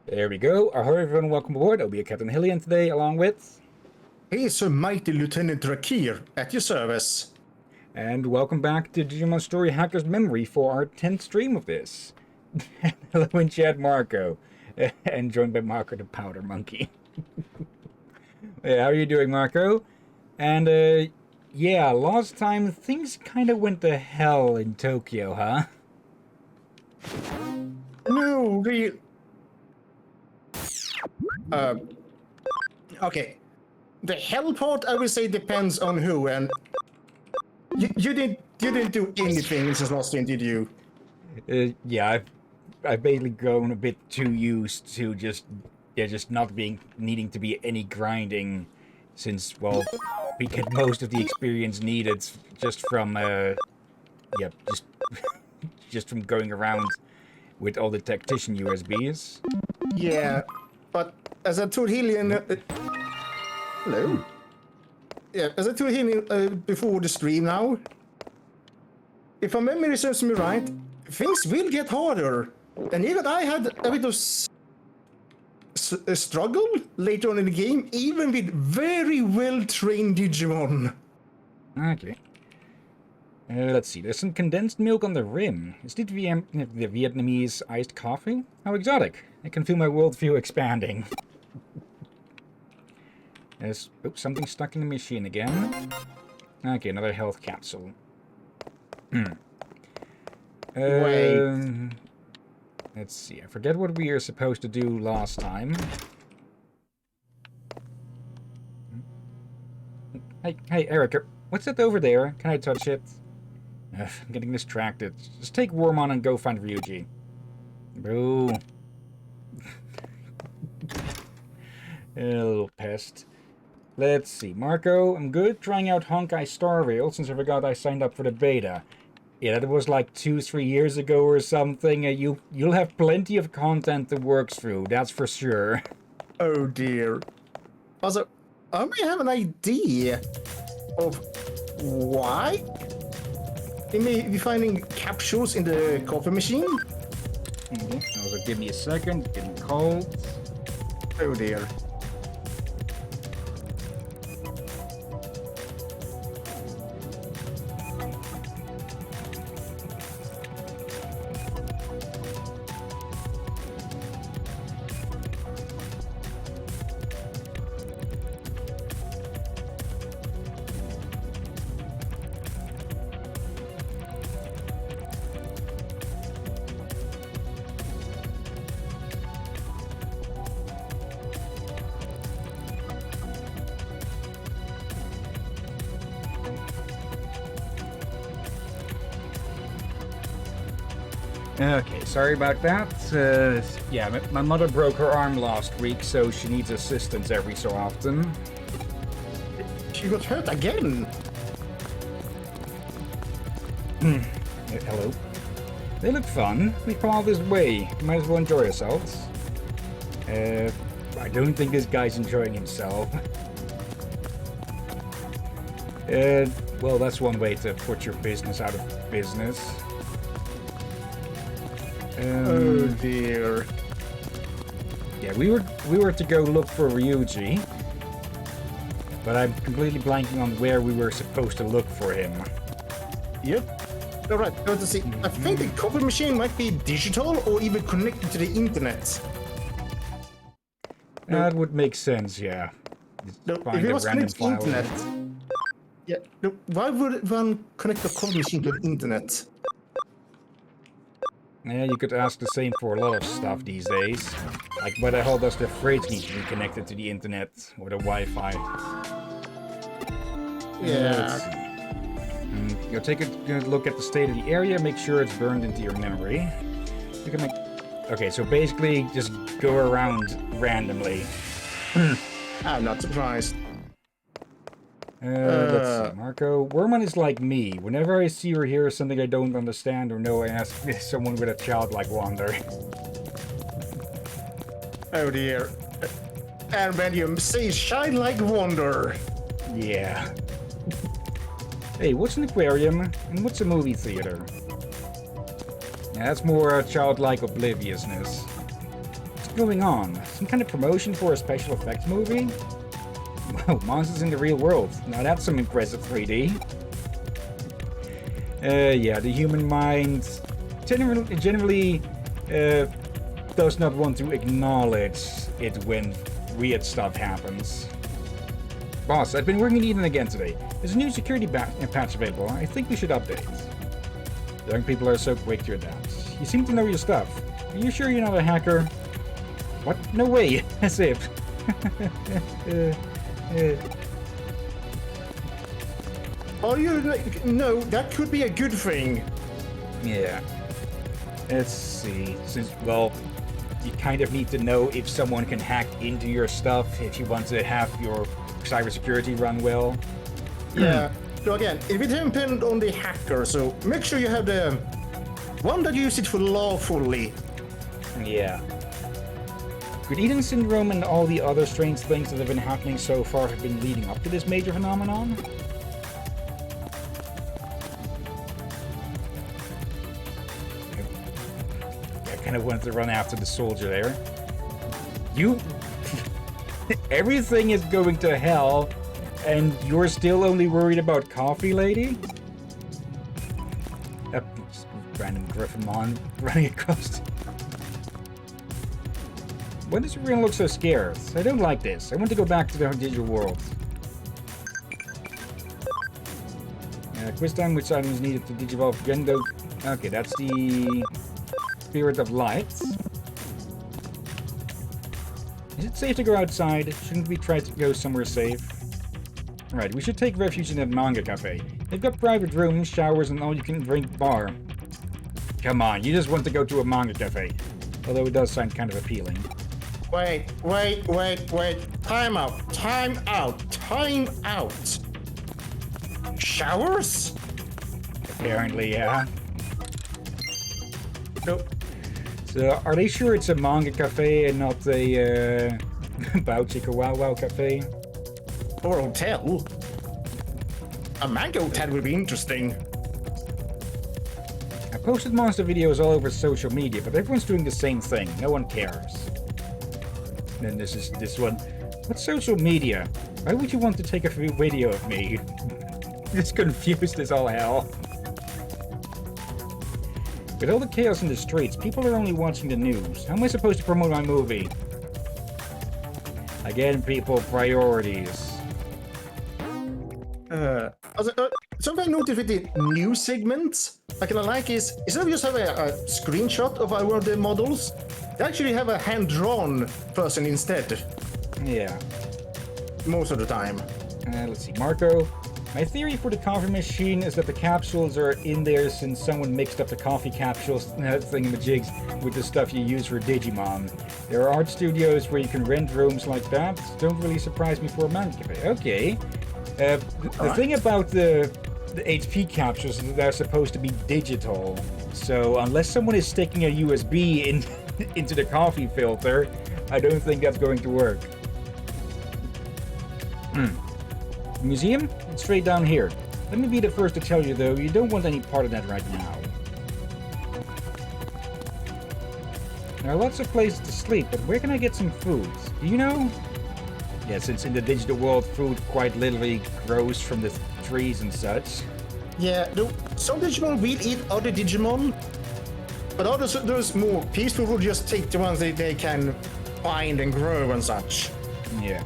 There we go. Ahoy everyone, welcome aboard. I'll be Captain Hillyan today, along with... He is Sir Mighty Lieutenant Drakir, at your service. And welcome back to Digimon Story Hacker's Memory for our 10th stream of this. Hello in chat, Marco. And joined by Marco the Powder Monkey. Hey, how are you doing, Marco? And, yeah, last time things kind of went to hell in Tokyo, huh? No, okay. The hell part, I would say, depends on who, and you didn't do anything since last stream, did you? Yeah, I've basically grown a bit too used to just not needing to be any grinding, since, well, we get most of the experience needed just from just from going around with all the tactician USBs. Yeah, but as I told Hillyan, hello. Yeah, as I told Hillyan before the stream now, if my memory serves me right, things will get harder, and even I had a bit of a struggle later on in the game, even with very well-trained Digimon. Okay. Let's see, there's some condensed milk on the rim. Is it the Vietnamese iced coffee? How exotic. I can feel my worldview expanding. There's something stuck in the machine again. Okay, another health capsule. Wait. Let's see, I forget what we were supposed to do last time. Hey, Erica, what's that over there? Can I touch it? Ugh, I'm getting distracted. Just take Wormon and go find Ryuji. Boo. A little pest. Let's see. Marco, I'm good. Trying out Honkai Star Rail since I forgot I signed up for the beta. Yeah, that was like 2-3 years ago or something. You'll have plenty of content to work through, that's for sure. Oh dear. Also, I may have an idea of why they may be finding capsules in the coffee machine. Also, give me a second. Getting cold. Oh dear. Okay, sorry about that. Yeah, my mother broke her arm last week, so she needs assistance every so often. She got hurt again. Hello. They look fun. We've come all this way. Might as well enjoy ourselves. I don't think this guy's enjoying himself. Well, that's one way to put your business out of business. Oh dear. Yeah, we were to go look for Ryuji, but I'm completely blanking on where we were supposed to look for him. Yep. Alright, go to see. I think the coffee machine might be digital or even connected to the internet. That would make sense, yeah. No, if it was connected to the internet. Yeah, no, why would one connect the coffee machine to the internet? Yeah, you could ask the same for a lot of stuff these days. Like, why the hell does the fridge need to be connected to the internet or the Wi-Fi? Yeah. You'll take a good look at the state of the area, make sure it's burned into your memory. You can make... Okay, so basically, just go around randomly. I'm not surprised. Let's see, Marco. Wormon is like me. Whenever I see or hear something I don't understand or know, I ask someone with a childlike wonder. Oh dear. And when you say childlike wonder. Yeah. Hey, what's an aquarium? And what's a movie theater? Yeah, that's more childlike obliviousness. going on? Some kind of promotion for a special effects movie? Whoa, monsters in the real world. Now that's some impressive 3D. Yeah, the human mind generally does not want to acknowledge it when weird stuff happens. Boss, I've been working Eden again today. There's a new security patch available. I think we should update. Young people are so quick to adapt. You seem to know your stuff. Are you sure you're not a hacker? What? No way. As if. Oh, no, that could be a good thing. Yeah. Let's see. Since, well, you kind of need to know if someone can hack into your stuff if you want to have your cybersecurity run well. Yeah. So again, it will depend on the hacker, so make sure you have the one that uses it for lawfully. Yeah. Could Eden Syndrome and all the other strange things that have been happening so far have been leading up to this major phenomenon? I kind of wanted to run after the soldier there. You... Everything is going to hell, and you're still only worried about coffee, lady? Random Griffimon running across. Why does everyone look so scared? I don't like this. I want to go back to the digital world. Quiz time, which item is needed to digivolve again? Okay, that's the Spirit of Light. Is it safe to go outside? Shouldn't we try to go somewhere safe? Right, we should take refuge in that manga cafe. They've got private rooms, showers, and all-you-can-drink bar. Come on, you just want to go to a manga cafe. Although it does sound kind of appealing. Wait. Time out. Showers? Apparently, yeah. Nope. So, are they sure it's a manga cafe and not a Bao Chicka Wow Wow cafe? Or hotel? A manga hotel would be interesting. I posted monster videos all over social media, but everyone's doing the same thing. No one cares. And then this is this one. What's social media? Why would you want to take a video of me? This confused as all hell. With all the chaos in the streets, people are only watching the news. How am I supposed to promote my movie? Again, people, priorities. Something I noticed with the new segments I kind of like is instead of just having a screenshot of one of the models, they actually have a hand-drawn person instead. Yeah. Most of the time. Let's see, Marco. My theory for the coffee machine is that the capsules are in there since someone mixed up the coffee capsules thingamajigs with the stuff you use for Digimon. There are art studios where you can rent rooms like that. Don't really surprise me for a manga cafe. Okay. The thing about the HP capsules is that they're supposed to be digital. So unless someone is sticking a USB into the coffee filter, I don't think that's going to work. Museum? It's straight down here. Let me be the first to tell you, though, you don't want any part of that right now. There are lots of places to sleep, but where can I get some food? Do you know? Yeah, since in the digital world, food quite literally grows from the trees and such. Yeah, some Digimon will eat other Digimon, but others, those more peaceful will just take the ones they can find and grow and such. Yeah.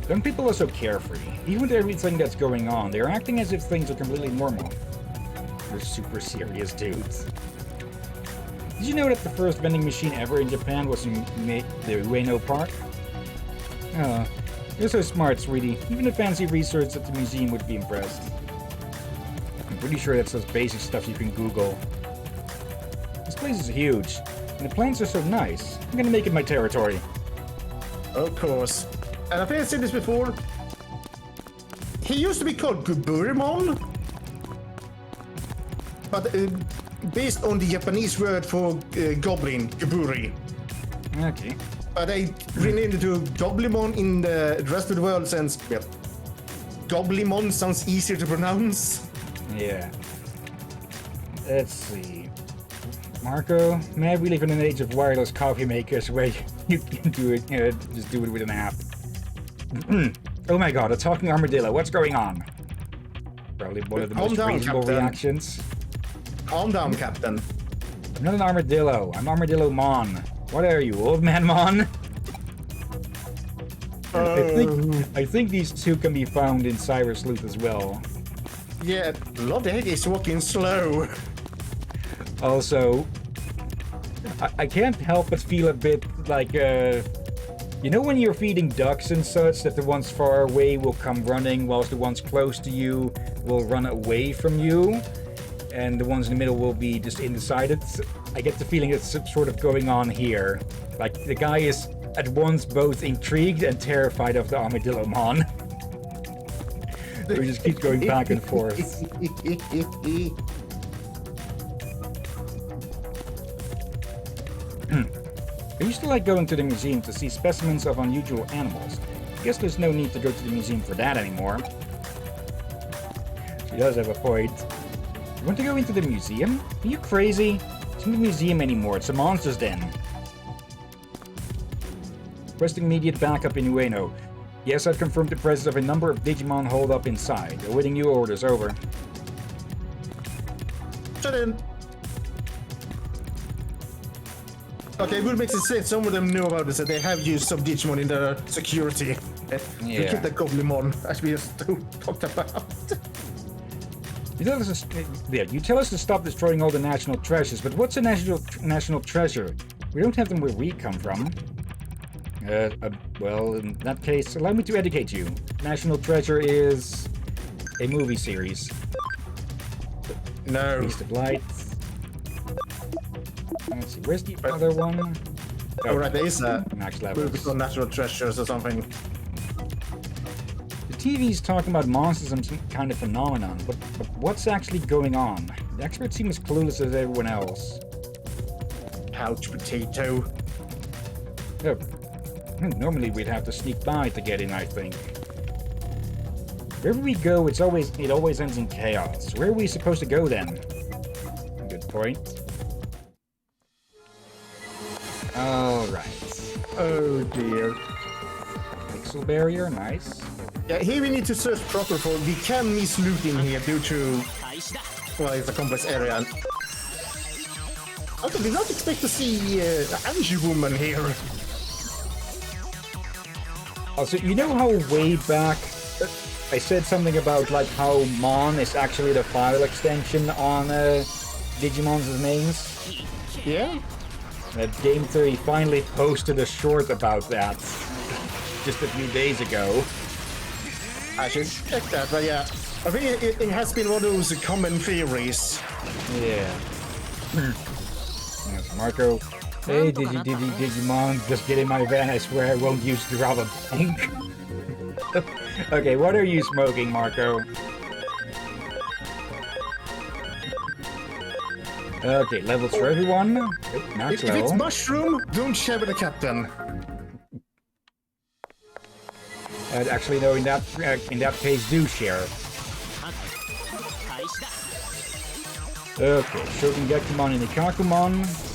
Young people are so carefree. Even with everything that's going on, they're acting as if things are completely normal. They're super serious dudes. Did you know that the first vending machine ever in Japan was in the Ueno Park? Oh, you're so smart, sweetie. Even the fancy research at the museum would be impressed. I'm pretty sure that's those basic stuff you can Google. This place is huge, and the plants are so nice. I'm gonna make it my territory. Of course. And I think I said this before. He used to be called Guburimon, but based on the Japanese word for goblin, Guburi. Okay. But they renamed it to Goblimon in the rest of the world since, well, Goblimon sounds easier to pronounce. Yeah. Let's see. Marco, man, we live in an age of wireless coffee makers where you can do it, just do it with an app. Oh my god, a talking armadillo, what's going on? Probably one of the most reasonable reactions. Calm down, Captain. I'm not an armadillo, I'm Armadillo Mon. What are you, Old Man Mon? I think these two can be found in Cyrus Loot as well. Yeah, Lodeg is walking slow. Also, I can't help but feel a bit like, you know when you're feeding ducks and such, that the ones far away will come running, whilst the ones close to you will run away from you, and the ones in the middle will be just inside it? I get the feeling it's sort of going on here. Like, the guy is at once both intrigued and terrified of the Armadillomon. We just keep going back and forth. I used to like going to the museum to see specimens of unusual animals. Guess there's no need to go to the museum for that anymore. She does have a point. You want to go into the museum? Are you crazy? It's not a museum anymore, it's a monster's den. Requesting immediate backup in Ueno. Yes, I've confirmed the presence of a number of Digimon holed up inside. Awaiting new orders, over. Shut in. Okay, it would make sense. Some of them know about this, that they have used some Digimon in their security. To keep the Goblimon, as we just talked about. You tell us to stop destroying all the national treasures, but what's a national treasure? We don't have them where we come from. Well, in that case, allow me to educate you. National treasure is a movie series. No. Beast of Light. Let's see, where's the other one? Oh, right, there is a max movie levels. called Natural Treasures or something. The TV's talking about monsters and some kind of phenomenon, but what's actually going on? The experts seem as clueless as everyone else. Couch potato. Oh. Normally we'd have to sneak by to get in, I think. Wherever we go, it always ends in chaos. Where are we supposed to go then? Good point. Alright. Oh dear. Pixel barrier, nice. Yeah, here we need to search proper for. We can miss looting here due to. Well, it's a complex area. I did not expect to see the Angie woman here. Also, you know how way back I said something about like how Mon is actually the file extension on Digimon's names? Yeah? Game Theory finally posted a short about that just a few days ago. I should check that, but yeah. I think it has been one of those common theories. Yeah. Yes, Marco. Hey, Digimon, just get in my van, I swear I won't use to rob a bank. Okay, what are you smoking, Marco? Okay, levels for everyone. Max If level. it's mushroom, don't share with the captain. Actually, no, in that case, do share. Okay, Shogungekumon and Ikakumon.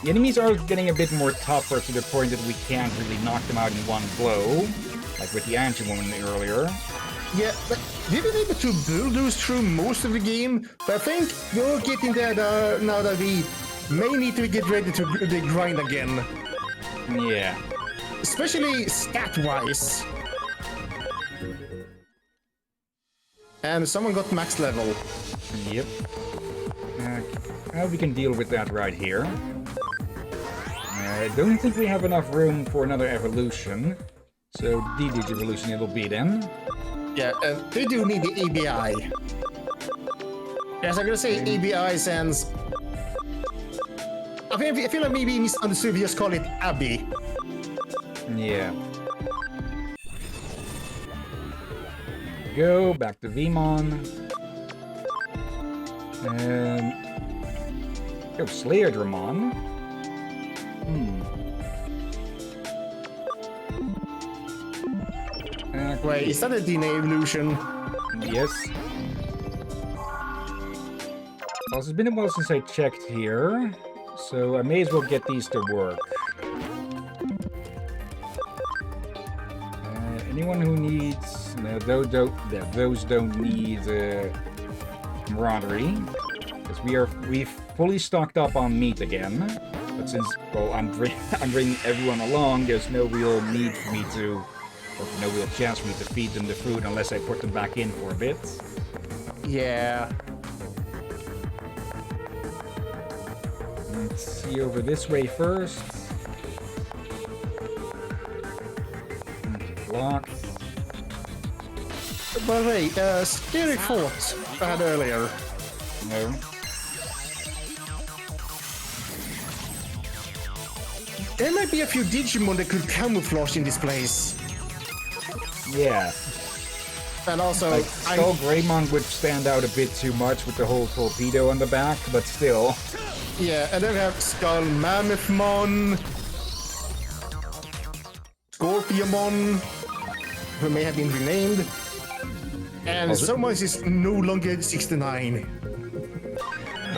The enemies are getting a bit more tougher to the point that we can't really knock them out in one blow, like with the Anti-Woman earlier. Yeah, but we've been able to bulldoze through most of the game, but I think you're getting there now that we may need to get ready to the grind again. Yeah. Especially stat-wise. And someone got max level. Yep. We can deal with that right here. I don't think we have enough room for another evolution, so D-Digivolution it'll be then. Yeah, they do need the ABI. Yes, I'm gonna say ABI since... I feel like maybe misunderstood, we just call it Abby. Yeah. Go back to Vmon. Go Slayer Dramon. Wait, is that a DNA evolution? Yes. Also, it's been a while since I checked here, so I may as well get these to work. Anyone who needs... No, those don't need camaraderie. Because we've fully stocked up on meat again. But since, well, I'm bringing everyone along, there's no real need for me to... Or no real chance for me to feed them the food unless I put them back in for a bit. Yeah. Let's see over this way first. Block. By the way, scary thought I had earlier. No. There might be a few Digimon that could camouflage in this place. Yeah. And also, Like, Skull Greymon would stand out a bit too much with the whole torpedo on the back, but still. Yeah, and then we have Skull Mammothmon, Scorpiomon, who may have been renamed, and Also, someone is no longer 69.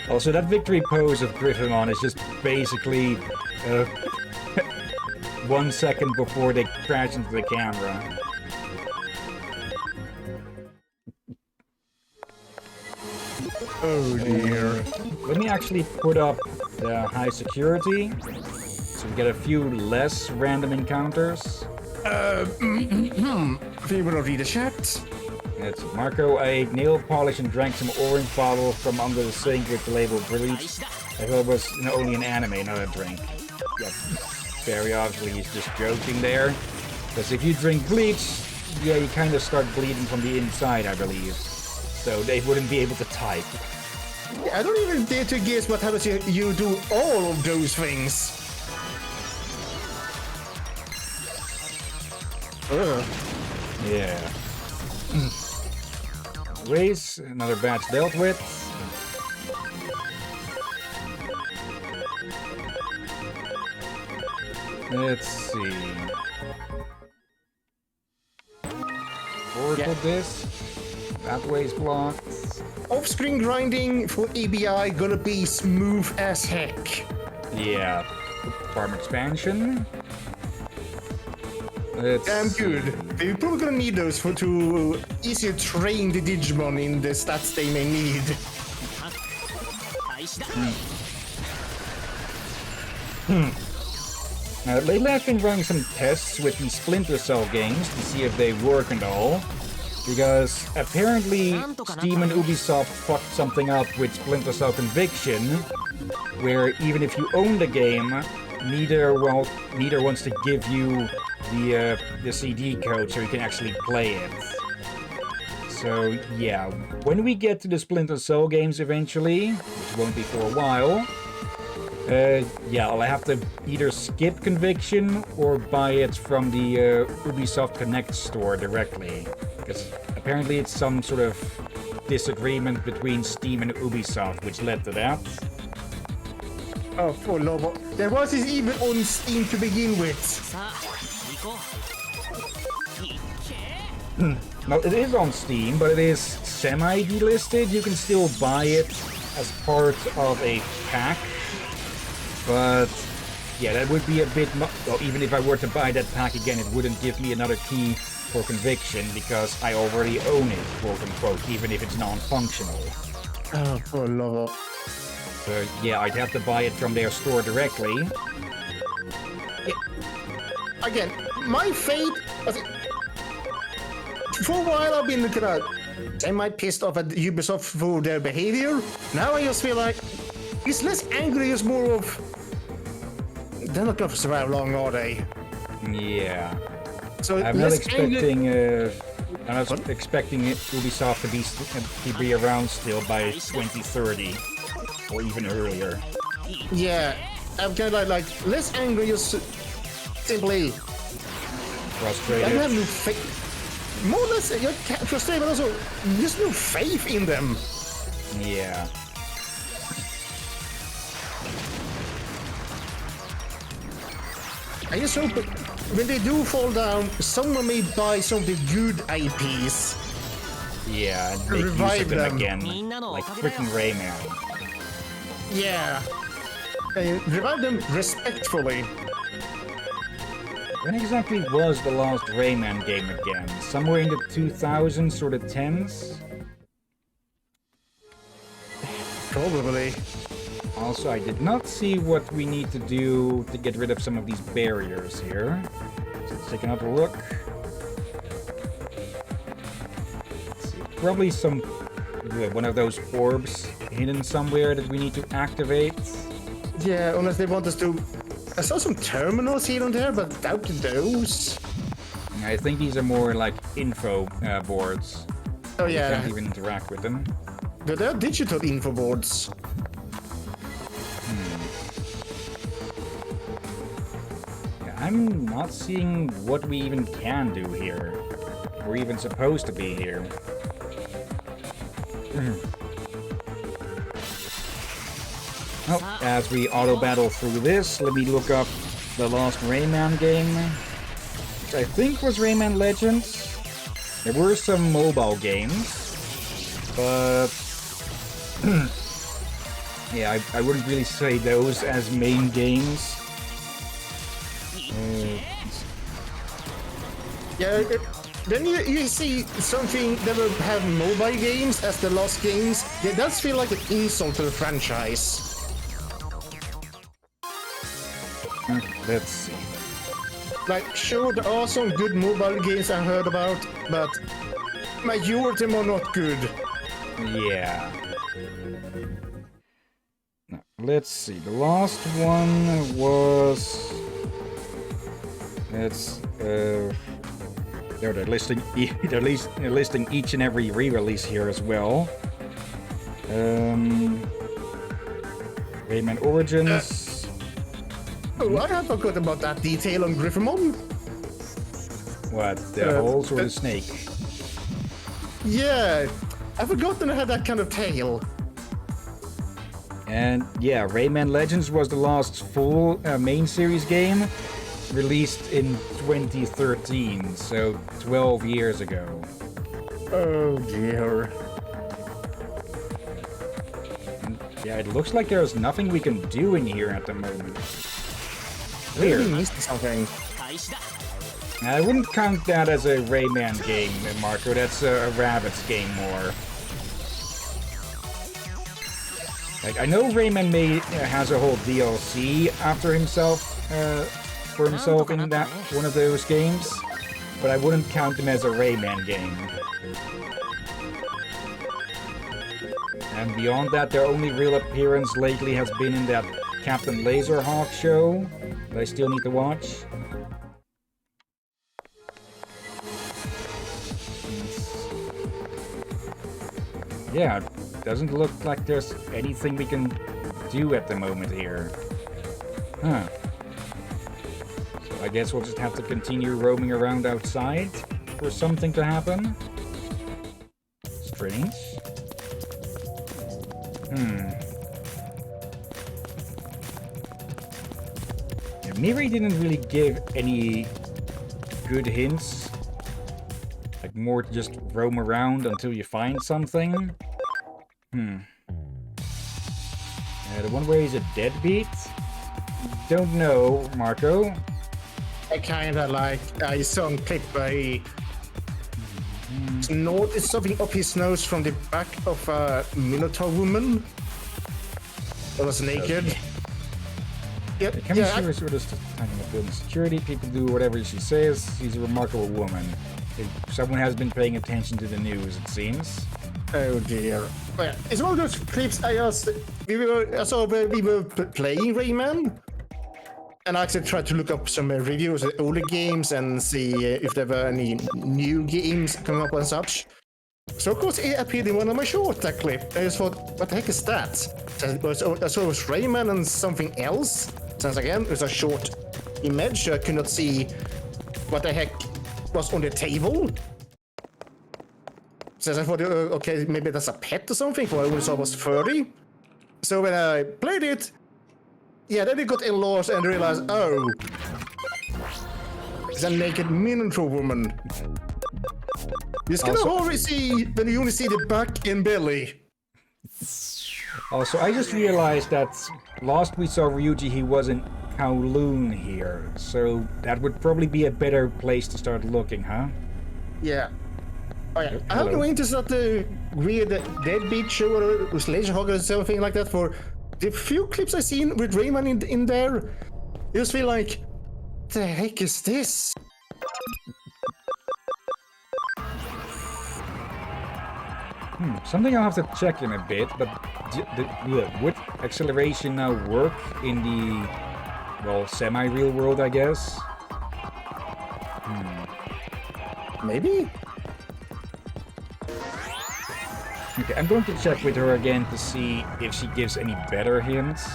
Also, that victory pose of Griffimon is just basically 1 second before they crash into the camera. Oh dear. Let me actually put up the high security, so we get a few less random encounters. Do you want to read the chat? It's Marco, I ate nail polish and drank some orange bottle from under the sink with the label Bleach. I thought it was only an anime, not a drink. Yep. Very obviously he's just joking there. Because if you drink bleach, yeah, you kind of start bleeding from the inside, I believe. So they wouldn't be able to type. Yeah, I don't even dare to guess what happens if you do all of those things. Ugh. Yeah. Race, another batch dealt with. Let's see. Oracle disc. That way's blocked. Off-screen grinding for ABI gonna be smooth as heck. Yeah. Farm expansion. Let's Damn see. good. We're probably gonna need those to easier train the Digimon in the stats they may need. Lately I've been running some tests with the Splinter Cell games to see if they work and all. Because apparently Steam and Ubisoft fucked something up with Splinter Cell Conviction, where even if you own the game, neither wants to give you the CD code so you can actually play it. So yeah, when we get to the Splinter Cell games eventually, which won't be for a while, yeah, I'll have to either skip Conviction or buy it from the Ubisoft Connect store directly. Because apparently it's some sort of disagreement between Steam and Ubisoft which led to that. Oh, for love. There wasn't even on Steam to begin with. No, it is on Steam, but it is semi-delisted. You can still buy it as part of a pack. But yeah, that would be a bit well, even if I were to buy that pack again, it wouldn't give me another key for Conviction because I already own it, quote unquote, even if it's non-functional. Oh, for love. So yeah, I'd have to buy it from their store directly. Yeah. Again, my fate. For a while, I've been looking at. Semi-pissed off at Ubisoft for their behavior. Now I just feel like it's less angry, it's more of. They're not going to survive long, are they? Yeah. So I'm not expecting. I'm not expecting Ubisoft to be around still by 2030, or even earlier. Yeah, I'm kind of like less angry, just simply Frustrated. I have no faith. More or less, you're frustrated, but also there's no faith in them. Yeah. I just hope that when they do fall down, someone may buy some of the good IPs. Yeah, and make use Revive of them them. again, like freaking Rayman. Yeah. Revive them respectfully. When exactly was the last Rayman game again? Somewhere in the 2000s or the 10s? Probably. Also, I did not see what we need to do to get rid of some of these barriers here. So let's take another look. Let's see. Probably some one of those orbs hidden somewhere that we need to activate. Yeah, unless they want us to... I saw some terminals here and there, but doubt those. I think these are more like info boards. Oh You yeah, can't even interact with them. they're digital info boards. Yeah, I'm not seeing what we even can do here. We're even supposed to be here. Oh, as we auto-battle through this, let me look up the last Rayman game, which I think was Rayman Legends. There were some mobile games, but... yeah, I wouldn't really say those as main games. Yeah, then you see something that will have mobile games as the last games. Yeah, it does feel like an insult to the franchise. Let's see. Like, sure, there are some good mobile games I heard about, but majority of them are not good. Yeah. Now, let's see. The last one was... It's... they're listing they're listing each and every re-release here as well. Rayman Origins. Oh, I have forgot about that detail on Griffamon. What? The holes or the snake? Yeah, I forgotten I had that kind of tail. And yeah, Rayman Legends was the last full main series game, released in 2013, so 12 years ago. Oh dear. And yeah, it looks like there's nothing we can do in here at the moment. Really Weird. missed something. I wouldn't count that as a Rayman game, Marco. That's a Rabbids game more. Like, I know Rayman has a whole DLC after himself, for himself in that one of those games, but I wouldn't count him as a Rayman game. And beyond that, their only real appearance lately has been in that Captain Laserhawk show that I still need to watch. Yeah, doesn't look like there's anything we can do at the moment here. Huh. So I guess we'll just have to continue roaming around outside for something to happen. Strange. Yeah, Miri didn't really give any good hints. Like, more to just roam around until you find something. The one where he's a deadbeat? Don't know, Marco. I kinda like, I saw him clip by... It's something up his nose from the back of a Minotaur woman. That was naked. Okay. Yep, The chemistry was sort of talking about building security. People do whatever she says. She's a remarkable woman. If someone has been paying attention to the news, it seems. Oh dear. Well, it's one of those clips I saw when we were playing Rayman. And I actually tried to look up some reviews of older games and see if there were any new games coming up and such. So of course it appeared in one of my shorts, that clip. I just thought, what the heck is that? So I saw it was Rayman and something else. Since again, it was a short image, so I could not see what the heck was on the table. So I thought, okay, maybe that's a pet or something, for I only saw it was furry. So when I played it, yeah, then it got enlarged and realized, oh, it's a naked Minotaur woman. It's kind of hard to see when you only see the back and belly. Also, I just realized that last we saw Ryuji, he was in Kowloon here, so that would probably be a better place to start looking, huh? Yeah. Oh, yeah. I have Hello. no interest at the weird deadbeat show or Slayer Hog or something like that. For the few clips I've seen with Rayman in there, I just feel like, the heck is this? Something I'll have to check in a bit, but would acceleration now work in the, well, semi-real world, I guess? Maybe? Okay, I'm going to check with her again to see if she gives any better hints.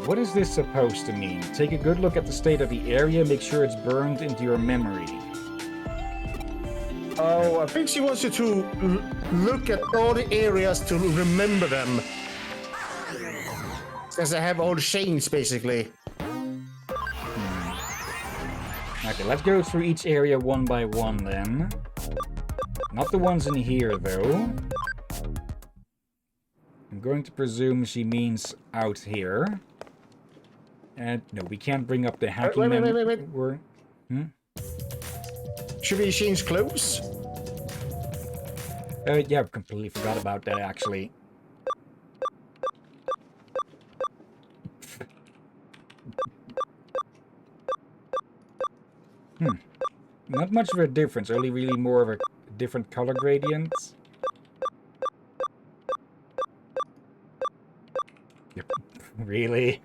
What is this supposed to mean? Take a good look at the state of the area, make sure it's burned into your memory. Oh, I think she wants you to look at all the areas to remember them. Since I have all the chains, basically. Okay, let's go through each area one by one then. Not the ones in here, though. I'm going to presume she means out here. And no, we can't bring up the hacking wait. Should we change clothes? Yeah, completely forgot about that, actually. Not much of a difference, only really more of a different color gradients. Yep. Really?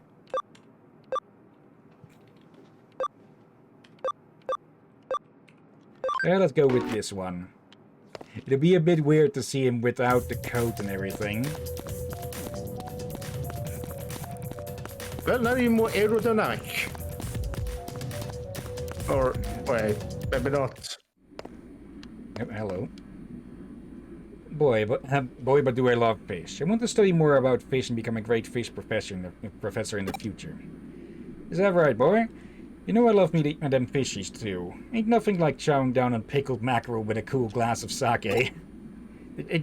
Yeah, let's go with this one. It'll be a bit weird to see him without the coat and everything. Well, now you're more aerodynamic. Or, wait, maybe not. Yep, hello. Boy, but do I love fish. I want to study more about fish and become a great fish professor in the future. Is that right, boy? You know I love meat and them fishies too. Ain't nothing like chowing down on pickled mackerel with a cool glass of sake.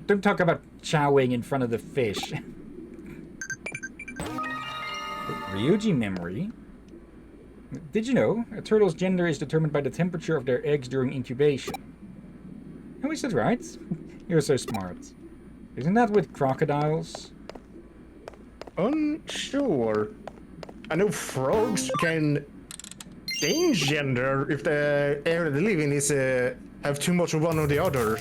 Don't talk about chowing in front of the fish. Ryuji memory? Did you know a turtle's gender is determined by the temperature of their eggs during incubation? Oh, is that right? You're so smart. Isn't that with crocodiles? Unsure. I know frogs can change gender if the area they live in is have too much of one or the other.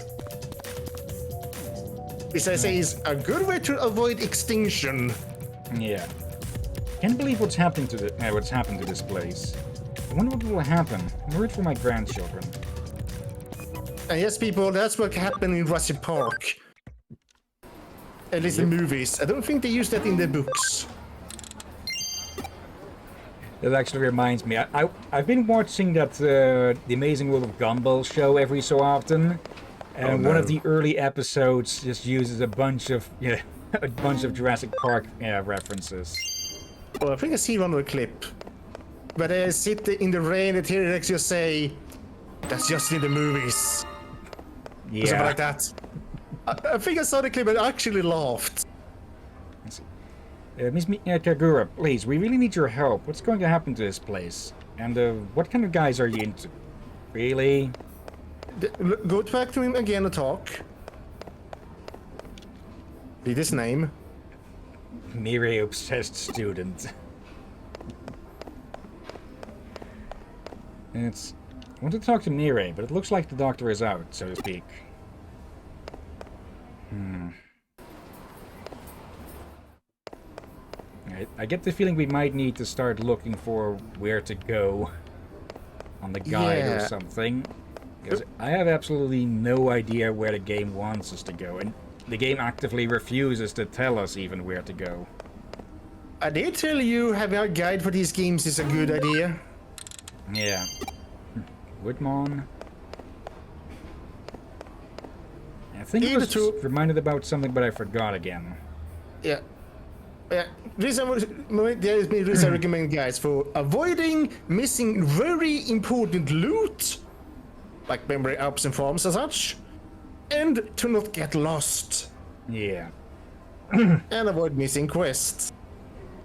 Which I say is a good way to avoid extinction. Yeah. Can't believe what's happened to this place. I wonder what will happen. I'm worried for my grandchildren. And yes, people, that's what happened in Jurassic Park. At least in movies. I don't think they use that in the books. That actually reminds me. I've been watching that The Amazing World of Gumball show every so often, and one of the early episodes just uses a bunch of Jurassic Park references. Well, I think I see one of the clip. Where they sit in the rain and T-Rex just say, "That's just in the movies." Yeah. Or something like that. I think I saw the clip and I actually laughed. Miss Kagura, please, we really need your help. What's going to happen to this place? And what kind of guys are you into? Really? Go back to him again and talk. Read his name. Mirai obsessed student. I want to talk to Mirai, but it looks like the doctor is out, so to speak. I get the feeling we might need to start looking for where to go on the guide or something. Because I have absolutely no idea where the game wants us to go, and the game actively refuses to tell us even where to go. I did tell you having a guide for these games is a good idea. Yeah. Woodmon. I think it was reminded about something, but I forgot again. Yeah. Yeah, there is me reason I recommend guys for avoiding missing very important loot, like memory ups and farms and such, and to not get lost. Yeah. And avoid missing quests.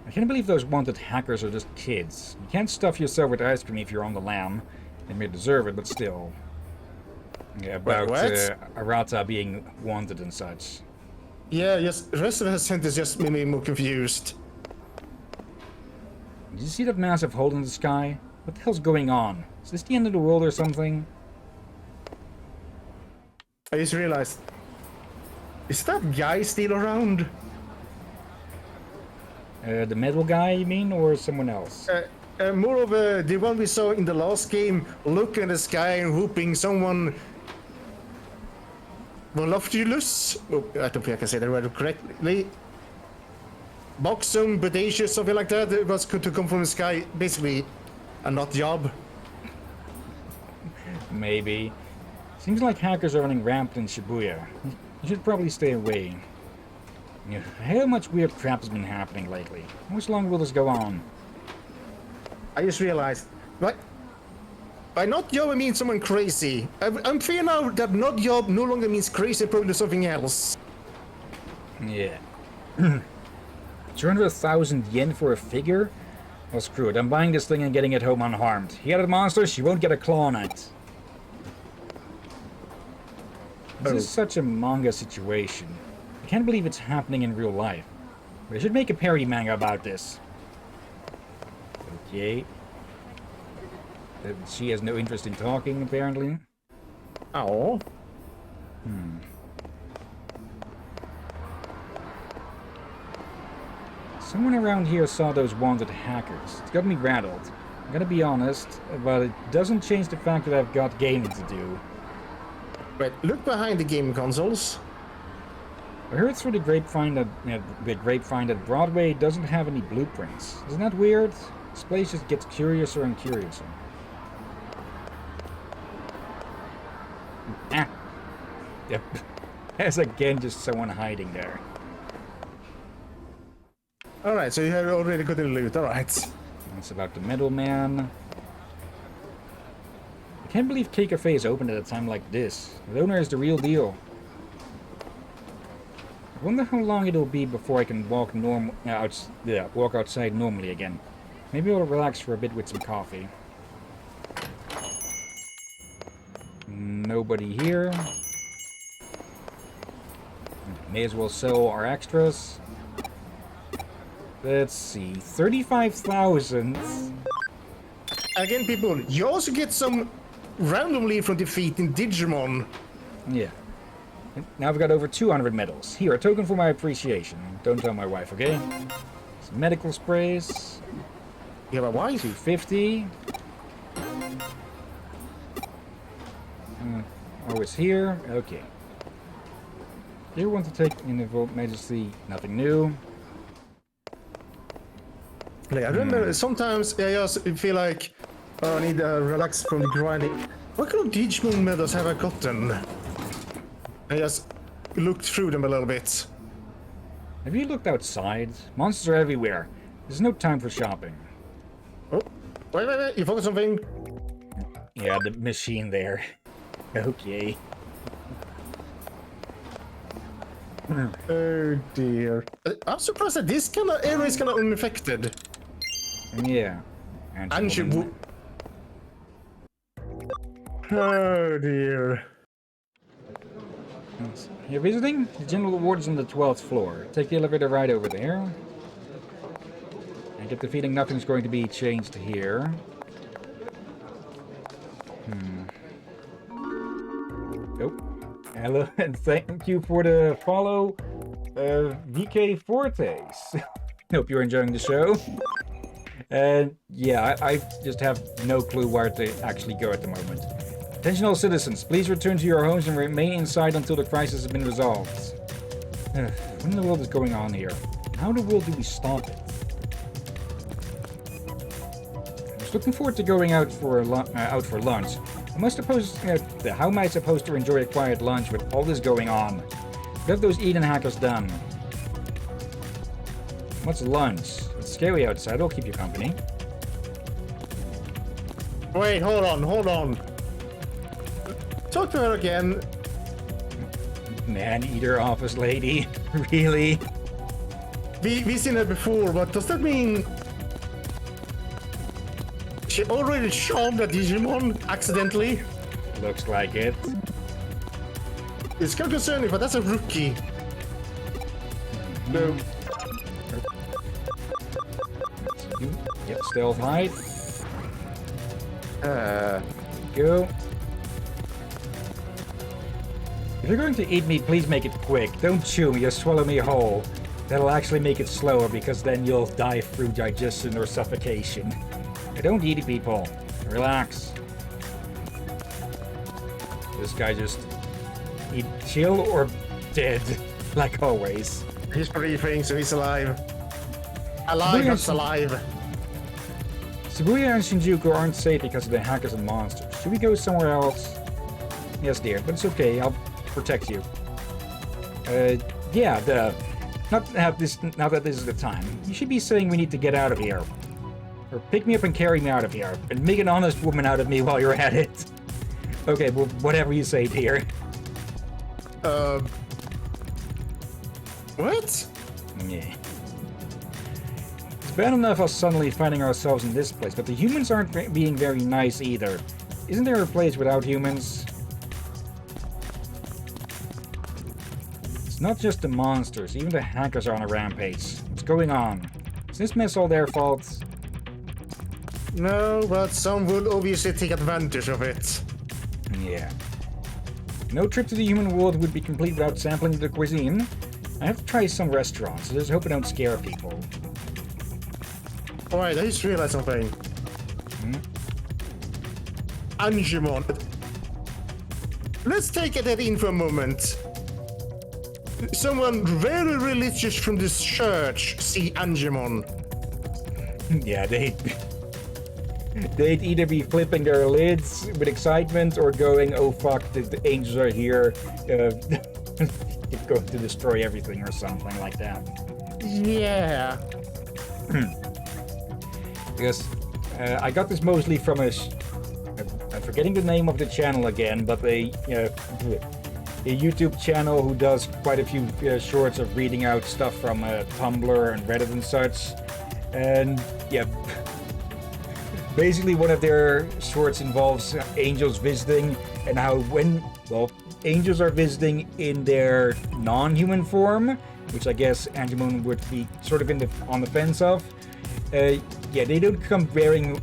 I can't believe those wanted hackers are just kids. You can't stuff yourself with ice cream if you're on the lam. They may deserve it, but still. Yeah, about Arata being wanted and such. Yeah, yes, the rest of the sentence just made me more confused. Did you see that massive hole in the sky? What the hell's going on? Is this the end of the world or something? I just realized, is that guy still around? The metal guy, you mean, or someone else? More of the one we saw in the last game, looking at the sky and whooping someone. Voluptuous? Oh, I don't think I can say that word correctly. Boxum, bodacious, something like that. It was good to come from the sky. Basically, a nut job. Maybe. Seems like hackers are running rampant in Shibuya. You should probably stay away. Yeah, how much weird crap has been happening lately? How much longer will this go on? I just realized, right? By not job, I mean someone crazy. I'm fear now that not job no longer means crazy, probably something else. Yeah. 200,000 yen for a figure? Well, screw it. I'm buying this thing and getting it home unharmed. He had a monster, she won't get a claw on it. This is such a manga situation. I can't believe it's happening in real life. They should make a parody manga about this. Okay. She has no interest in talking, apparently. Oh. Someone around here saw those wanted hackers. It's got me rattled. I'm gonna be honest, but it doesn't change the fact that I've got gaming to do. Wait, look behind the game consoles. I heard through the grapevine that Broadway doesn't have any blueprints. Isn't that weird? This place just gets curiouser and curiouser. Ah! Yep. There's again just someone hiding there. Alright, so you have already got the loot, alright. That's about the middleman. I can't believe K Cafe is open at a time like this. The owner is the real deal. I wonder how long it'll be before I can walk walk outside normally again. Maybe I'll relax for a bit with some coffee. Nobody here. May as well sell our extras. Let's see, 35,000. Again, people, you also get some randomly from defeating Digimon. Yeah. Now I've got over 200 medals. Here, a token for my appreciation. Don't tell my wife, okay? Some medical sprays. You have a wife? 250. Always here. Okay. You want to take in the Vault Majesty? Nothing new. Like, I remember sometimes I just feel like, oh, I need to relax from the grinding. What kind of Digimon medals have I gotten? I just looked through them a little bit. Have you looked outside? Monsters are everywhere. There's no time for shopping. Oh, wait, you forgot something? Yeah, the machine there. Okay. Oh dear. I'm surprised that this kind of area is kind of unaffected. Yeah. And she oh dear. You're visiting? The general ward is on the 12th floor. Take the elevator right over there. I get the feeling nothing's going to be changed here. Nope. Hello, and thank you for the follow, VK Fortes. Hope you're enjoying the show. And yeah, I just have no clue where to actually go at the moment. Attention all citizens, please return to your homes and remain inside until the crisis has been resolved. What in the world is going on here? How in the world do we stop it? I was looking forward to going out for lunch. How am I supposed to enjoy a quiet lunch with all this going on? Get those Eden hackers done. What's lunch? It's scary outside. I'll keep you company. Wait, hold on. Talk to her again. Man-eater office lady. Really? We've seen her before, but does that mean she already shot the Digimon accidentally? Looks like it. It's kind of concerning, but that's a rookie. No. Yep, stealth height. Uh, Go. If you're going to eat me, please make it quick. Don't chew me, just swallow me whole. That'll actually make it slower because then you'll die through digestion or suffocation. I don't eat people. Relax. This guy just chill or dead, like always. he's breathing, so he's alive. Alive, that's alive. Shibuya and Shinjuku aren't safe because of the hackers and monsters. Should we go somewhere else? Yes, dear, but it's okay. I'll protect you. Yeah, not that this is the time. You should be saying we need to get out of here. Or pick me up and carry me out of here. And make an honest woman out of me while you're at it. Okay, well, whatever you say, dear. What? Yeah. It's bad enough us suddenly finding ourselves in this place, but the humans aren't being very nice either. Isn't there a place without humans? It's not just the monsters, even the hackers are on a rampage. What's going on? Is this mess all their fault? No, but some would obviously take advantage of it. Yeah. No trip to the human world would be complete without sampling the cuisine. I have to try some restaurants, so just hope I don't scare people. Alright, I just realized something. Angemon. Let's take that in for a moment. Someone very religious from this church see Angemon. Yeah, they'd either be flipping their lids with excitement or going, oh fuck, the angels are here, going to destroy everything or something like that. Yeah. Because I got this mostly from I'm forgetting the name of the channel again, but a YouTube channel who does quite a few shorts of reading out stuff from Tumblr and Reddit and such. And yeah, basically one of their shorts involves angels visiting and how angels are visiting in their non-human form, which I guess Angemon would be sort of on the fence of. Yeah, they don't come bearing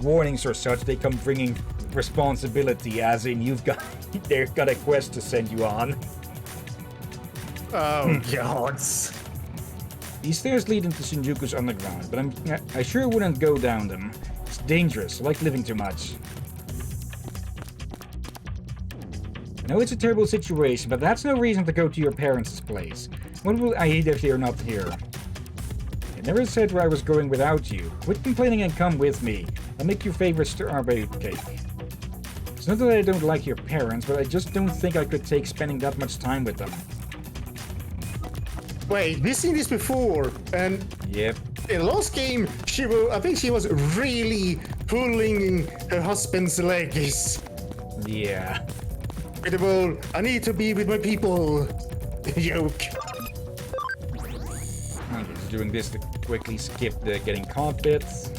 warnings or such. They come bringing responsibility, as in they've got a quest to send you on. Oh God. These stairs lead into Shinjuku's underground, but I sure wouldn't go down them. It's dangerous. I like living too much. I know it's a terrible situation, but that's no reason to go to your parents' place. What will I eat if they're not here? I never said where I was going without you. Quit complaining and come with me. I'll make your favorite strawberry cake. It's not that I don't like your parents, but I just don't think I could take spending that much time with them. Wait, we've seen this before, and Yep. in the last game, I think she was really pulling her husband's legs. Yeah. With the whole, I need to be with my people joke. I'm just doing this to quickly skip the getting caught bits.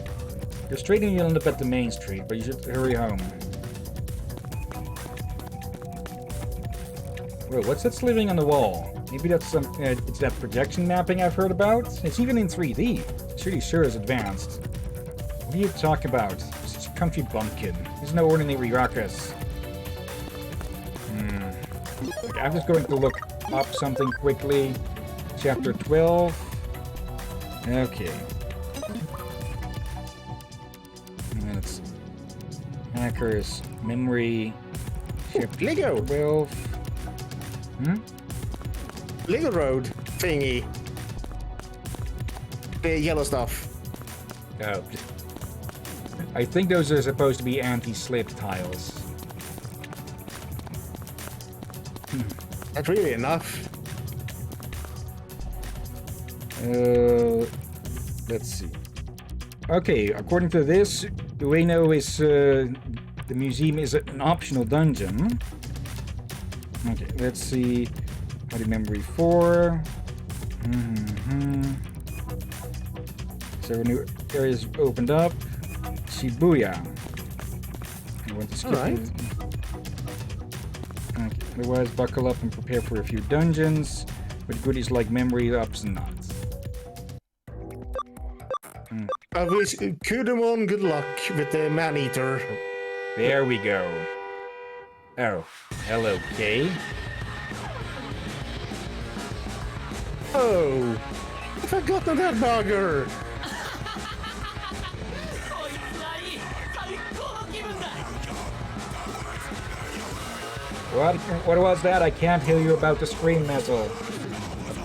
You're straight and you'll end up at the main street, but you should hurry home. Whoa, what's that sliving on the wall? Maybe that's some, it's that projection mapping I've heard about? It's even in 3D. It really sure is advanced. What are you talking about? Such a country bumpkin. He's no ordinary ruckus. Okay, I'm just going to look up something quickly. Chapter 12. Okay. And it's hackers, memory, chapter Lego. 12. Lego Road thingy. The yellow stuff. Oh. I think those are supposed to be anti-slip tiles. That's really enough. Let's see. Okay, according to this, Ueno is the museum is an optional dungeon. Okay, let's see. Body memory 4. Several new areas opened up. Shibuya. You want to skip Alright. Okay, otherwise, buckle up and prepare for a few dungeons with goodies like memory ups and nuts. I wish Kudamon good luck with the man-eater. There we go. Oh, hello, Kay. Oh, I forgot that bugger. What was that? I can't hear you about the screen metal.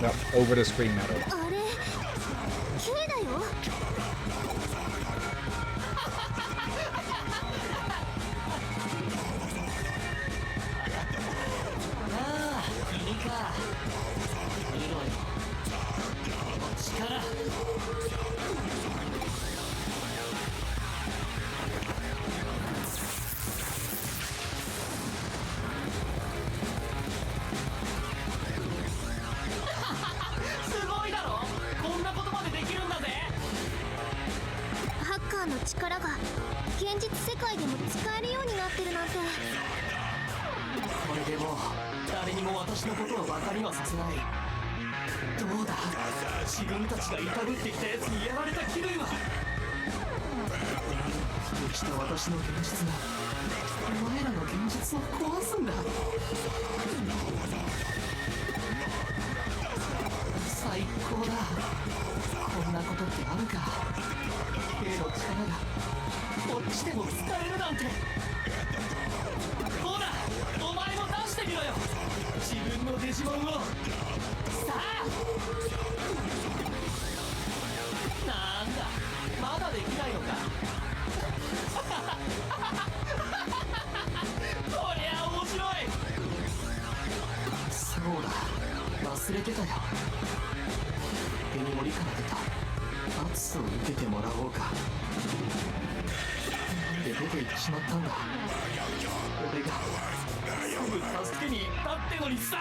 No, over the screen metal. あれ K だよ ハッカーの力が現実世界でも使えるようになってるなんてこれでもう誰にも私のことをバカにはさせない。どうだ、自分たちがいたぶってきたやつにやられた気分は。否定した私の現実がお前らの現実を壊すんだ。最高だ。こんなことってあるか。K の力がこっちでも使えるなんて。ほら、お前も出してみろよ、自分のデジモンを。さあ、なんだ、まだできないのか。こりゃ面白い。そうだ、忘れてたよ。手に森から出た圧さを受けてもらおうか。なんで出て行ってしまったんだ。俺がすぐ助けに行ったってのにさ。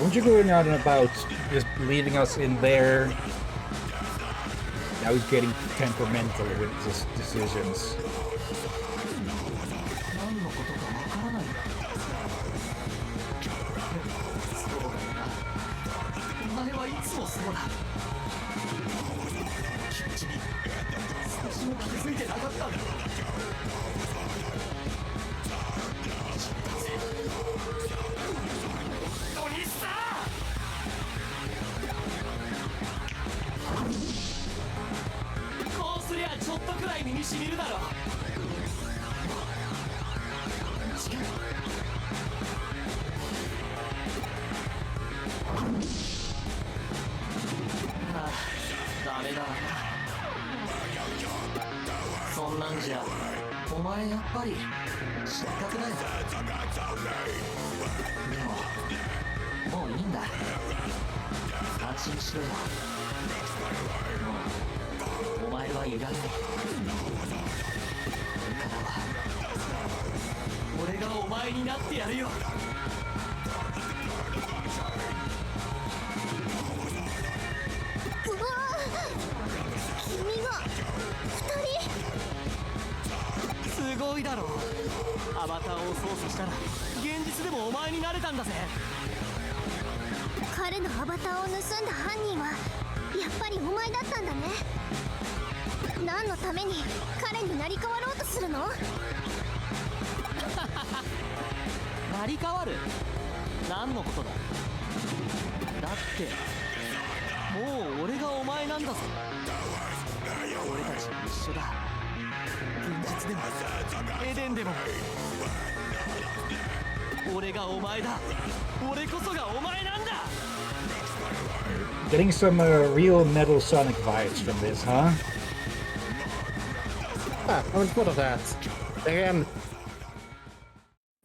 Weren't you going on about just leaving us in there? Now he's getting temperamental with his decisions. 何のことかわからない。そうだよな、お前はいつもそうだ。君少しも気づいてなかったんだ。お兄さん、こうすりゃちょっとくらい身にしみるだろ。ダメだな。そんなんじゃお前やっぱり失格だよ。でももういいんだ、安心しろよ。もうお前はいらない。これからは俺がお前になってやるよ。うわー君が2人すごいだろう。アバターを操作したら現実でもお前になれたんだぜ。彼のアバターを盗んだ犯人はやっぱりお前だったんだね。何のために彼になり変わろうとするの？成り変わる？何のことだ？だってもう俺がお前なんだぞ。俺たち一緒だ。現実でもエデンでも俺がお前だ。俺こそがお前なんだ。 Getting some real Metal Sonic vibes from this, huh? I haven't thought of that. Again,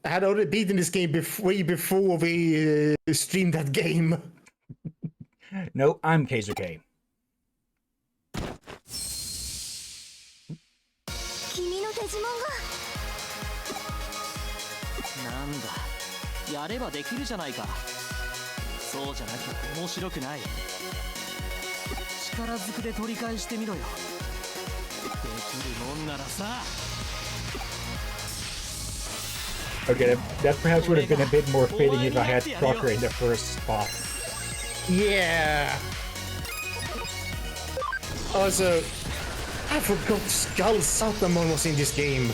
I had already beaten this game way before we streamed that game. No, I'm Keisuke. 君のデジモンなんだ、やればできるじゃないか。そうじゃなきゃ面白くない。力ずくで取り返してみろよ。できるもんならさ。 Okay, that perhaps would have been a bit more fitting if I had Crocker in the first spot. Yeah. Also, I forgot Skull Satamon was in this game.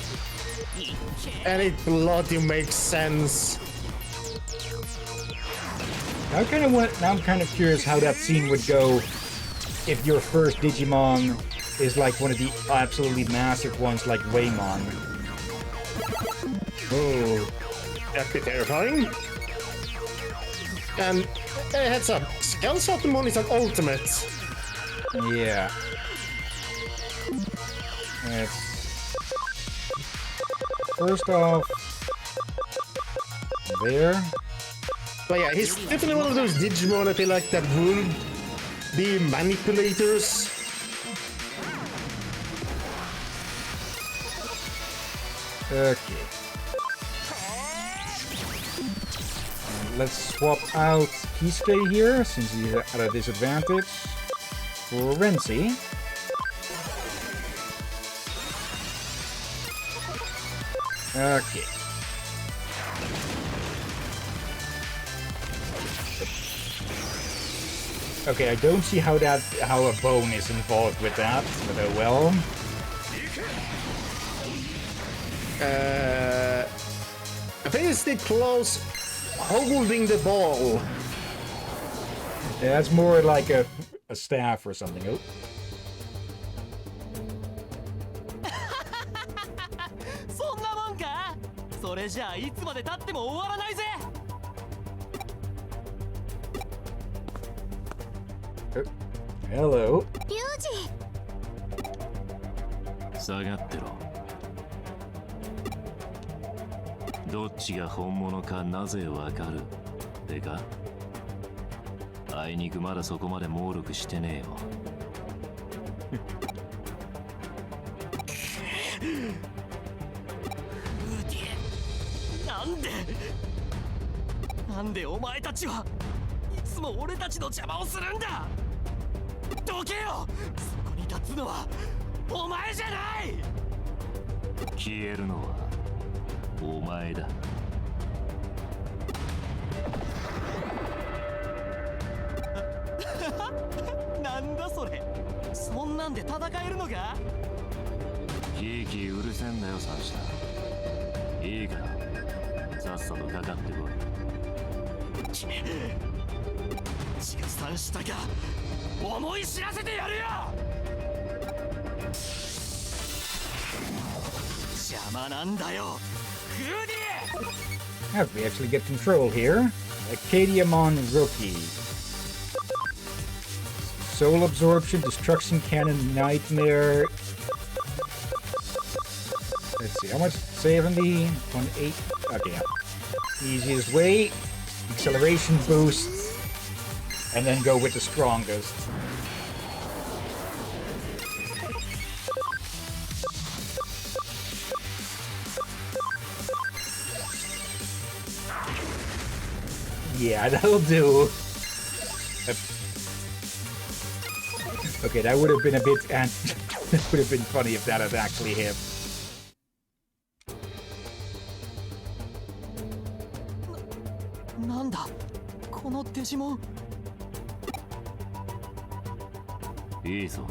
And it bloody makes sense. Now I'm kind of curious how that scene would go if your first Digimon is like one of the absolutely massive ones like Waymon. Oh, that'd be terrifying. And heads up, Skull Satamon is an ultimate. Yeah. It's... First off... There. But yeah, he's definitely one of those Digimon I feel like that will be manipulators. Okay. And let's swap out Kisuke here, since he's at a disadvantage, for Renzi. Okay. Okay, I don't see how a bone is involved with that, but oh well. I think it's the close holding the ball. Yeah, that's more like a staff or something. Oh. そんなもんか。それじゃあいつまで経っても終わらないぜ。 Hello. リュウジ。下がってろ。どっちが本物かなぜわかるってか。あいにくまだそこまで猛録してねえよ。なんでお前たちはいつも俺たちの邪魔をするんだ。どけよ。そこに立つのはお前じゃない。消えるのはお前だ。なんだそれ。そんなんで戦えるのか。キーキーうるせえんだよ三下。いいからさっさとかかってこい。血が三下か。思い知らせてやるよ。邪魔なんだよフーディ。 Now we actually get control here. Acadiamon Rookie. Soul Absorption, Destruction Cannon, Nightmare. Let's see, how much? 70? 28? Okay, yeah. Easiest way. Acceleration boost. And then go with the strongest. Yeah, that'll do. Okay, that would have been a bit... that would have been funny if that had actually hit. Nanda, このデジモン。いいぞ。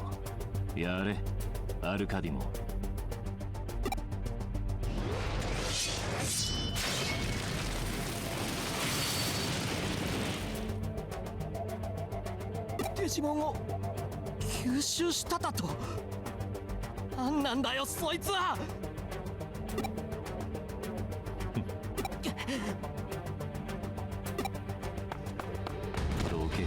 やれ、アルカディモン。デジモンを吸収しただと。なんなんだよそいつは。どけ。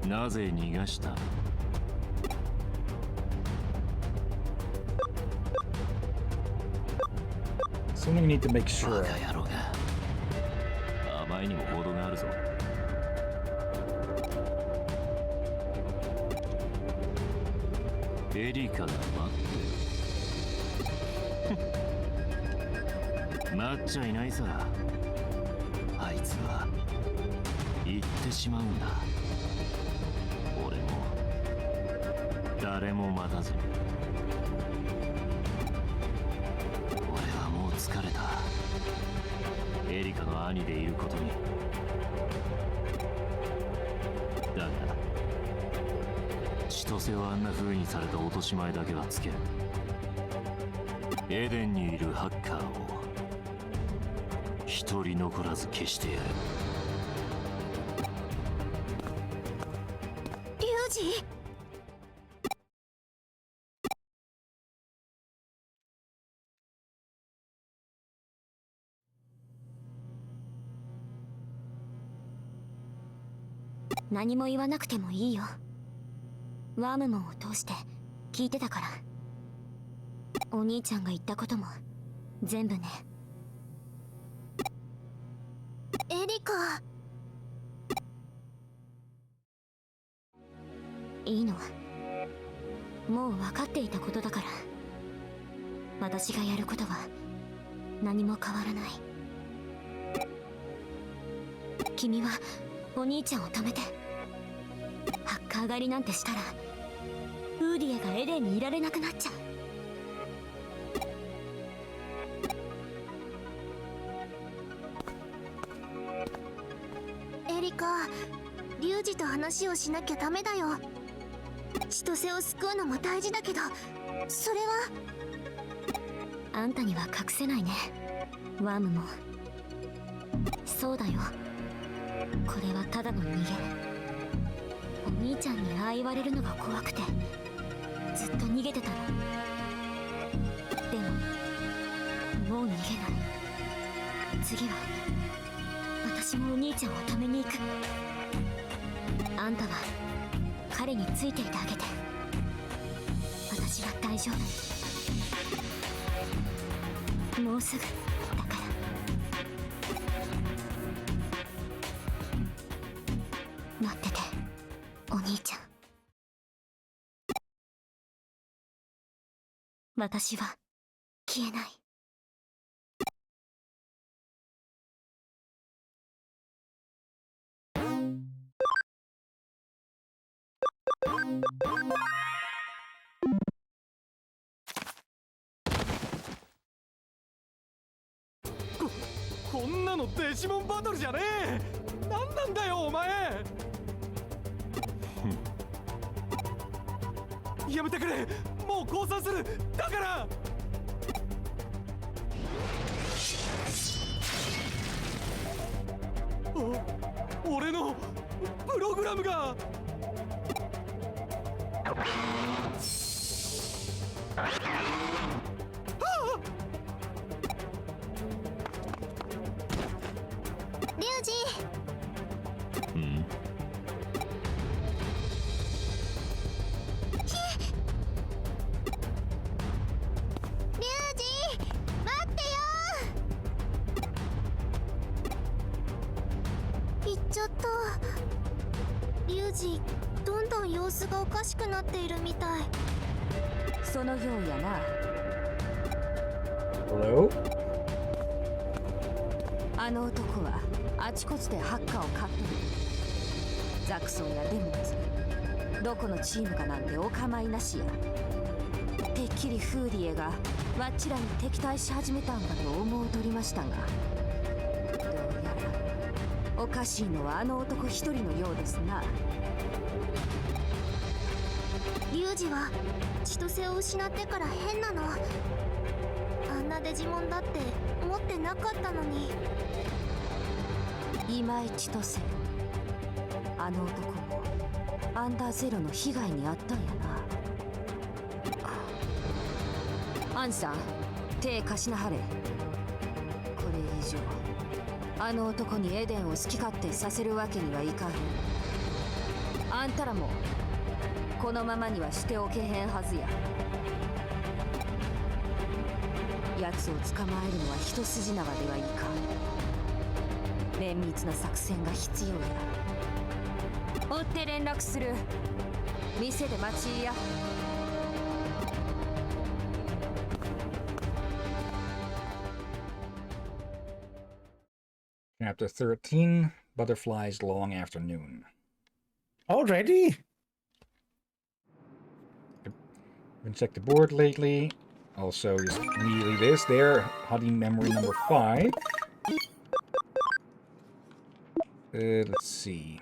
なぜ逃がした？ something we need to make バ sure. カ野郎が。前にも報道があるぞ。エリカが待ってる。待っちゃいないさ。あいつは行ってしまうんだ。俺も誰も待たずに。俺はもう疲れた。エリカの兄でいることに。だが千歳はあんな風にされた落とし前だけはつける。エデンにいるハッカーを一人残らず消してやる。リュウジ、何も言わなくてもいいよ。ワームモンを通して聞いてたから。お兄ちゃんが言ったことも全部ね。エリカ、いいの、もう分かっていたことだから。私がやることは何も変わらない。君はお兄ちゃんを止めて。ハッカー狩りなんてしたらウーディエがエデンにいられなくなっちゃう。エリカ、リュウジと話をしなきゃダメだよ。千歳を救うのも大事だけど、それはあんたには隠せないね、ワームも。そうだよ、これはただの逃げ。お兄ちゃんにああ言われるのが怖くてずっと逃げてたの。でももう逃げない。次は私もお兄ちゃんを止めに行く。あんたは彼についていてあげて。私は大丈夫。もうすぐだから。待ってて、お兄ちゃん。私は消えない。こんなのデジモンバトルじゃねえ。何なんだよお前。やめてくれ、もう降参する。だから俺のプログラムが。リュウジ、うん。リュウジ、待ってよ。行っちゃった。リュウジ、どんどん様子がおかしくなっているみたい。そのようやな。 Hello? あの男はあちこちでハッカーを買ってる。ザクソンやデモンズ、どこのチームかなんてお構いなしや。てっきりフーディエがわっちらに敵対し始めたんだと思うとりましたが、どうやらおかしいのはあの男一人のようですな。リュウジは千歳を失ってから変なの。あんなデジモンだって持ってなかったのに。いまいちとせ、あの男もアンダーゼロの被害に遭ったんやな。アンさん、手貸しなはれ。これ以上あの男にエデンを好き勝手させるわけにはいかん。あんたらもこのままにはしておけへんはずや。奴を捕まえるのは一筋縄ではいかん。綿密な作戦が必要や。追って連絡する。店で待ちいや。Chapter 13, Butterfly's Long Afternoon. Already? Haven't checked the board lately. Also, just immediately this there, Huddy memory number 5. Let's see.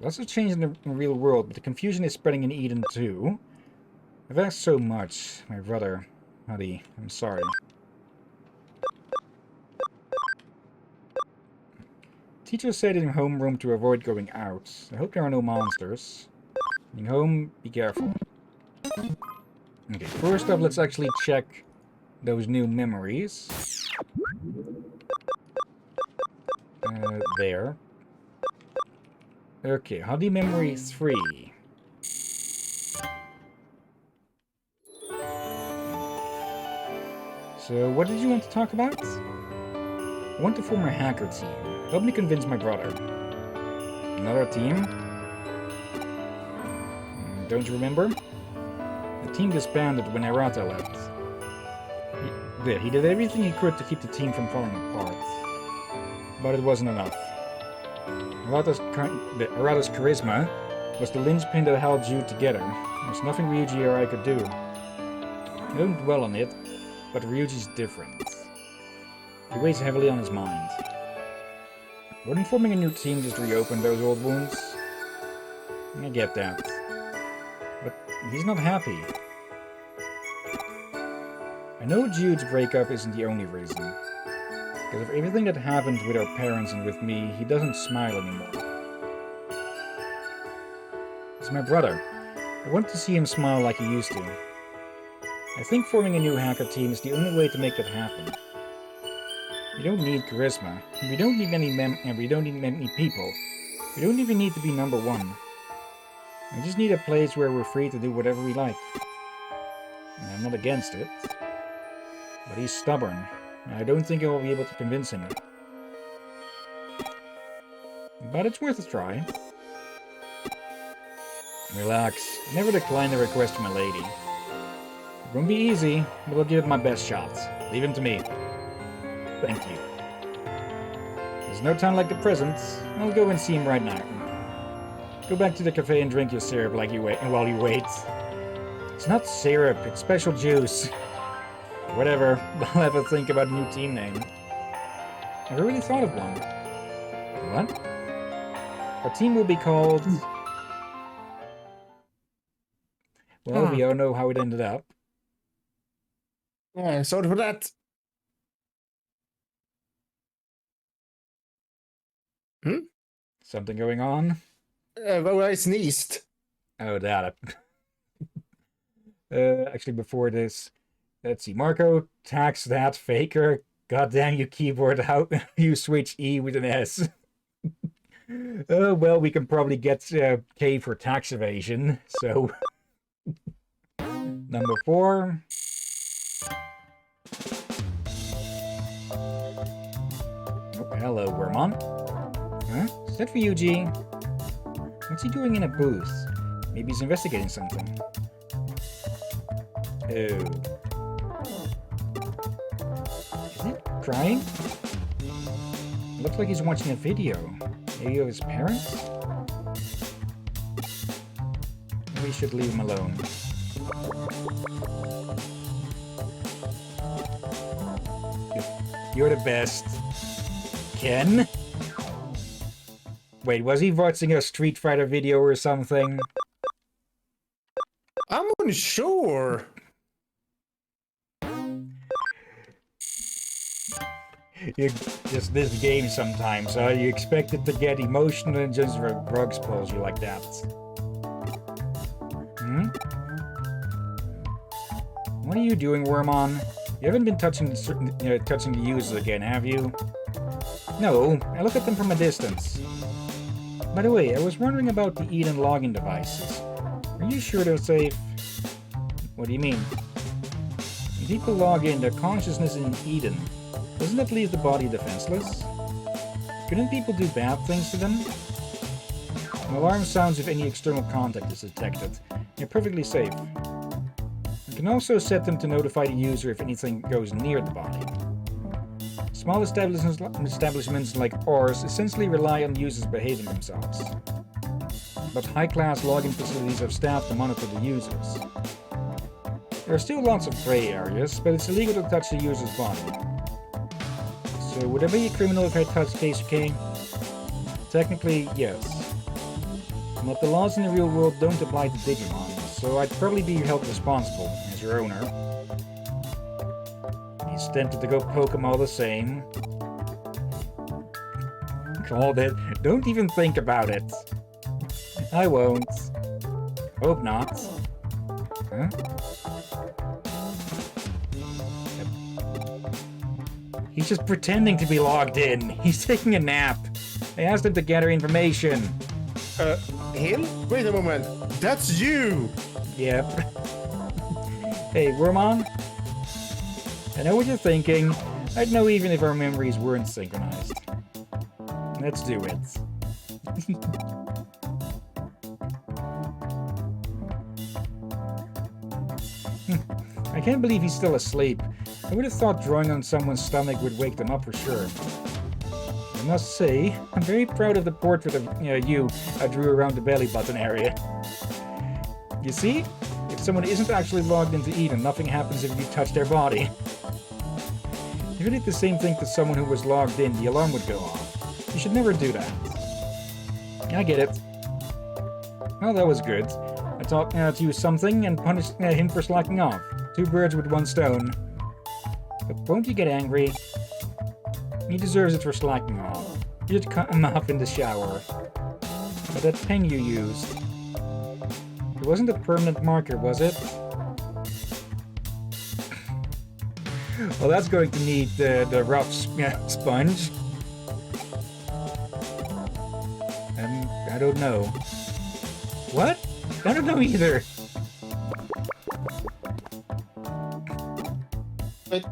Lots of change in the real world, but the confusion is spreading in Eden too. I've asked so much, my brother. Huddy, I'm sorry. Teacher said in homeroom to avoid going out. I hope there are no monsters. Being home, be careful. Okay, first up, let's actually check those new memories. There. Okay, Huddy memory 3. So, what did you want to talk about? I want to form a hacker team. Help me convince my brother. Another team? Don't you remember? The team disbanded when Arata left. He did everything he could to keep the team from falling apart. But it wasn't enough. Arata's charisma was the linchpin that held you together. There's nothing Ryuji or I could do. I don't dwell on it, but Ryuji's different. He weighs heavily on his mind. Wouldn't forming a new team just reopen those old wounds? I get that. But he's not happy. I know Jude's breakup isn't the only reason. Because of everything that happened with our parents and with me, he doesn't smile anymore. He's my brother. I want to see him smile like he used to. I think forming a new hacker team is the only way to make that happen. We don't need charisma. We don't need we don't need many people. We don't even need to be number one. We just need a place where we're free to do whatever we like. And I'm not against it. But he's stubborn. And I don't think I will be able to convince him. But it's worth a try. Relax. Never decline the request from a lady. It won't be easy, but I'll give it my best shot. Leave him to me. Thank you. There's no time like the present. I'll go and see him right now. Go back to the cafe and drink your syrup like while you wait. It's not syrup, it's special juice. Whatever, I'll have a think about a new team name. I've already thought of one. What? Our team will be called... Well, we all know how it ended up. Yeah, sorry for that. Something going on? Well, I sneezed. Oh, that. Actually, before this, let's see. Marco, tax that faker. Goddamn you keyboard, how you switch E with an S. Well, we can probably get K for tax evasion, so... Number 4. Oh, hello, Wormon. Huh? Is that Ryuji? What's he doing in a booth? Maybe he's investigating something. Oh. Is it crying? Looks like he's watching a video. Maybe of his parents? We should leave him alone. You're the best. Ken? Wait, was he watching a Street Fighter video or something? I'm unsure. You just this game sometimes, huh? You expect it to get emotional and just drugs pulls you like that. What are you doing, Wormon? You haven't been touching the users again, have you? No, I look at them from a distance. By the way, I was wondering about the Eden login devices. Are you sure they're safe? What do you mean? people log in, their consciousness in Eden. Doesn't that leave the body defenseless? Couldn't people do bad things to them? An alarm sounds if any external contact is detected. You're perfectly safe. You can also set them to notify the user if anything goes near the body. Small establishments like ours essentially rely on users behaving themselves. But high-class login facilities have staff to monitor the users. There are still lots of grey areas, but it's illegal to touch the user's body. So would I be a criminal if I touched Keisuke? Technically, yes. But the laws in the real world don't apply to Digimon, so I'd probably be held responsible as your owner. He's tempted to go poke him all the same. Called it. Don't even think about it. I won't. Hope not. Huh? He's just pretending to be logged in. He's taking a nap. I asked him to gather information. Hill? Wait a moment. That's you! Yep. Hey, Wormon? I know what you're thinking. I'd know even if our memories weren't synchronized. Let's do it. I can't believe he's still asleep. I would have thought drawing on someone's stomach would wake them up for sure. I must say, I'm very proud of the portrait of you I drew around the belly button area. You see? If someone isn't actually logged into Eden, nothing happens if you touch their body. If you did the same thing to someone who was logged in, the alarm would go off. You should never do that. I get it. Well, that was good. I taught you something and punished him for slacking off. 2 birds with 1 stone. But won't you get angry? He deserves it for slacking off. You should cut him off in the shower. But that pen you used... It wasn't a permanent marker, was it? Well, that's going to need the rough sponge. I don't know. What? I don't know either. Wait.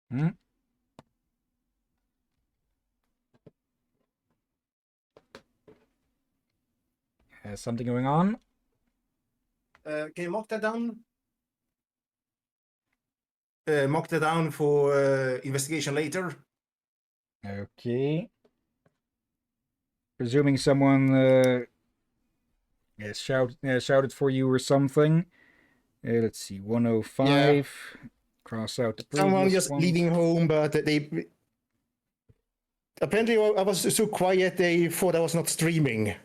Hmm? Has something going on? Can you mark that down? Mark that down for investigation later. Okay. Presuming someone shouted for you or something. Let's see, 105. Yeah. Cross out the previous Someone just ones. leaving home, but they... Apparently I was so quiet, they thought I was not streaming.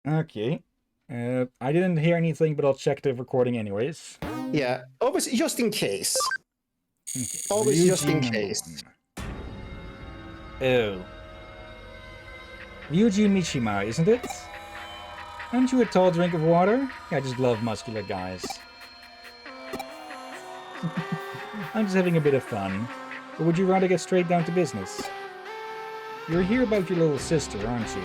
Okay. I didn't hear anything, but I'll check the recording anyways. Yeah, always just in case. Okay. Always just in case. Oh. Ryuji Mishima, isn't it? Aren't you a tall drink of water? I just love muscular guys. I'm just having a bit of fun. Or would you rather get straight down to business? You're here about your little sister, aren't you?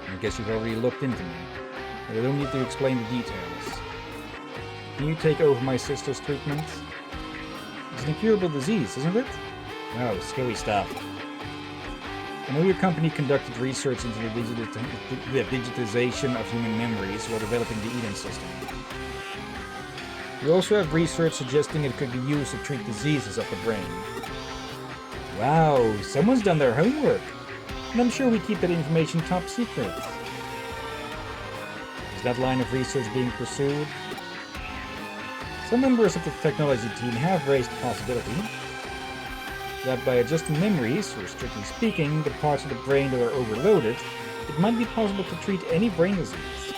I guess you've already looked into me. But I don't need to explain the details. Can you take over my sister's treatment? It's an incurable disease, isn't it? Oh, scary stuff. I know your company conducted research into the digitization of human memories while developing the Eden system. You also have research suggesting it could be used to treat diseases of the brain. Wow, someone's done their homework. And I'm sure we keep that information top secret. Is that line of research being pursued? Some members of the technology team have raised the possibility that by adjusting memories, or strictly speaking, the parts of the brain that are overloaded, it might be possible to treat any brain disease.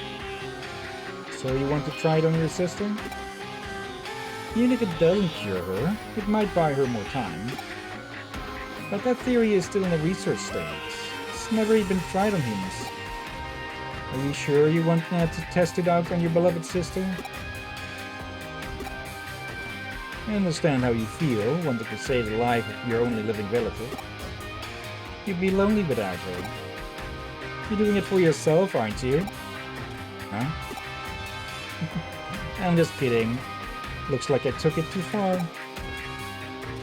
So you want to try it on your sister? Even if it doesn't cure her, it might buy her more time. But that theory is still in the research stage. It's never even been tried on humans. Are you sure you want to test it out on your beloved sister? I understand how you feel, wanting to save the life of your only living relative. You'd be lonely without her. You're doing it for yourself, aren't you? Huh? I'm just kidding. Looks like I took it too far.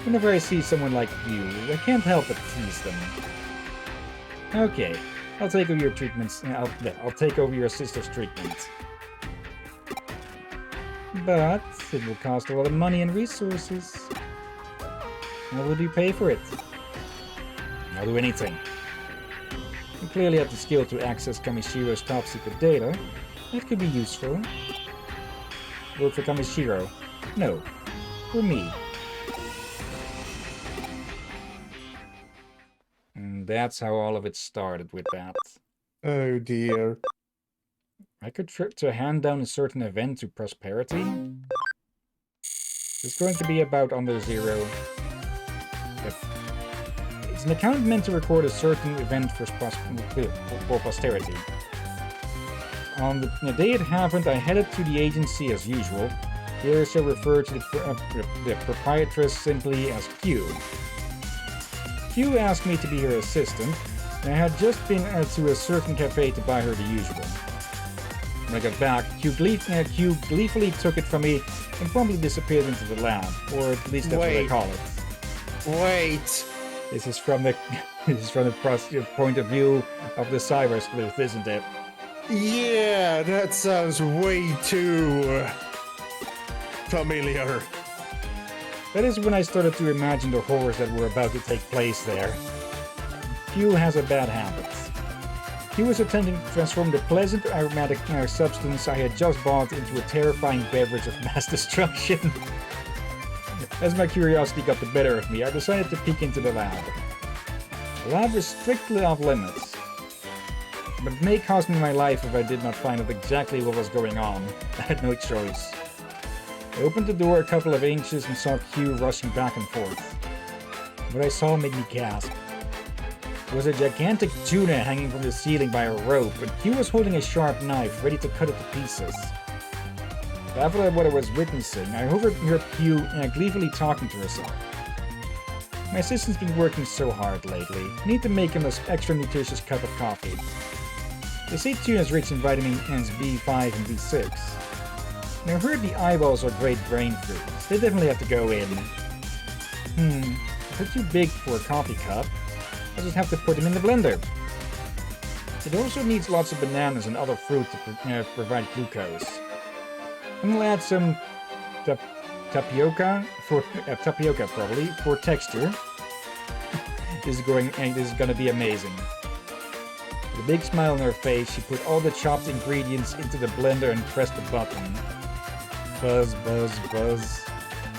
Whenever I see someone like you, I can't help but tease them. Okay, I'll take over your treatments. I'll take over your sister's treatment. But it will cost a lot of money and resources. How would you pay for it? I'll do anything. You clearly have the skill to access Kamishiro's top secret data. That could be useful. Work for Kamishiro? No. For me. And that's how all of it started with that. Oh dear. I could trip to hand down a certain event to prosperity. It's going to be about under zero. It's an account meant to record a certain event for posterity. On the day it happened, I headed to the agency as usual. Here I shall refer to the proprietress simply as Q. Q asked me to be her assistant, and I had just been to a certain cafe to buy her the usual. When I got back, Q gleefully took it from me and promptly disappeared into the lab, or at least that's what I call it. Wait. This is from the point of view of the cyber sleuth, isn't it? Yeah, that sounds way too familiar. That is when I started to imagine the horrors that were about to take place there. Q has a bad habit. He was attempting to transform the pleasant aromatic substance I had just bought into a terrifying beverage of mass destruction. As my curiosity got the better of me, I decided to peek into the lab. The lab is strictly off limits, but it may cost me my life if I did not find out exactly what was going on. I had no choice. I opened the door a couple of inches and saw Q rushing back and forth. What I saw made me gasp. There was a gigantic tuna hanging from the ceiling by a rope, and Q was holding a sharp knife, ready to cut it to pieces. After what I was witnessing, I overheard Q gleefully talking to herself. My assistant's been working so hard lately. I need to make him an extra nutritious cup of coffee. They say tuna is rich in vitamins B5 and B6. And I heard the eyeballs are great brain foods. They definitely have to go in. If they're too big for a coffee cup, I just have to put them in the blender. It also needs lots of bananas and other fruit to provide glucose. I'm gonna add some tapioca probably for texture. This is gonna be amazing. With a big smile on her face, she put all the chopped ingredients into the blender and pressed the button. Buzz, buzz, buzz.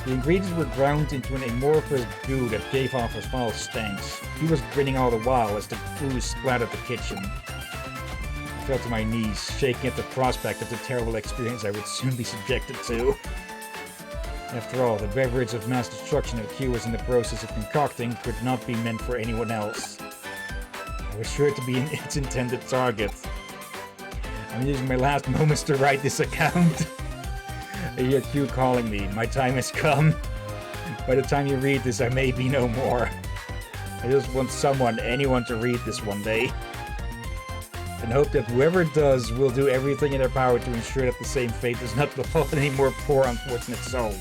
The ingredients were ground into an amorphous goo that gave off a foul stench. He was grinning all the while as the ooze splattered the kitchen. I fell to my knees, shaking at the prospect of the terrible experience I would soon be subjected to. After all, the beverage of mass destruction that Q was in the process of concocting could not be meant for anyone else. I was sure to be its intended target. I'm using my last moments to write this account. I hear Q calling me. My time has come. By the time you read this, I may be no more. I just want anyone to read this one day. And hope that whoever does will do everything in their power to ensure that the same fate does not befall any more poor unfortunate souls.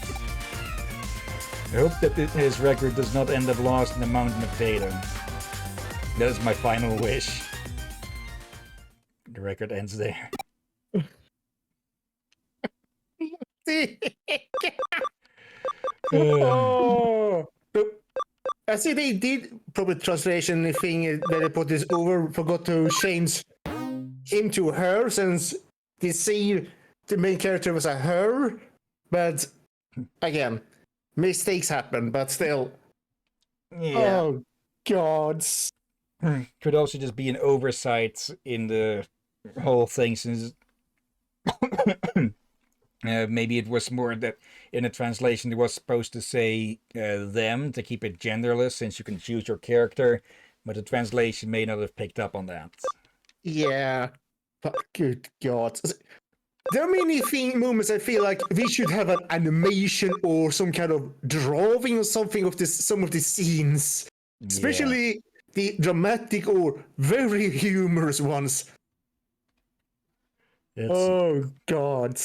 I hope that his record does not end up lost in a mountain of data. That is my final wish. The record ends there. Oh. I see they did probably translation thing that they put this over, forgot to change him to her since they see the main character was a her, but again, mistakes happen, but still. Yeah. Oh God. Could also just be an oversight in the whole thing, since maybe it was more that in a translation it was supposed to say them to keep it genderless, since you can choose your character, but the translation may not have picked up on that. Yeah, but good God. There are many moments I feel like we should have an animation or some kind of drawing or something of some of the scenes. Especially the dramatic or very humorous ones. It's Oh God.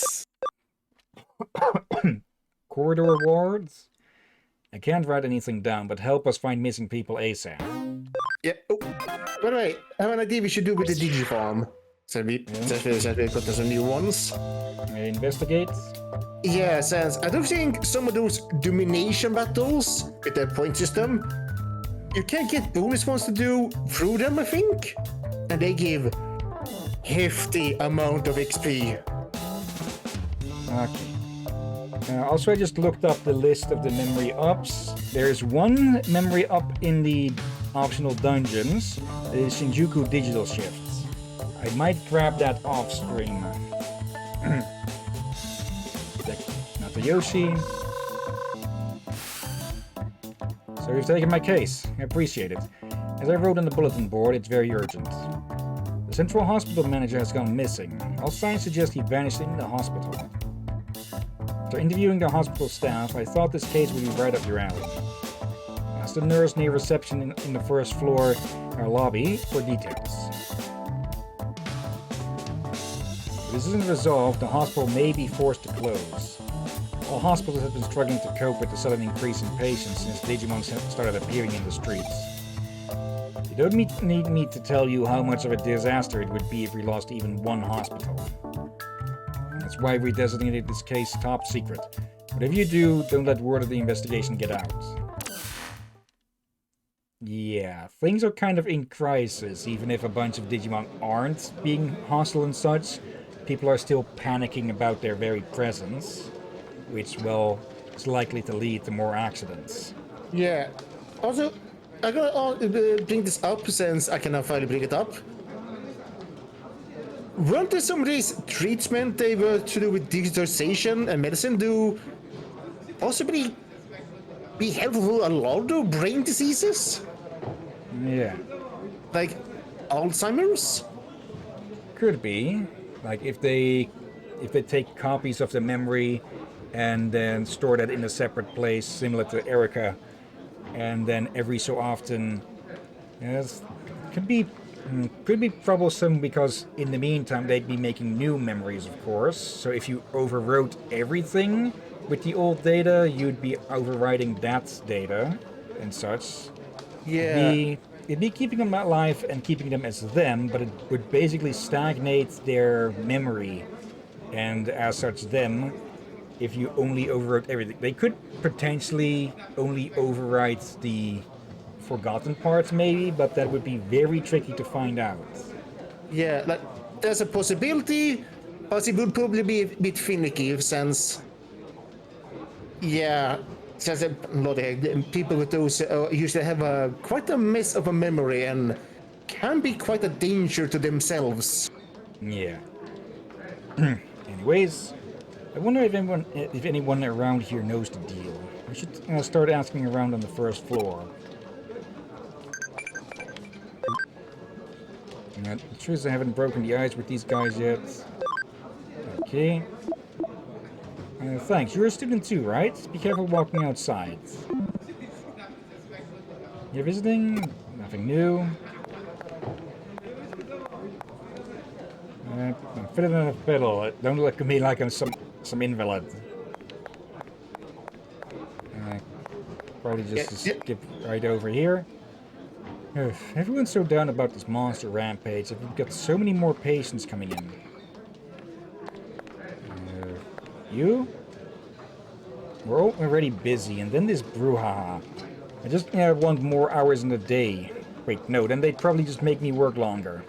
corridor wards. I can't write anything down, but help us find missing people ASAP. Yeah. Oh, by the way, I have an idea we should do with the Digifarm. So we got some new ones. Investigate. Yeah, since I don't think some of those domination battles with the point system, you can get bonus ones to do through them, I think. And they give hefty amount of XP. Okay. Also, I just looked up the list of the memory ups. There's one memory up in the optional dungeons, the Shinjuku digital shifts. I might grab that off stream. Natayoshi. So you've taken my case. I appreciate it. As I wrote on the bulletin board, it's very urgent. The central hospital manager has gone missing. All signs suggest he vanished in the hospital. After interviewing the hospital staff, I thought this case would be right up your alley. Ask the nurse near reception in the first floor lobby for details. If this isn't resolved, the hospital may be forced to close. All hospitals have been struggling to cope with the sudden increase in patients since Digimon started appearing in the streets. You don't need me to tell you how much of a disaster it would be if we lost even one hospital. That's why we designated this case top secret. Whatever you do, don't let word of the investigation get out. Yeah, things are kind of in crisis, even if a bunch of Digimon aren't being hostile and such. People are still panicking about their very presence, which, well, is likely to lead to more accidents. Yeah. Also, I gotta bring this up since I can now finally bring it up. Weren't there some of these treatment they were to do with digitalization and medicine do possibly be helpful for a lot of brain diseases? Yeah. Like Alzheimer's? Could be. Like if they take copies of the memory and then store that in a separate place, similar to Erica, and then every so often, yes, could be troublesome because in the meantime they'd be making new memories, of course. So if you overwrote everything with the old data, you'd be overwriting that data and such. Yeah. It'd be keeping them alive and keeping them as them, but it would basically stagnate their memory, and as such them, if you only overwrote everything. They could potentially only overwrite the forgotten parts maybe, but that would be very tricky to find out. Yeah, like there's a possibility, but it would probably be a bit finicky since. Yeah, since a lot of people with those usually have quite a mess of a memory and can be quite a danger to themselves. Yeah. Anyways, I wonder if anyone around here knows the deal. I should start asking around on the first floor. The truth is I haven't broken the ice with these guys yet. Okay. Thanks. You're a student too, right? Be careful walking outside. You're visiting? Nothing new. I'm fitter than a fiddle. Don't look at me like I'm some invalid. Probably just skip right over here. Everyone's so down about this monster rampage. We've got so many more patients coming in. You? We're already busy, and then this brouhaha. I just want more hours in the day. Wait, no, then they'd probably just make me work longer.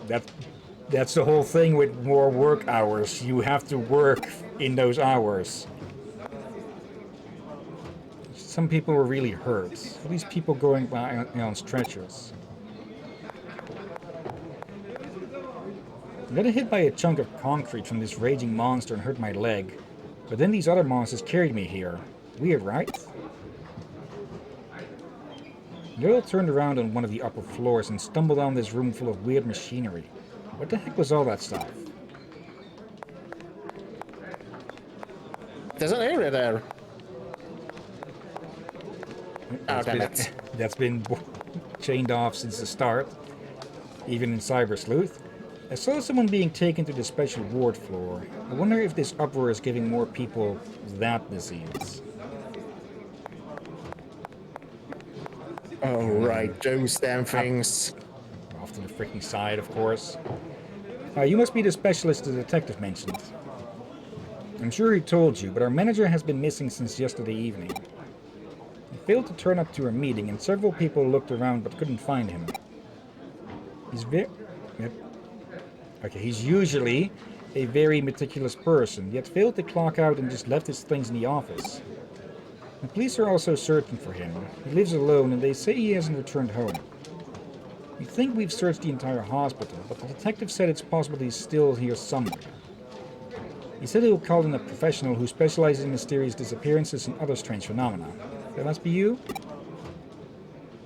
That's the whole thing with more work hours. You have to work in those hours. Some people were really hurt. All these people going by on stretchers. I got hit by a chunk of concrete from this raging monster and hurt my leg. But then these other monsters carried me here. Weird, right? Girl turned around on one of the upper floors and stumbled down this room full of weird machinery. What the heck was all that stuff? There's an area there. Oh, damn it. That's been chained off since the start, even in Cyber Sleuth. I saw someone being taken to the special ward floor. I wonder if this uproar is giving more people that disease. Oh, right, those damn things. Off to the freaking side, of course. You must be the specialist the detective mentioned. I'm sure he told you, but our manager has been missing since yesterday evening. He failed to turn up to a meeting, and several people looked around but couldn't find him. He's he's usually a very meticulous person, yet failed to clock out and just left his things in the office. The police are also searching for him. He lives alone, and they say he hasn't returned home. We think we've searched the entire hospital, but the detective said it's possible he's still here somewhere. He said he will call in a professional who specializes in mysterious disappearances and other strange phenomena. That must be you?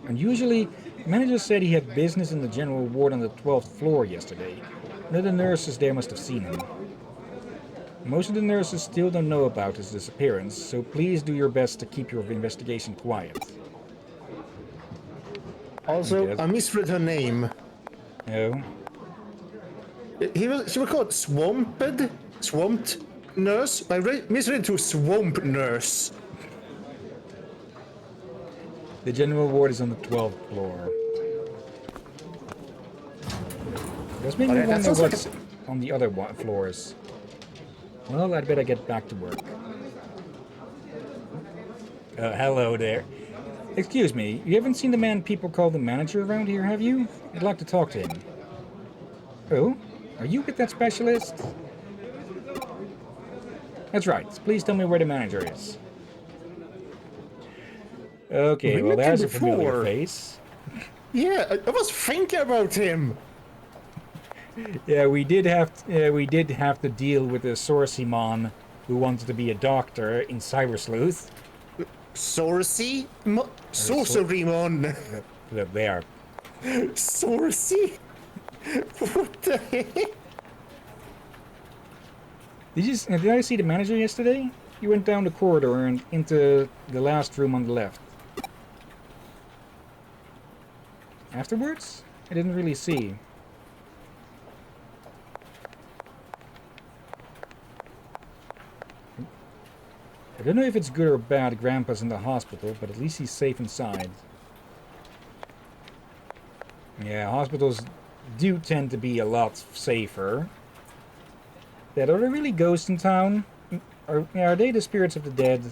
Unusually, the manager said he had business in the general ward on the 12th floor yesterday. None of the nurses there must have seen him. Most of the nurses still don't know about his disappearance, so please do your best to keep your investigation quiet. Also, I misread her name. Oh? She was called Swamped Nurse? I misread to Swamp Nurse. The general ward is on the 12th floor. Does make me wonder what's on the other floors. Well, I'd better get back to work. Hello there. Excuse me, you haven't seen the man people call the manager around here, have you? I'd like to talk to him. Oh? Are you with that specialist? That's right. Please tell me where the manager is. Okay, well that's a familiar face. Yeah, I was thinking about him. Yeah, we did have to deal with a Sorcimon who wanted to be a doctor in Cyber Sleuth. Sorcery? Sorcerymon. There. Sorcery? What the heck? Did I see the manager yesterday? He went down the corridor and into the last room on the left. Afterwards? I didn't really see. I don't know if it's good or bad Grandpa's in the hospital, but at least he's safe inside. Yeah, hospitals do tend to be a lot safer. Are there really ghosts in town? Are they the spirits of the dead?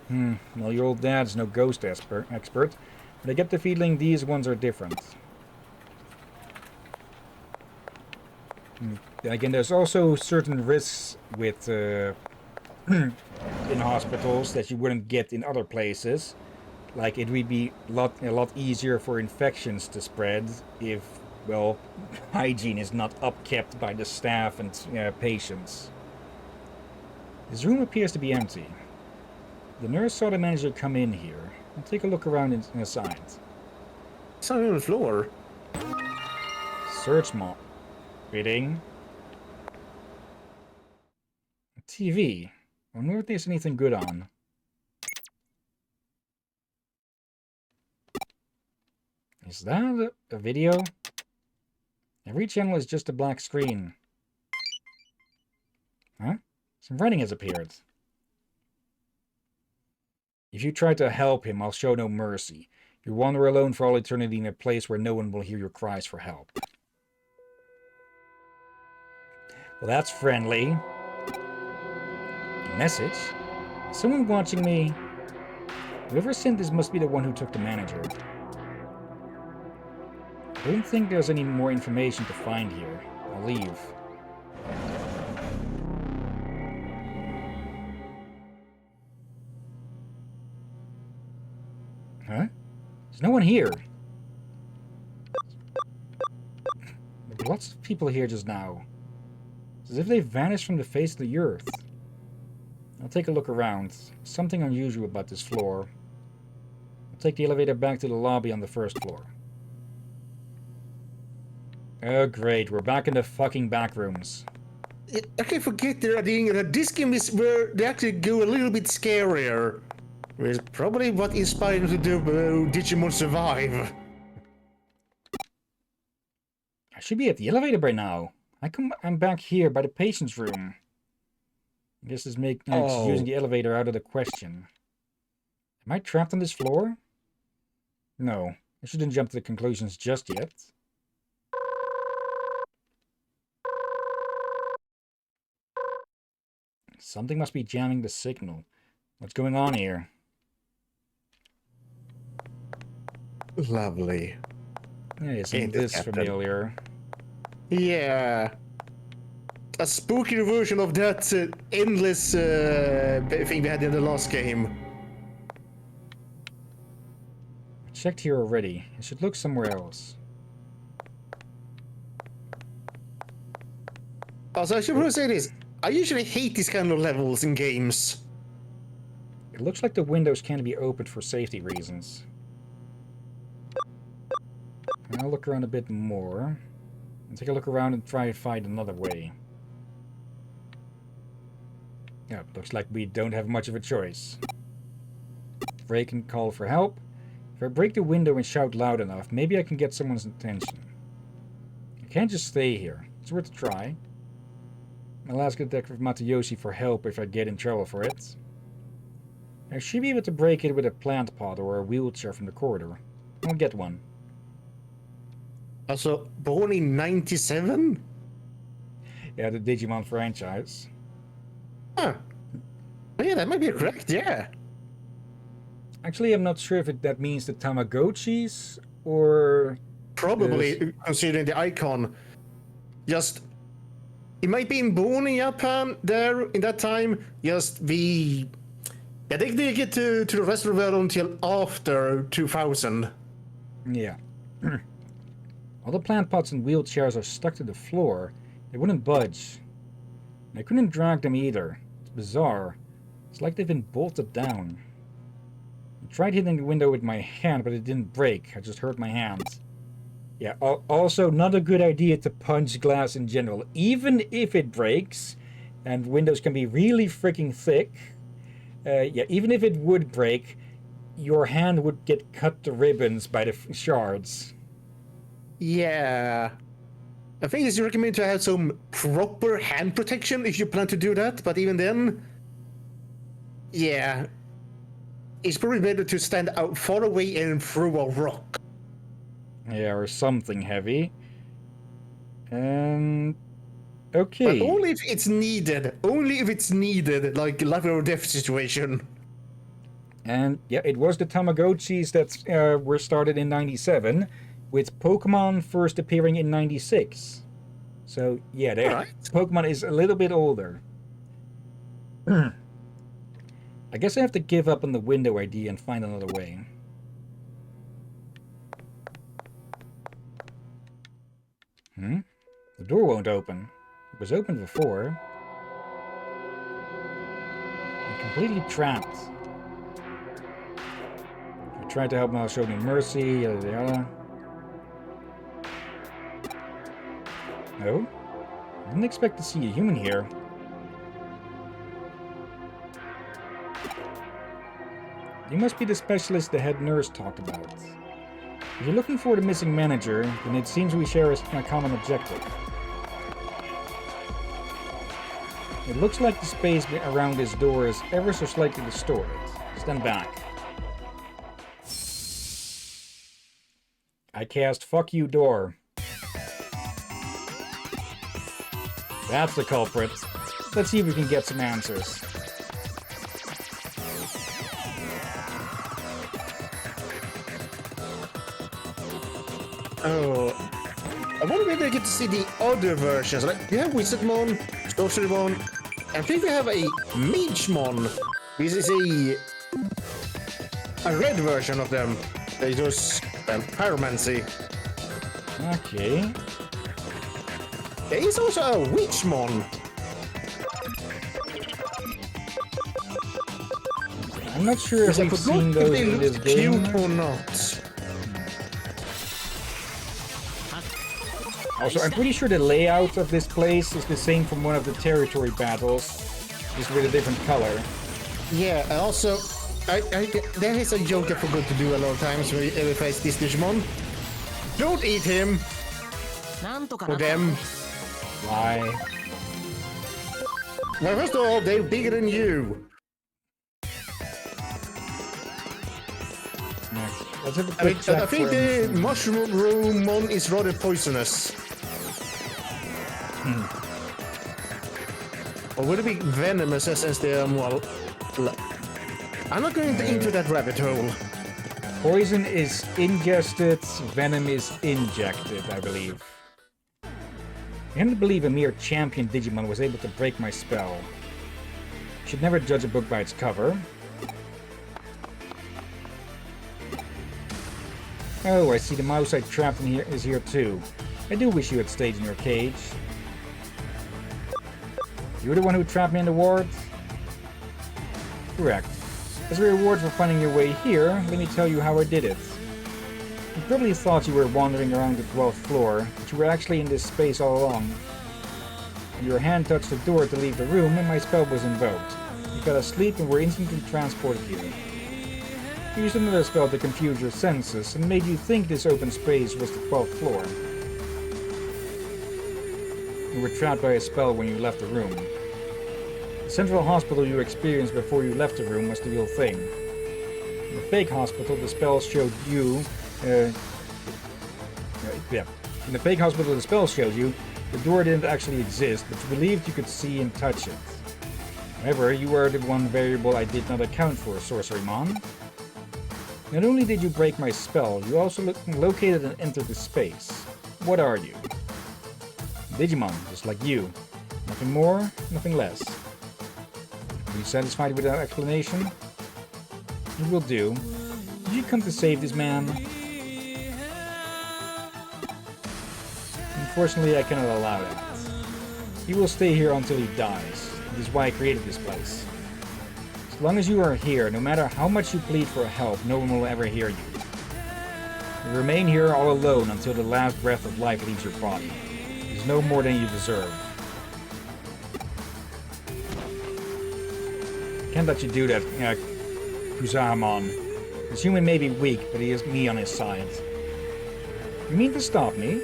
Well, your old dad's no ghost expert, but I get the feeling these ones are different. Again, there's also certain risks with in hospitals that you wouldn't get in other places. Like it would be a lot easier for infections to spread if, well, hygiene is not upkept by the staff and patients. This room appears to be empty. The nurse saw the manager come in here. I'll take a look around inside. Something on the floor. Search map. Reading. TV. I wonder if there's anything good on. Is that a video? Every channel is just a black screen. Huh? Some writing has appeared. If you try to help him, I'll show no mercy. You wander alone for all eternity in a place where no one will hear your cries for help. Well, that's friendly. Message? Someone watching me? Whoever sent this must be the one who took the manager. I don't think there's any more information to find here. I'll leave. Huh? There's no one here. There's lots of people here just now. It's as if they've vanished from the face of the earth. I'll take a look around. Something unusual about this floor. I'll take the elevator back to the lobby on the first floor. Oh great, we're back in the fucking back rooms. I can forget they're adding that this game is where they actually go a little bit scarier. Which is probably what inspired them to do Digimon Survive. should be at the elevator by now. I'm back here by the patient's room. I guess this makes using the elevator out of the question. Am I trapped on this floor? No. I shouldn't jump to the conclusions just yet. Something must be jamming the signal. What's going on here? Lovely. Yeah, isn't this familiar? Yeah. A spookier version of that endless thing we had in the last game. I checked here already. I should look somewhere else. Also, I should probably say this. I usually hate these kind of levels in games. It looks like the windows can't be opened for safety reasons. I'll look around a bit more. And take a look around and try to find another way. Yeah, looks like we don't have much of a choice. Break and call for help. If I break the window and shout loud enough, maybe I can get someone's attention. I can't just stay here. It's worth a try. I'll ask Detective Matayoshi for help if I get in trouble for it. I should be able to break it with a plant pot or a wheelchair from the corridor. I'll get one. Also, born in 97? Yeah, the Digimon franchise. Huh. Yeah, that might be correct, yeah. Actually, I'm not sure if that means the Tamagotchis or... Probably, considering the icon. Just... It might be born in Japan there in that time. Just the... Yeah, they didn't get to the rest of the world until after 2000. Yeah. All the plant pots and wheelchairs are stuck to the floor. They wouldn't budge. And I couldn't drag them either. It's bizarre. It's like they've been bolted down. I tried hitting the window with my hand, but it didn't break. I just hurt my hands. Yeah, also not a good idea to punch glass in general. Even if it breaks, and windows can be really freaking thick, yeah, even if it would break, your hand would get cut to ribbons by the shards. Yeah. I think it's recommended to have some proper hand protection if you plan to do that, but even then... Yeah. It's probably better to stand out far away and throw a rock. Yeah, or something heavy. Okay. But only if it's needed. Only if it's needed, like life or death situation. And yeah, it was the Tamagotchis that were started in 97, with Pokemon first appearing in 96. So yeah, Right. Pokemon is a little bit older. I guess I have to give up on the window idea and find another way. The door won't open. It was open before. I'm completely trapped. I tried to help him, I'll show me mercy, yada yada. No? I didn't expect to see a human here. You must be the specialist the head nurse talked about. If you're looking for the missing manager, then it seems we share a common objective. It looks like the space around this door is ever so slightly distorted. Stand back. I cast Fuck You Door. That's the culprit. Let's see if we can get some answers. Oh, I wonder if I get to see the other versions. Like, we have Wizardmon, Sorcerymon, and I think we have a Magemon. This is a red version of them. They just pyromancy. Okay. There is also a Witchmon. I'm not sure if we've seen those in this game. Cute or not. Also, I'm pretty sure the layout of this place is the same from one of the territory battles, just with a different color. Yeah, and also, there is a joke I forgot to do a lot of times when we face this Digimon. Don't eat him! なんとか For なった them. Why? Well, first of all, they're bigger than you. Next. Let's have a I mean, quick check I think for the anything. mushroom one is rather poisonous. Or would it be venomous since they are more... I'm not going into that rabbit hole. Poison is ingested, venom is injected, I believe. I can't believe a mere champion Digimon was able to break my spell. Should never judge a book by its cover. Oh, I see the mouse I trapped in here is here too. I do wish you had stayed in your cage. You're the one who trapped me in the ward? Correct. As a reward for finding your way here, let me tell you how I did it. You probably thought you were wandering around the 12th floor, but you were actually in this space all along. Your hand touched the door to leave the room and my spell was invoked. You fell asleep and were instantly transported here. You used another spell to confuse your senses and made you think this open space was the 12th floor. You were trapped by a spell when you left the room. The central hospital you experienced before you left the room was the real thing. In the fake hospital, the spell showed you... In the fake hospital, the spell showed you the door didn't actually exist, but you believed you could see and touch it. However, you were the one variable I did not account for, Sorcerymon. Not only did you break my spell, you also located and entered the space. What are you? Digimon, just like you. Nothing more, nothing less. Are you satisfied with that explanation? It will do. Did you come to save this man? Unfortunately, I cannot allow that. He will stay here until he dies. This is why I created this place. As long as you are here, no matter how much you plead for help, no one will ever hear you. You remain here all alone until the last breath of life leaves your body. It is no more than you deserve. Can't let you do that, Kusahamon. This human may be weak, but he has me on his side. You mean to stop me?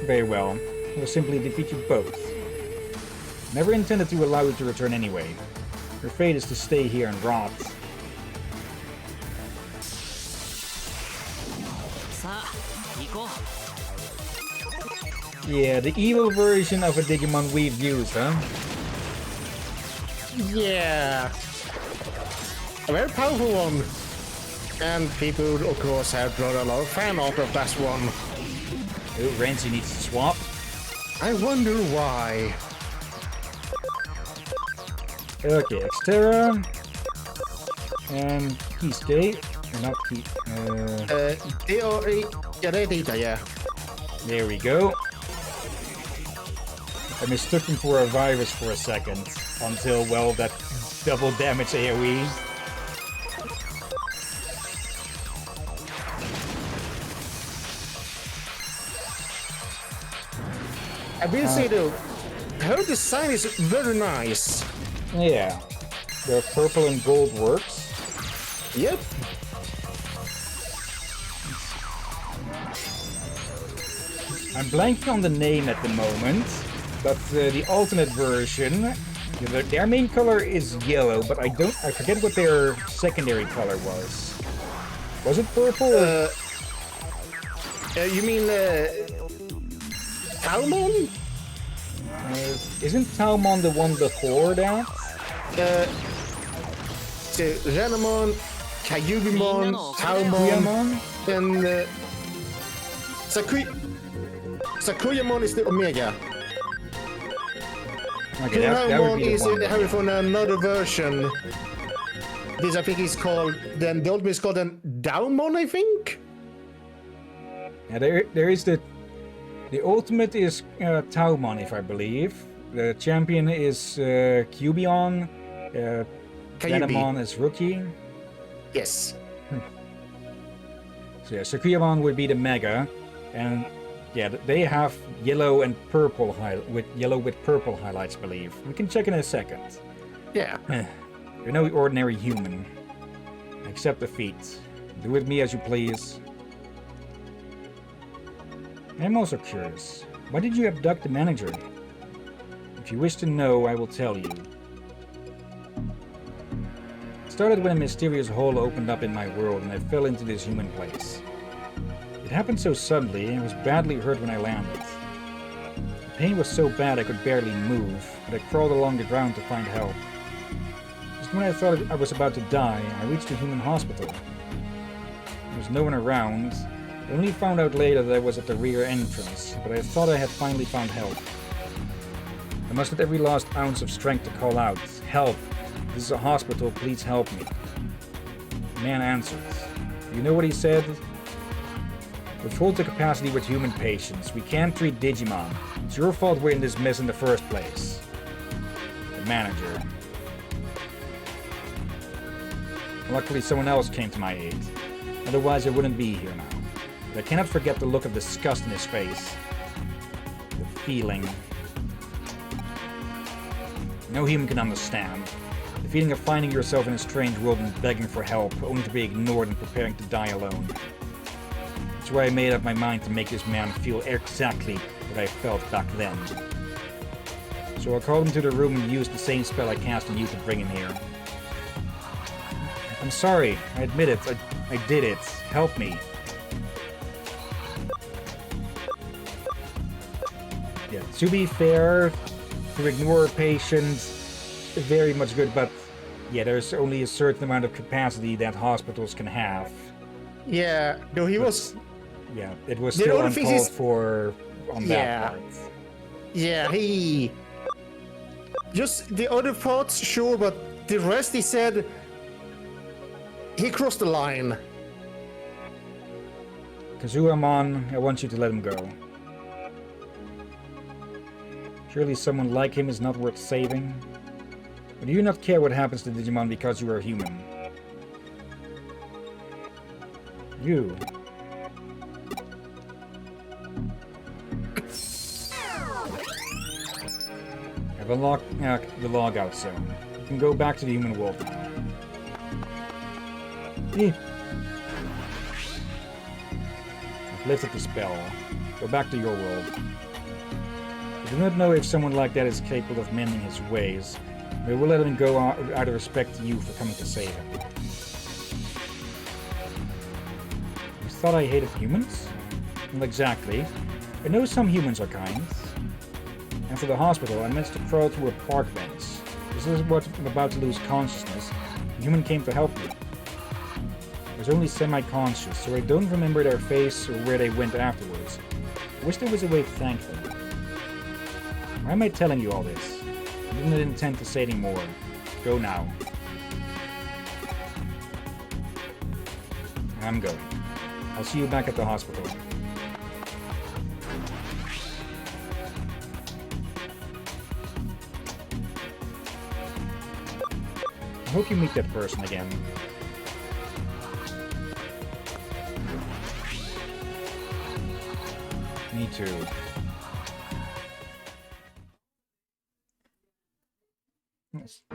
Very well. I will simply defeat you both. Never intended to allow you to return anyway. Your fate is to stay here and rot. さあ行こ Yeah, the evil version of a Digimon we've used, huh? Yeah. A very powerful one. And people, of course, have drawn a lot of fan art of that one. Oh, Renzi needs to swap. I wonder why. Okay, Xterra. And Kisuke. Not Ki... yeah. There we go. I mistook him for a virus for a second. Until, well, that double damage AoE. I will say though, her design is very nice. Yeah. The purple and gold works. Yep. I'm blanking on the name at the moment, but the alternate version, their main color is yellow, but I forget what their secondary color was. Was it purple? You mean Talmon? Isn't Talmon the one before that? So Renamon, Kyubimon, Talmon, and Sakuyamon is the Omega. Okay, that would Kunaimon be the is one. having from another version. This I think is called, then the ultimate is called an Daumon, I think? Yeah, there is the ultimate is Taumon, if I believe. The champion is Cubion. Venomon is Rookie. Yes. So yeah, Sakuyamon would be the Mega, and yeah, they have yellow and purple with purple highlights, I believe. We can check in a second. Yeah. You're no ordinary human. Accept defeat. Do with me as you please. I'm also curious. Why did you abduct the manager? If you wish to know, I will tell you. It started when a mysterious hole opened up in my world and I fell into this human place. It happened so suddenly and I was badly hurt when I landed. The pain was so bad I could barely move, but I crawled along the ground to find help. Just when I thought I was about to die, I reached a human hospital. There was no one around. I only found out later that I was at the rear entrance, but I thought I had finally found help. I mustered every last ounce of strength to call out, "Help! This is a hospital, please help me." The man answered. You know what he said? We've full to capacity with human patients. We can't treat Digimon. It's your fault we're in this mess in the first place. The manager. Luckily someone else came to my aid. Otherwise I wouldn't be here now. But I cannot forget the look of disgust in his face. The feeling. No human can understand. The feeling of finding yourself in a strange world and begging for help, only to be ignored and preparing to die alone. That's why I made up my mind to make this man feel exactly what I felt back then. So I called him to the room and used the same spell I cast on you to bring him here. I'm sorry, I admit it. I did it. Help me. Yeah, to be fair, to ignore a patient, very much good, but yeah, there's only a certain amount of capacity that hospitals can have. Yeah, though he was... Yeah, it was The still only thing uncalled is- for on Yeah. that part. Yeah, he... Just the other parts, sure, but the rest he said... He crossed the line. Kazuhamon, I want you to let him go. Surely someone like him is not worth saving? Or do you not care what happens to Digimon because you are human? You. I've unlocked the logout zone. You can go back to the human world now. I've lifted the spell. Go back to your world. I do not know if someone like that is capable of mending his ways, but we'll let him go out of respect to you for coming to save him. You thought I hated humans? Well, exactly. I know some humans are kind. After the hospital, I managed to crawl through a park bench. This is what I'm about to lose consciousness. A human came to help me. I was only semi-conscious, so I don't remember their face or where they went afterwards. I wish there was a way to thank them. Why am I telling you all this? I didn't intend to say any more. Go now. I'm going. I'll see you back at the hospital. I hope you meet that person again. Me too. Yes. I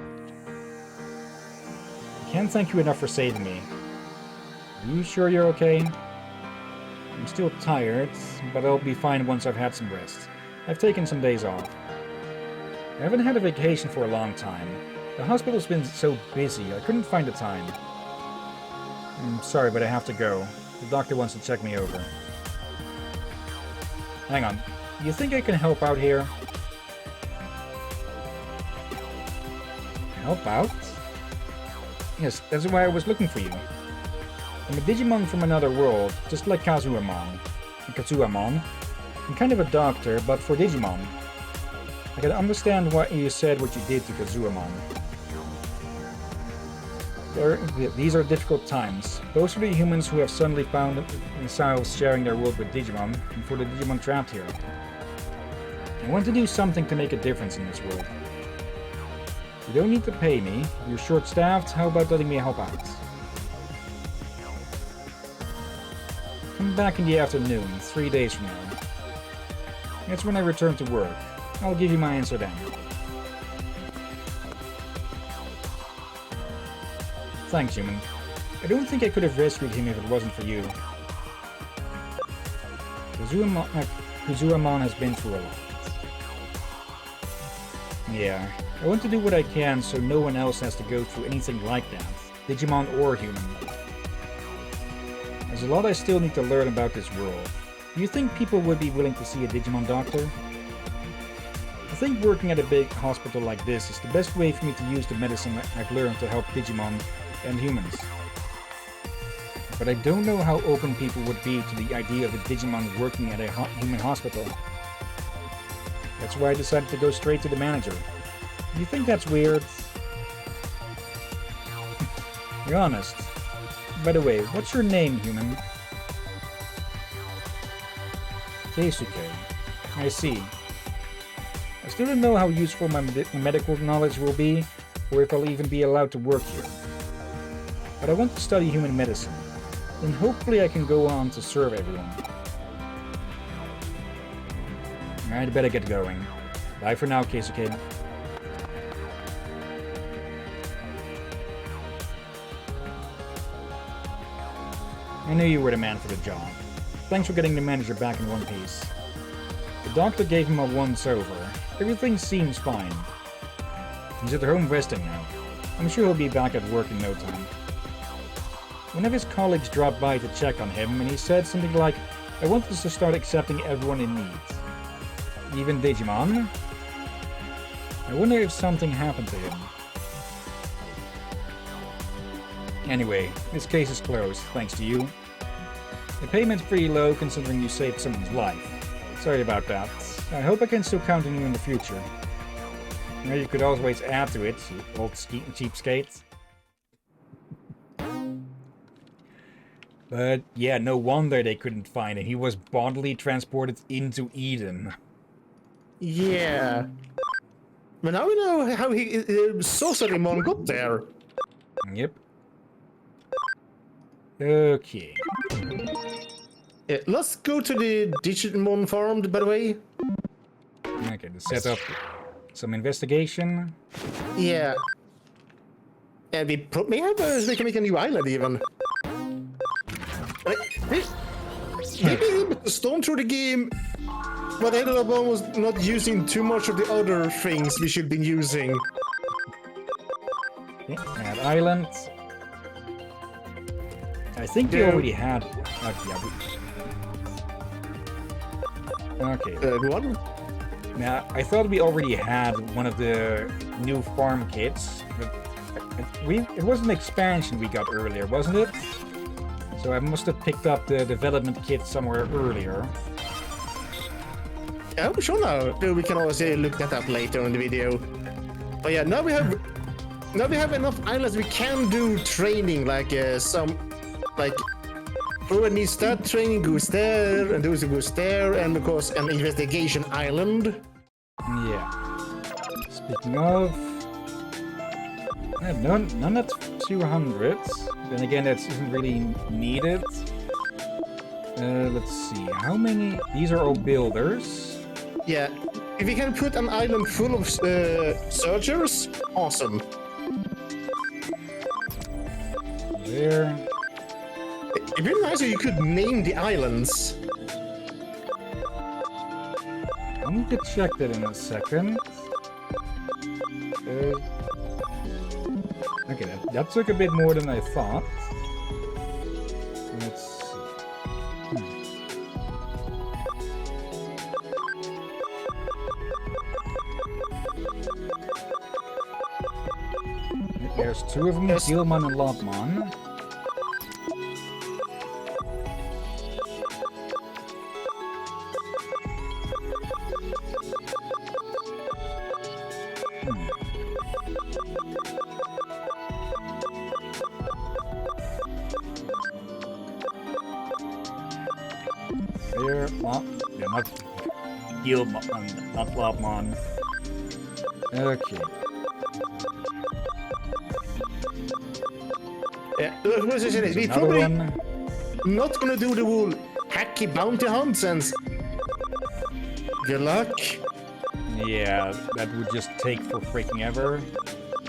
can't thank you enough for saving me. Are you sure you're okay? I'm still tired, but I'll be fine once I've had some rest. I've taken some days off. I haven't had a vacation for a long time. The hospital's been so busy, I couldn't find the time. I'm sorry, but I have to go. The doctor wants to check me over. Hang on. You think I can help out here? Help out? Yes, that's why I was looking for you. I'm a Digimon from another world, just like Kazuhamon. I'm kind of a doctor, but for Digimon. I can understand why you said what you did to Kazuhamon. These are difficult times, both for the humans who have suddenly found themselves sharing their world with Digimon, and for the Digimon trapped here. I want to do something to make a difference in this world. You don't need to pay me, you're short-staffed, how about letting me help out? Come back in the afternoon, 3 days from now. That's when I return to work. I'll give you my answer then. Thanks, human. I don't think I could have rescued him if it wasn't for you. Kuzuramon has been through a lot. Yeah, I want to do what I can so no one else has to go through anything like that, Digimon or human. There's a lot I still need to learn about this world. Do you think people would be willing to see a Digimon doctor? I think working at a big hospital like this is the best way for me to use the medicine I've learned to help Digimon and humans. But I don't know how open people would be to the idea of a Digimon working at a human hospital. That's why I decided to go straight to the manager. Do you think that's weird? Be honest. By the way, what's your name, human? Keisuke. I see. I still don't know how useful my medical knowledge will be, or if I'll even be allowed to work here. But I want to study human medicine. Then hopefully I can go on to serve everyone. Alright, I better get going. Bye for now, Keisuke. I knew you were the man for the job. Thanks for getting the manager back in one piece. The doctor gave him a once-over. Everything seems fine. He's at home resting now. I'm sure he'll be back at work in no time. One of his colleagues dropped by to check on him, and he said something like, I want us to start accepting everyone in need. Even Digimon? I wonder if something happened to him. Anyway, this case is closed, thanks to you. The payment's pretty low considering you saved someone's life. Sorry about that. I hope I can still count on you in the future. You know, you could always add to it, you old cheapskate. But yeah, no wonder they couldn't find him. He was bodily transported into Eden. Yeah. But now we know how Sorcerymon got there. Yep. Okay. Yeah, let's go to the Digimon farm, by the way. Okay, to set up some investigation. Yeah. And we can make a new island even. Maybe able to storm through the game, but I ended up almost not using too much of the other things we should be using. Okay, add island. I think we already had. Okay. Third one. Now, I thought we already had one of the new farm kits, but it was an expansion we got earlier, wasn't it? So I must have picked up the development kit somewhere earlier. Yeah, sure now. We can always look that up later in the video. But yeah, now we have enough islands we can do training, like whoever needs that training goes there, and those who goes there, and of course an investigation island. Yeah. Speaking of, none at 200. Then again, that isn't really needed. Let's see, how many? These are all builders. Yeah, if we can put an island full of searchers, awesome. There. It'd be nice if you could name the islands. I'm going to check that in a second. Okay, that took a bit more than I thought. Let's see. There's two of them, Gilman and Lopmon. There, yeah, not Gilman, not Lopmon. Okay. Yeah, we probably not gonna do the whole hacky bounty hunt since. Good luck. Yeah, that would just take for freaking ever.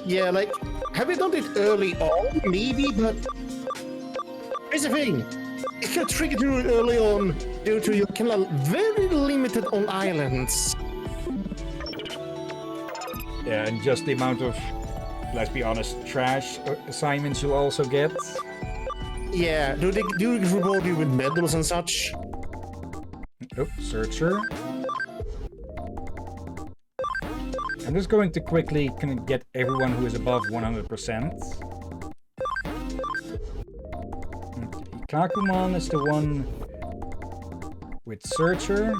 Yeah, like, have we done it early on? Maybe, but here's the thing. If you trigger too early on, due to your kind of very limited on islands. Yeah, and just the amount of, let's be honest, trash assignments you also get. Yeah, do they reward you with medals and such? Oh, searcher. I'm just going to quickly kind of get everyone who is above 100%. Kakumon is the one with searcher.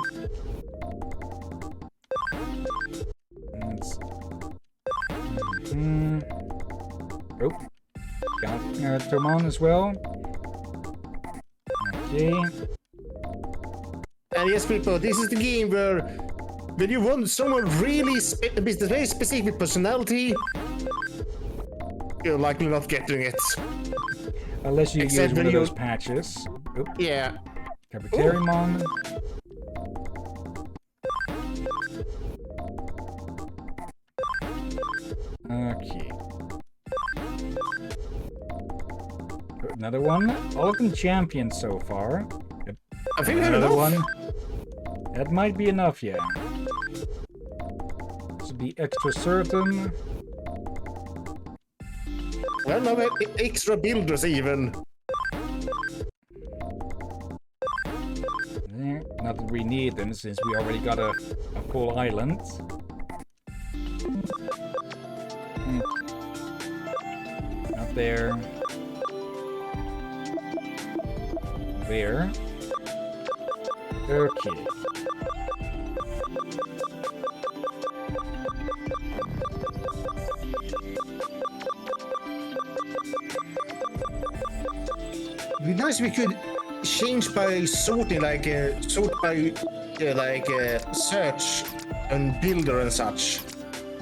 Oh, got Tomon as well. Okay. And yes, people, this is the game where when you want someone really with a very specific personality, you're likely not getting it. Unless you Except use one when of you- those patches. Oh, Yeah. Cafeteriamon. Okay. Another one. All of them champions so far. I think we have Another enough. one. That might be enough, yeah. To be extra certain. Well, now we have extra builders even. Not that we need them since we already got a full island. Not there. There. Okay. It'd be nice if we could change by sorting, like sort by search and builder and such.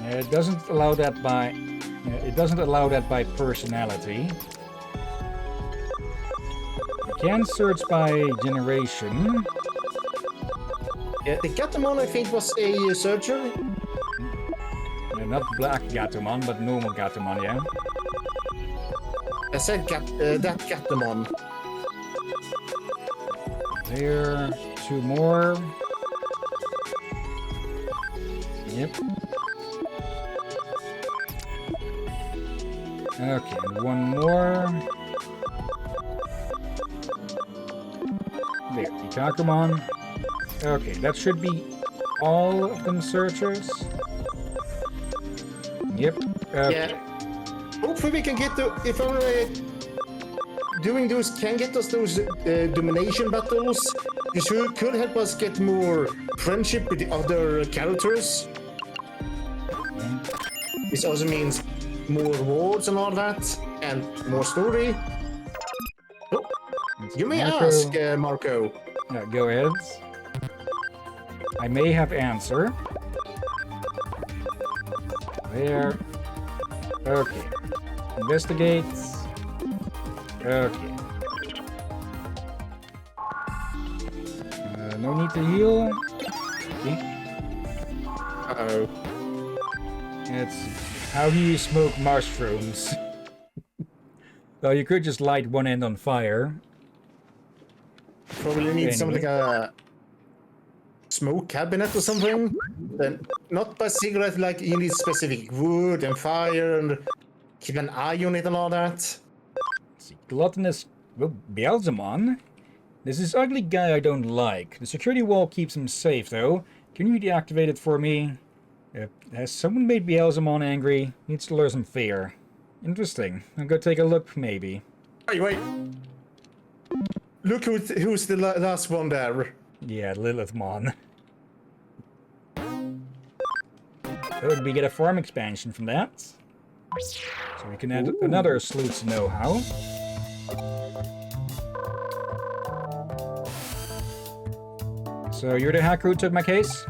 It doesn't allow that by. It doesn't allow that by personality. You can search by generation. Yeah, the Gatomon I think was a searcher. Not black Gatomon, but normal Gatomon, yeah. I said that Gatomon. There, two more. Yep. Okay, and one more. There, Ikakumon. Okay, that should be all of them searchers. Yep. Okay. Yeah. Hopefully we can get the if I'm doing those can get us those domination battles. This could help us get more friendship with the other characters. This also means more rewards and all that, and more story. Oh, you may ask, Marco. Yeah, go ahead. I may have answer. There. Okay. Investigate. Okay. No need to heal. Okay. Uh-oh. It's how do you smoke mushrooms? Well, you could just light one end on fire. Probably need something like a smoke cabinet or something. Then not by cigarette, like you need specific wood and fire and keep an eye on it and all that. Gluttonous Beelzemon. This is ugly guy I don't like. The security wall keeps him safe, though. Can you deactivate it for me? Has someone made Beelzemon angry? Needs to learn some fear. Interesting. I'll go take a look, maybe. Wait. Look who's the last one there. Yeah, Lilithmon. Oh, we get a farm expansion from that. So we can add another Sleuth's know-how. So you're the hacker who took my case?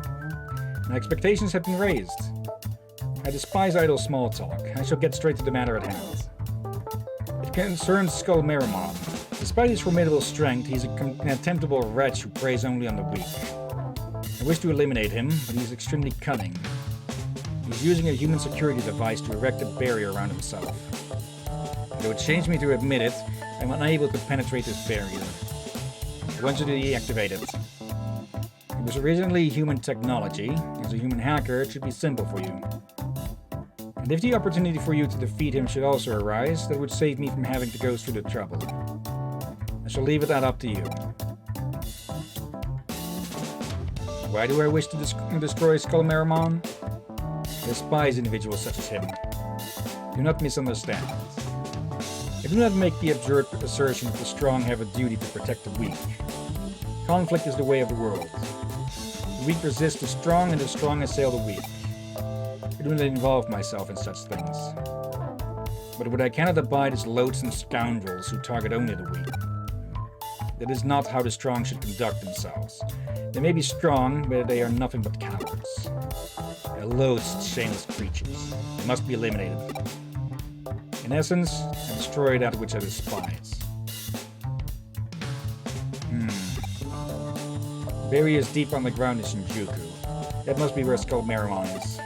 My expectations have been raised. I despise idle small talk. I shall get straight to the matter at hand. It concerns Skull Meramon. Despite his formidable strength, he's a contemptible wretch who preys only on the weak. I wish to eliminate him, but he's extremely cunning. He's using a human security device to erect a barrier around himself. Though it shames me to admit it, I'm unable to penetrate this barrier. I want you to deactivate it. It was originally human technology. As a human hacker, it should be simple for you. And if the opportunity for you to defeat him should also arise, that would save me from having to go through the trouble. I shall leave that up to you. Why do I wish to destroy Skullmaramon? I despise individuals such as him. Do not misunderstand. I do not make the absurd assertion that the strong have a duty to protect the weak. Conflict is the way of the world. The weak resist the strong and the strong assail the weak. I do not involve myself in such things. But what I cannot abide is loathsome scoundrels who target only the weak. That is not how the strong should conduct themselves. They may be strong, but they are nothing but cowards. They are loathed, shameless creatures. They must be eliminated. In essence, I destroy that which I despise. Barriers deep on the ground in Shinjuku. That must be where Skullmaramon is.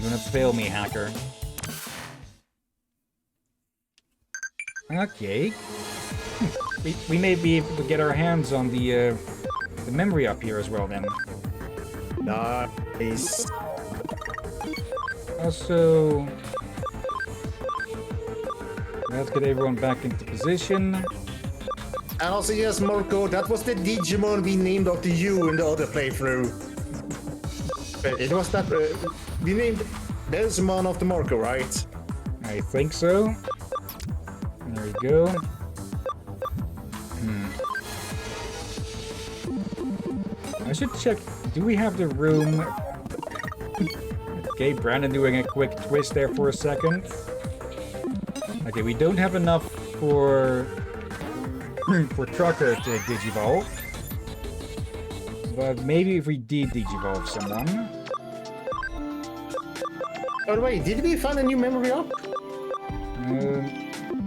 Do not fail me, hacker. Okay. We may be able to get our hands on the memory up here as well then. Nice. Also, let's get everyone back into position. And also, yes, Marco, that was the Digimon we named after you in the other playthrough. It was that we named Desmond after Marco, right? I think so. There we go. I should check. Do we have the room? Okay, Brandon doing a quick twist there for a second. Okay, we don't have enough for Trucker to digivolve. But maybe if we did digivolve someone. By the way, did we find a new memory up?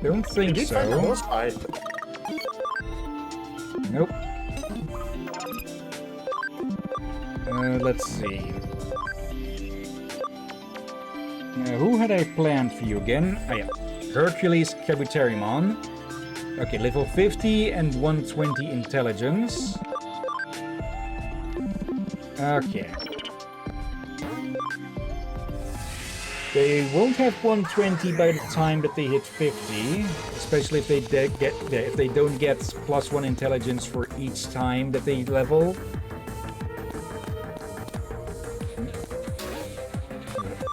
Don't think Did we find the so. boss fight? Nope. Let's see. Who had I planned for you again? Oh yeah. Hercules Kabuterimon. Okay, level 50 and 120 intelligence. Okay. They won't have 120 by the time that they hit 50, especially if they don't get +1 intelligence for each time that they level.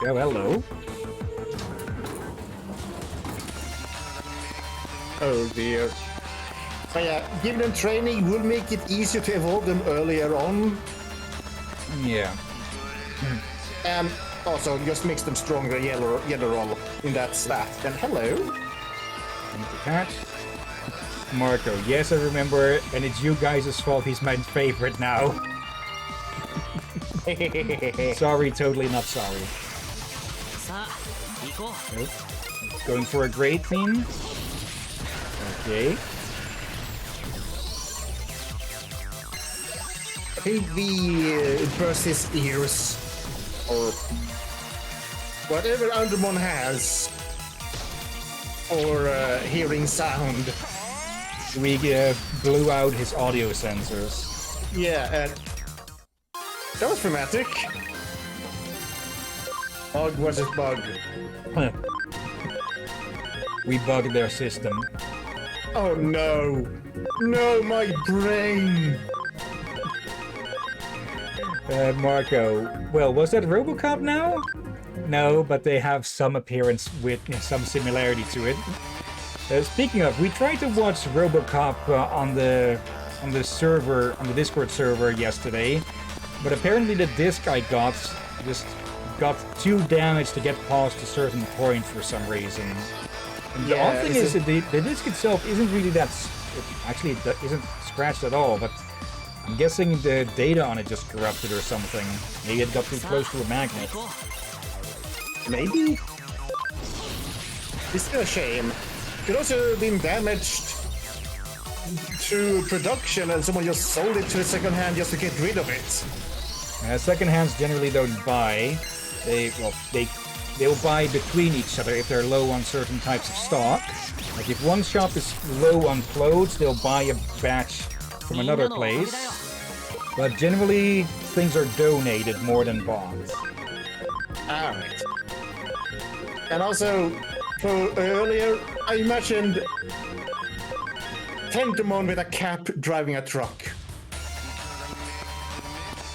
Oh, hello. Oh dear. So yeah, giving them training will make it easier to evolve them earlier on. Yeah. And also just makes them stronger yellow roll in that stat. And hello. Need to catch. Marco, yes, I remember, and it's you guys' fault he's my favorite now. Sorry, totally not sorry. Nope. Going for a great theme. Okay. I think we burst his ears. Or whatever Undermon has for hearing sound. We blew out his audio sensors. Yeah, and that was dramatic. Bug versus bug. We bugged their system. Oh no! No, my brain! Marco, well, was that RoboCop now? No, but they have some appearance with some similarity to it. Speaking of, we tried to watch RoboCop on the server, on the Discord server yesterday, but apparently the disc I got just got too damaged to get past a certain point for some reason. And the odd thing is that the disc itself isn't really that... Actually, it isn't scratched at all, but I'm guessing the data on it just corrupted or something. Maybe it got too close to a magnet. Maybe? It's a shame. Could also have been damaged through production and someone just sold it to a second hand just to get rid of it. Second hands generally don't buy. They'll buy between each other if they're low on certain types of stock. Like if one shop is low on clothes, they'll buy a batch from another place. But generally, things are donated more than bought. Alright. And also, for earlier, I imagined Tentomon with a cap driving a truck.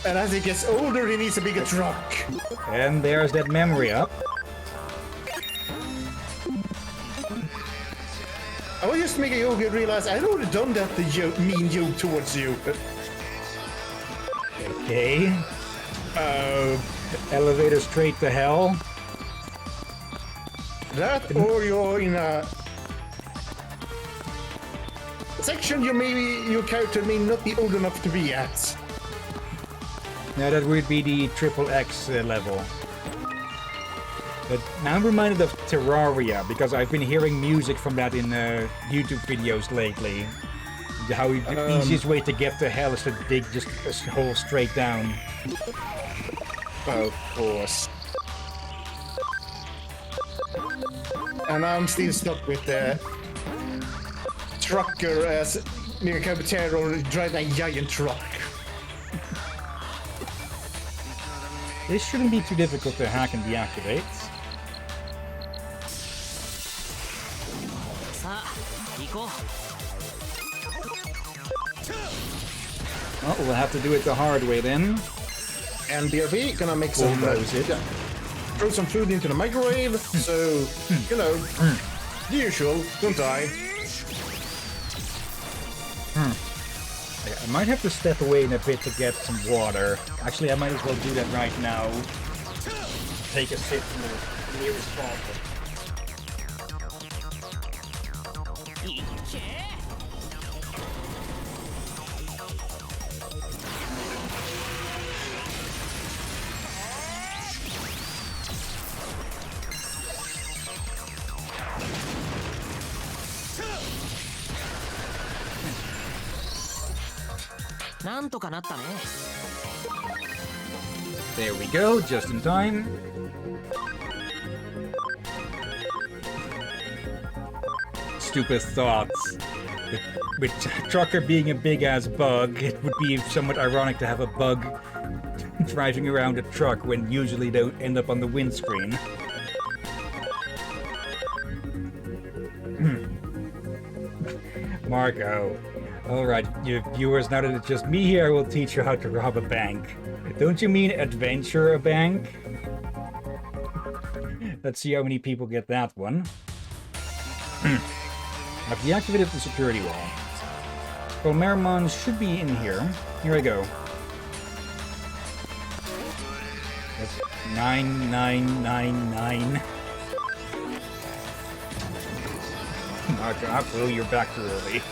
And as he gets older, he needs a bigger truck. And there's that memory up. I was just making Yogi realize I'd already done that mean joke towards you. Okay. Elevator straight to hell. That or you're in a section your character may not be old enough to be at. Now that would be the triple X level. But now I'm reminded of Terraria because I've been hearing music from that in YouTube videos lately. How the easiest way to get to hell is to dig just a hole straight down. Of course. And I'm still stuck with the trucker as Mega Capitero driving a giant truck. This shouldn't be too difficult to hack and deactivate. Oh, we'll have to do it the hard way then. And BRB gonna make some throw some food into the microwave, so you know, the usual, don't die. I might have to step away in a bit to get some water. Actually, I might as well do that right now. Take a sip from the nearest bottle. There we go, just in time. Stupid thoughts. With Trucker being a big-ass bug, it would be somewhat ironic to have a bug driving around a truck when usually they end up on the windscreen. Marco. Alright, you viewers, now that it's just me here, I will teach you how to rob a bank. Don't you mean adventure a bank? Let's see how many people get that one. I've deactivated the security wall. Well, Merimon should be in here. Here I go. That's 9999. Marco, I blew your back too early.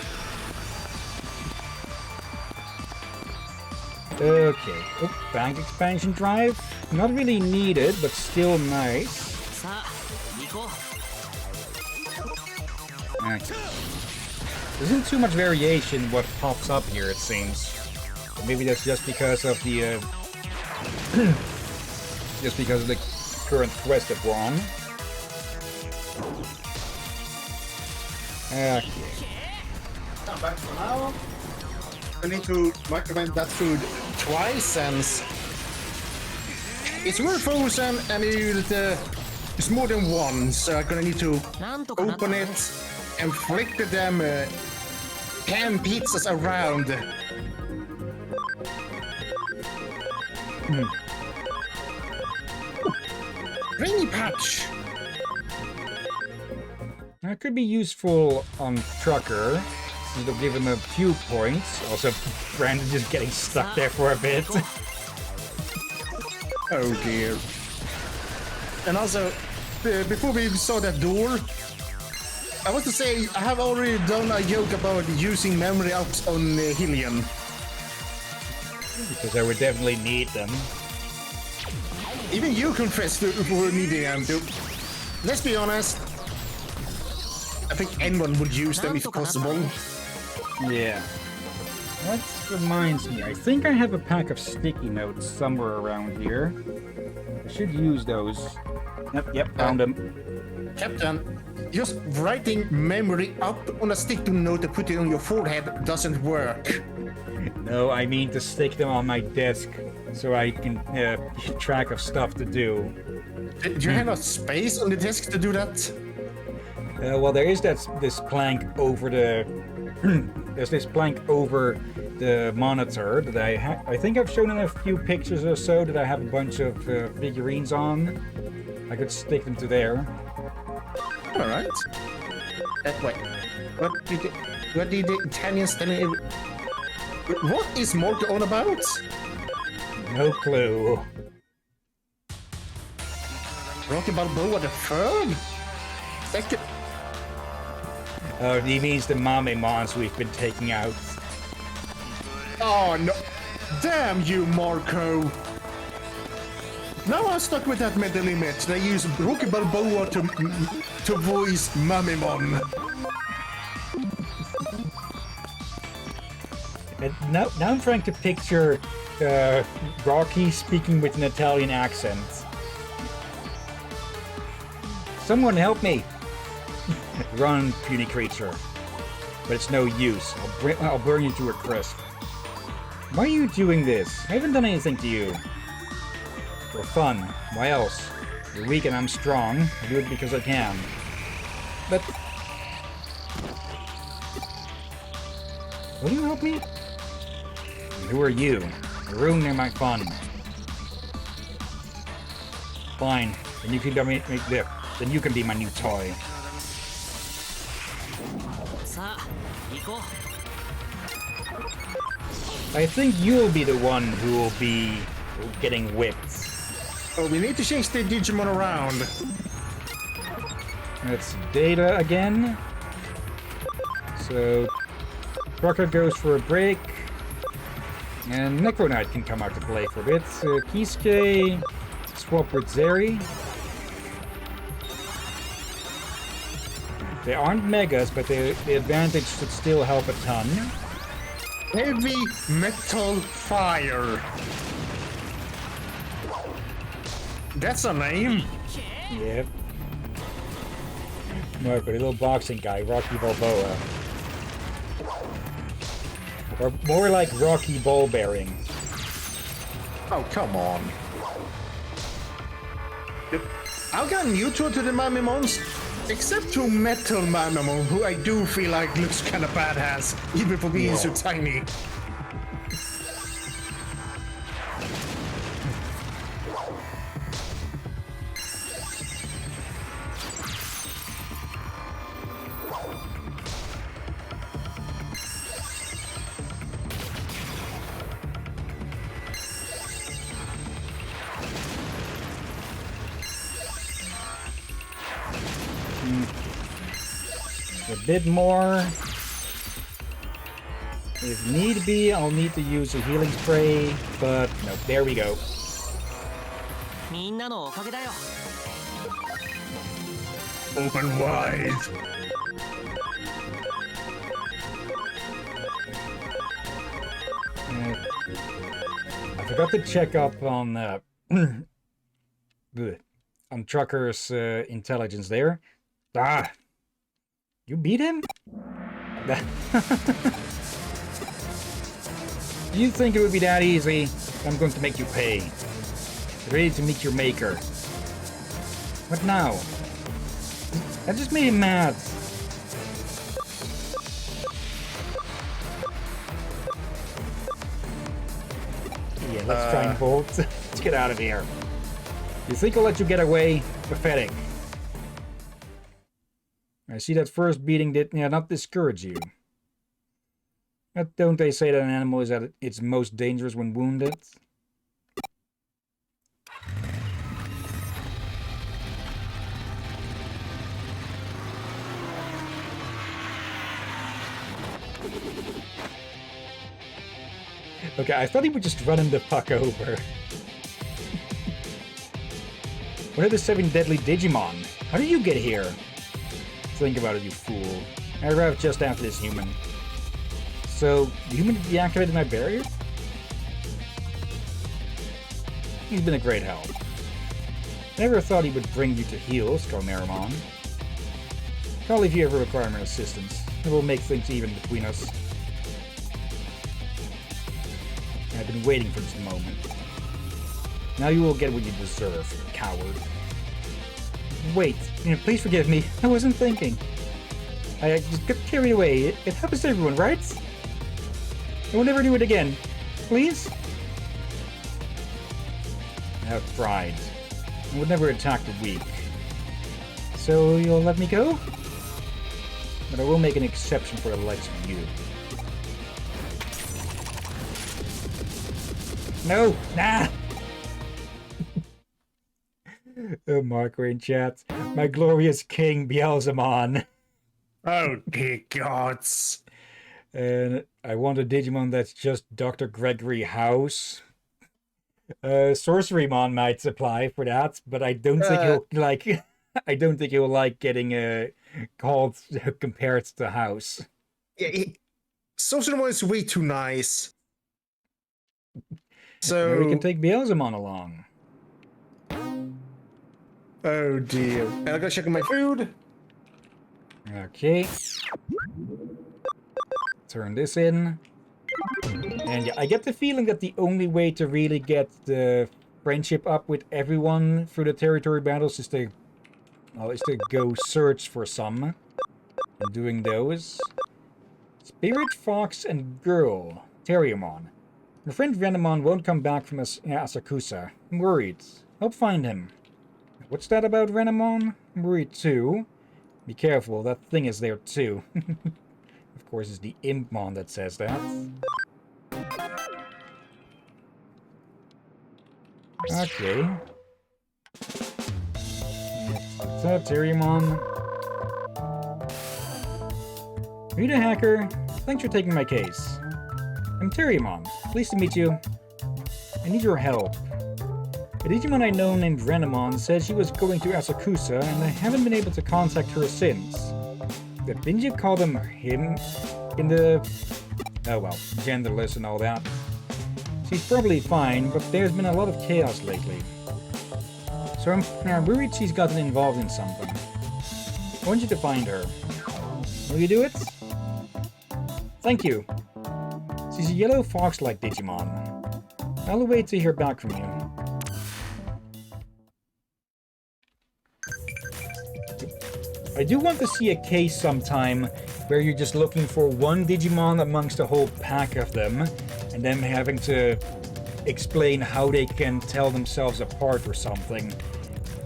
Okay. Oh, bank expansion drive. Not really needed, but still nice. Okay. There isn't too much variation in what pops up here, it seems. Or maybe that's just because of the just because of the current quest that we're on. Okay. Come back for now. I need to microwave that food twice, since it's more frozen and it's more than one, so I'm gonna need to open it and flick the damn pan pizzas around. Rainy patch. That could be useful on Trucker. It'll give him a few points. Also, Brandon just getting stuck there for a bit. Oh dear. And also, before we saw that door, I want to say I have already done a joke about using memory ups on Hillyan. Because I would definitely need them. Even you confessed for needing them to. Let's be honest. I think anyone would use them if possible. Yeah. That reminds me, I think I have a pack of sticky notes somewhere around here. I should use those. Yep, found them. Captain, just writing memory up on a sticky note and put it on your forehead doesn't work. No, I mean to stick them on my desk so I can keep track of stuff to do. Do you have enough space on the desk to do that? Well, there is this plank over the there's this plank over the monitor that I think I've shown in a few pictures or so that I have a bunch of figurines on. I could stick them to there. All right. Wait. What did the Italians tell me? What is Mork on about? No clue. Rocky Balboa the third? Second? Oh, he means the Mamemons we've been taking out. Oh no! Damn you, Marco! Now I'm stuck with that mental image. They use Rocky Balboa to voice Mamemon. And now I'm trying to picture Rocky speaking with an Italian accent. Someone help me! Run, puny creature. But it's no use. I'll burn you to a crisp. Why are you doing this? I haven't done anything to you. For fun. Why else? You're weak and I'm strong. I do it because I can. But... will you help me? And who are you? You're ruining my fun. Fine. Then you can then you can be my new toy. I think you'll be the one who will be getting whipped. Oh, we need to change the Digimon around. That's Data again. So, Trucker goes for a break. And Necronite can come out to play for a bit. Kisuke, swap with Zeri. They aren't megas, but the advantage should still help a ton. Heavy Metal Fire. That's a name. Yep. Marco, the little boxing guy, Rocky Balboa. Or more like Rocky Ball Bearing. Oh, come on. I've gotten neutral to the Mamemons, except to Metal Mamemon, who I do feel like looks kind of badass, even for being so tiny. A bit more. If need be, I'll need to use a healing spray, but no, there we go. Open wide. I forgot to check up on on Trucker's intelligence there. Ah, you beat him? You think it would be that easy? I'm going to make you pay. Ready to meet your maker. What now? That just made him mad. Yeah, let's try and bolt. Let's get out of here. You think I'll let you get away? Pathetic. I see that first beating did not discourage you. But don't they say that an animal is at its most dangerous when wounded? Okay, I thought he would just run him the fuck over. What are the 7 deadly Digimon? How did you get here? Think about it, you fool. I arrived just after this human. So, the human deactivated my barrier? He's been a great help. Never thought he would bring you to heel, Skalmerimon. Call if you ever require my assistance. It will make things even between us. I've been waiting for this moment. Now you will get what you deserve, coward. Wait, please forgive me. I wasn't thinking. I just got carried away. It happens to everyone, right? I will never do it again. Please? I have pride. I would never attack the weak. So you'll let me go? But I will make an exception for the likes of you. No! Nah! Oh, Marco in chat. My glorious king, Beelzemon. Oh, dear gods. And I want a Digimon that's just Dr. Gregory House. Sorcerymon might supply for that, but I don't think he'll like... I don't think he'll like getting called compared to House. Yeah, Sorcerymon is way too nice. So... Now we can take Beelzemon along. Oh dear. I gotta check on my food. Okay. Turn this in. And yeah, I get the feeling that the only way to really get the friendship up with everyone through the territory battles is to go search for some. And doing those. Spirit, Fox, and Girl. Terriermon. My friend Renamon won't come back from Asakusa. I'm worried. Help find him. What's that about Renamon? I'm worried too. Be careful, that thing is there too. Of course, it's the Impmon that says that. Okay. What's up, Terriermon? Are you the hacker? Thanks for taking my case. I'm Terriermon. Pleased to meet you. I need your help. A Digimon I know named Renamon said she was going to Asakusa, and I haven't been able to contact her since. Didn't you call them him in the... Oh well, genderless and all that. She's probably fine, but there's been a lot of chaos lately. So I'm worried she's gotten involved in something. I want you to find her. Will you do it? Thank you. She's a yellow fox-like Digimon. I'll wait to hear back from you. I do want to see a case sometime where you're just looking for one Digimon amongst a whole pack of them, and them having to explain how they can tell themselves apart or something.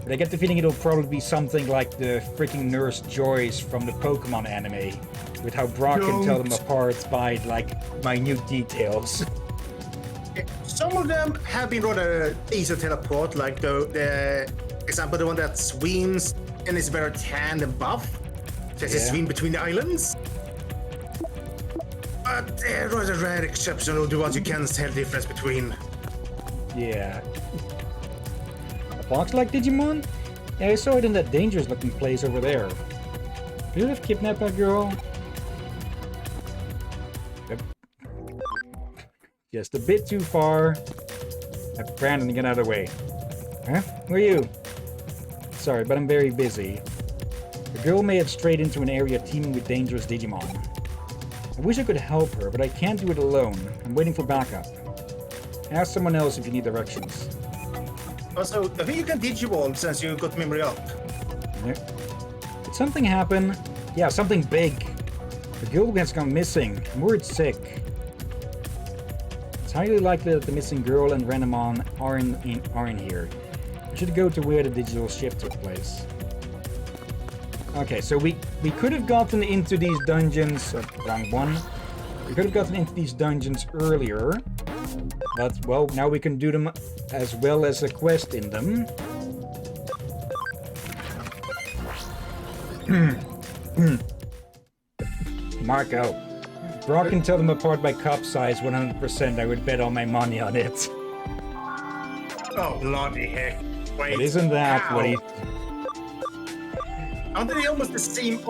But I get the feeling it'll probably be something like the freaking Nurse Joyce from the Pokemon anime, with how Brock can tell them apart by, like, minute details. Some of them have been rather easy to tell apart, like the example, the one that swims and is very tan and buff. Does it swim between the islands? But there was a rare exception of the ones you can tell the difference between. Yeah. A fox-like Digimon? Yeah, I saw it in that dangerous-looking place over there. Could you have kidnapped that girl? Yep. Just a bit too far. Brandon, get out of the way. Huh? Who are you? Sorry, but I'm very busy. The girl may have strayed into an area teeming with dangerous Digimon. I wish I could help her, but I can't do it alone. I'm waiting for backup. Ask someone else if you need directions. Also, I think you can Digivolve since you got memory up. Did something happen? Yeah, something big. The girl has gone missing. I'm worried sick. It's highly likely that the missing girl and Renamon are in here. I should go to where the digital shift took place. Okay, so we could have gotten into these dungeons... wrong one. We could have gotten into these dungeons earlier. But, well, now we can do them as well as a quest in them. Marco. Brock can tell them apart by cup size 100%. I would bet all my money on it. Oh, bloody heck. Wait. But isn't that what he... Aren't they almost the same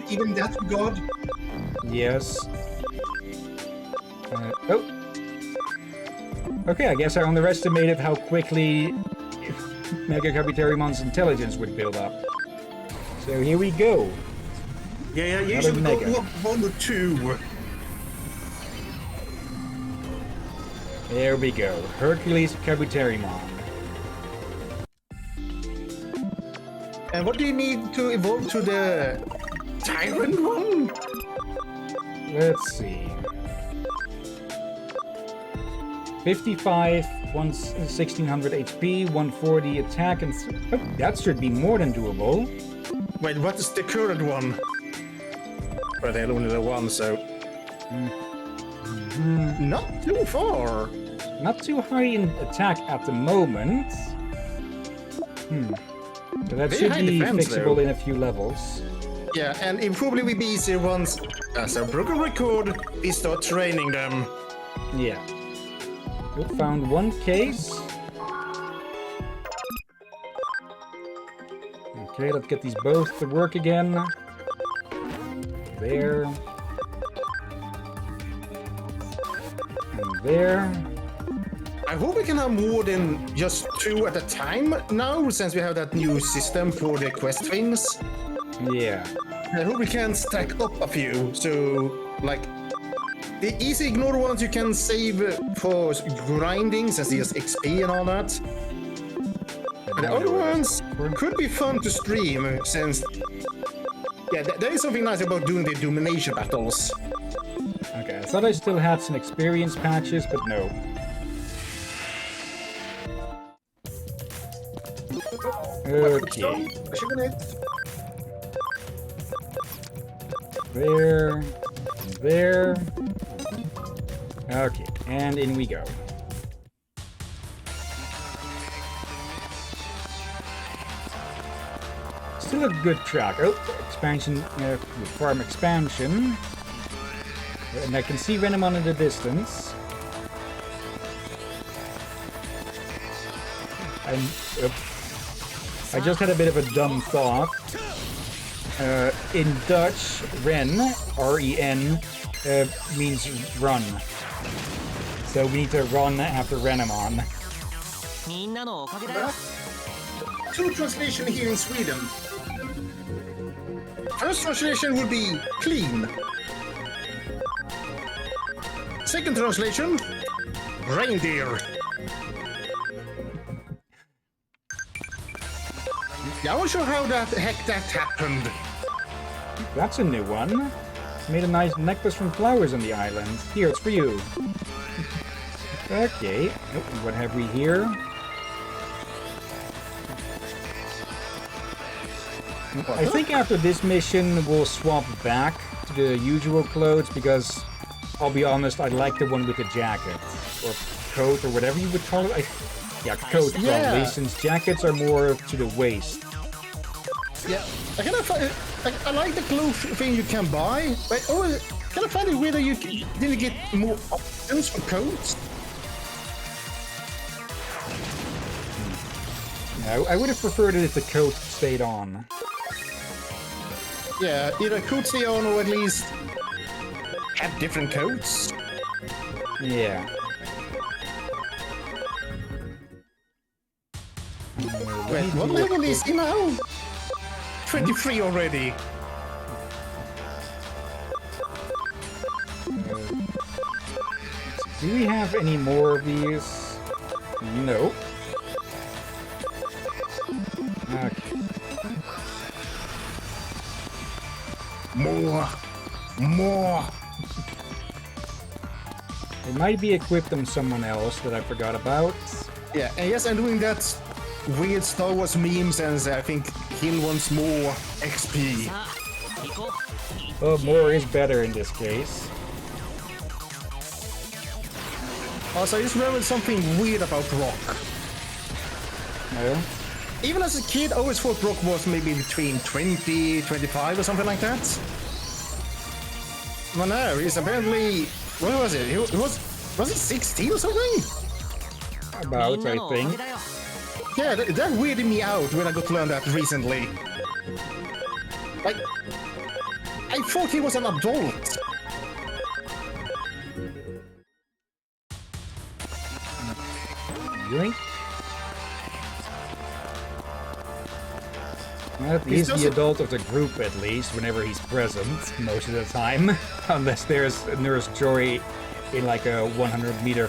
even that regard? Yes. Oh. Okay, I guess I underestimated how quickly Mega Capitarimon's intelligence would build up. So here we go. Yeah, usually we go 1 or 2. There we go. Hercules Kabuterimon. And what do you need to evolve to the Tyrant one? Let's see. 55, 1600 HP, 140 attack, and oh, that should be more than doable. Wait, what is the current one? Well, they're only the one, so... Not too far. Not too high in attack at the moment. So that Very should high be defense, fixable though. in a few levels. Yeah, and it probably will be easier once, as a broken record, we start training them. Yeah. We found one case. Okay, let's get these both to work again. There. And there. I hope we can have more than just 2 at a time now, since we have that new system for the quest things. Yeah. I hope we can stack up a few, so, like, the easy ignore ones you can save for grinding, since there's XP and all that. And the other ones could be fun to stream, since... Yeah, there is something nice about doing the domination battles. Okay, I thought I still had some experience patches, but no. Okay. There. There. Okay, and in we go. Still a good track. Oh, expansion, farm expansion. And I can see Renamon in the distance. And I just had a bit of a dumb thought. In Dutch, Ren, R-E-N, means run. So we need to run after Renamon. みんなのおかげだよ Two translation here in Sweden. First translation would be clean. Second translation, reindeer. Yeah, I wasn't sure how the heck that happened. That's a new one. Made a nice necklace from flowers on the island. Here, it's for you. Okay. Oh, what have we here? I think after this mission, we'll swap back to the usual clothes because, I'll be honest, I like the one with the jacket. Or coat, or whatever you would call it. Yeah, coat probably, since jackets are more to the waist. Yeah, I like the clothes thing you can buy, but I always kind of find it weird that you didn't get more options for coats. I would have preferred it if the coat stayed on. Yeah, either coat stay on or at least have different coats. Yeah. Wait, what level is he now? 23 already. Do we have any more of these? No. Okay. More. It might be equipped on someone else that I forgot about. Yeah, and yes, I'm doing that weird Star Wars memes, and I think Hill wants more XP. さあ行こう Well, more is better in this case. Also, I just remembered something weird about Rock. No? Even as a kid, I always thought Rock was maybe between 20, 25 or something like that. But no, he's apparently... What was it? He was it 16 or something? About, みんな I のおかげ think. だよ Yeah, that weirded me out when I got to learn that recently. Like, I thought he was an adult. Yoink. Well, he's the adult of the group, at least, whenever he's present, most of the time. Unless there's Nurse Joy in like a 100-meter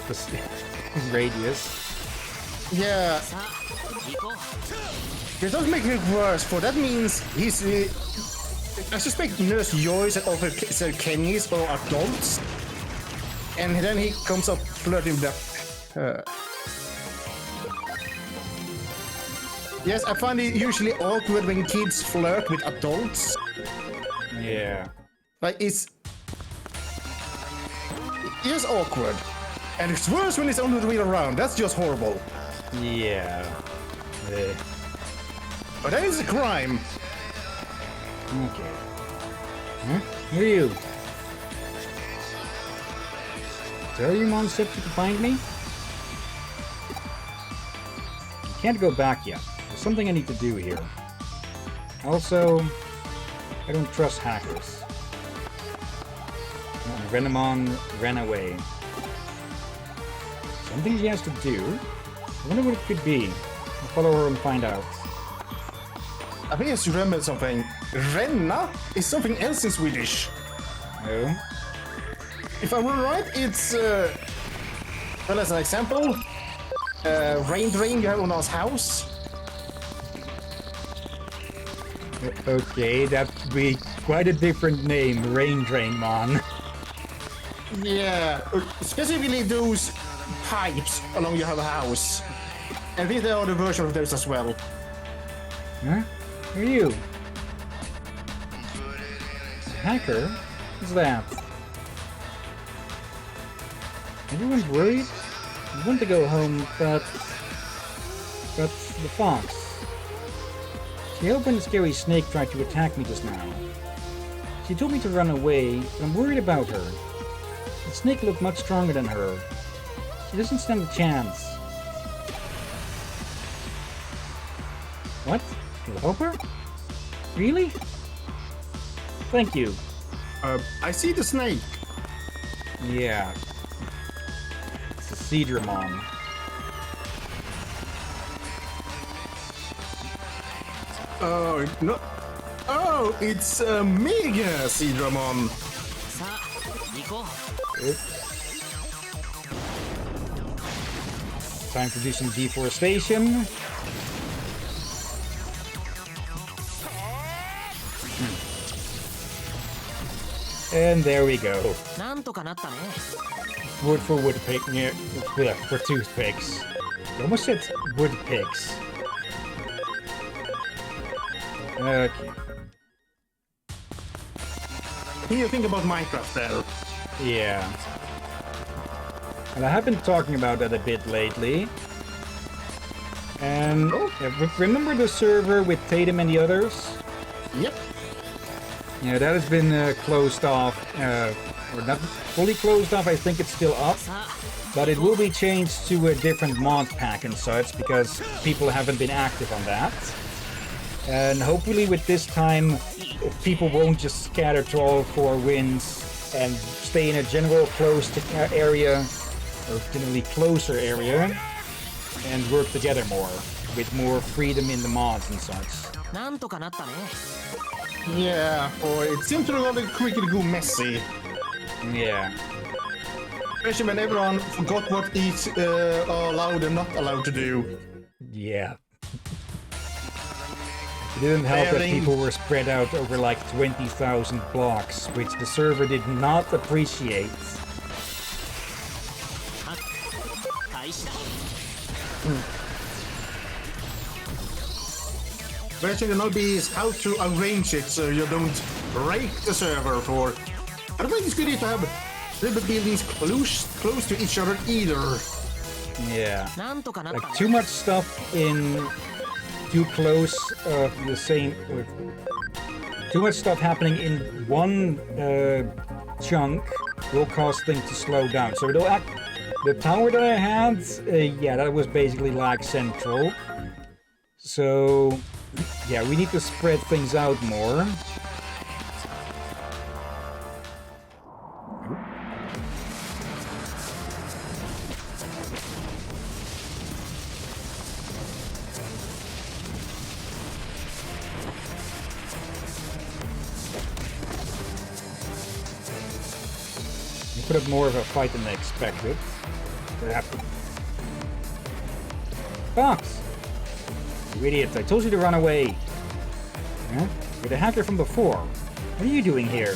radius. Yeah, さあ行こう it does make it worse, for that means he's. I suspect Nurse Joyce and Officer Kenny's are adults, and then he comes up flirting with her. Yes, I find it usually awkward when kids flirt with adults. Yeah. Like, it's awkward. And it's worse when it's on the way around. That's just horrible. Yeah. But that is a crime. Okay. Huh? Who are you? Digimon said you to find me? You can't go back yet. There's something I need to do here. Also, I don't trust hackers. Renamon ran away. Something she has to do. I wonder what it could be. I'll follow her and find out. I think I just remembered something. Renna is something else in Swedish. Oh? If I were right, it's well, as an example, rain drain you have on our house. Okay, that would be quite a different name, Rain Drainmon. Yeah, specifically those pipes along your house. I think there are the version of those as well. Huh? Who are you? Hacker? What's that? Everyone's worried? I want to go home, but the fox. She helped when the scary snake tried to attack me just now. She told me to run away, but I'm worried about her. The snake looked much stronger than her. She doesn't stand a chance. What? You'll help her? Really? Thank you. I see the snake. Yeah. It's a Seadramon. Oh, no. Oh, it's Mega Seadramon. さあ行こう Time to do some deforestation. And there we go. なんとかなったね Wood for woodpick. Yeah, for toothpicks. I almost said woodpicks. Okay. What do you think about Minecraft there? Yeah. And I have been talking about that a bit lately. And remember the server with Tatum and the others? Yep. Yeah, that has been closed off. Or not fully closed off, I think it's still up. さあ But it will be changed to a different mod pack and such, because people haven't been active on that. And hopefully with this time, people won't just scatter to all four winds and stay in a general closed area, or generally closer area, and work together more, with more freedom in the mods and such. なんとかなったね Yeah, or it seems to rather quickly go messy. Yeah. Especially when everyone forgot what each are allowed and not allowed to do. Yeah. It didn't help that people were spread out over like 20,000 blocks, which the server did not appreciate. 開始だ Question will not be is how to arrange it so you don't break the server for. I don't think it's good to have little buildings close to each other either. Yeah. なんとかなった Like ね too much stuff in too close of the same. Too much stuff happening in one chunk will cause things to slow down. So it'll act. The tower that I had, yeah, that was basically like central. So yeah, we need to spread things out more. You put up more of a fight than I expected. Box! You idiot, I told you to run away. Huh? You're the hacker from before. What are you doing here?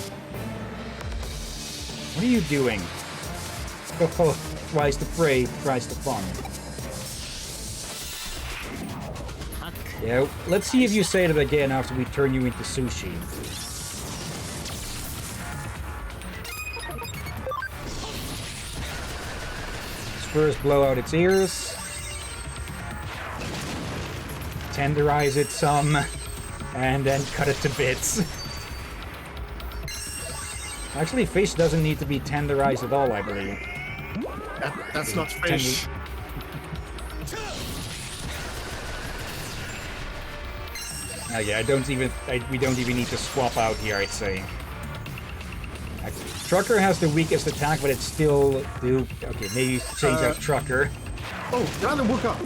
What are you doing? Oh, twice the prey, twice the fun. Yeah, let's see if you say that again after we turn you into sushi. Let's first blow out its ears. Tenderize it some. And then cut it to bits. Actually, fish doesn't need to be tenderized at all, I believe. That's not fish. Yeah, we don't even need to swap out here, I'd say. Actually, Trucker has the weakest attack, but it's still... Okay, maybe change out Trucker. Oh, random woke up.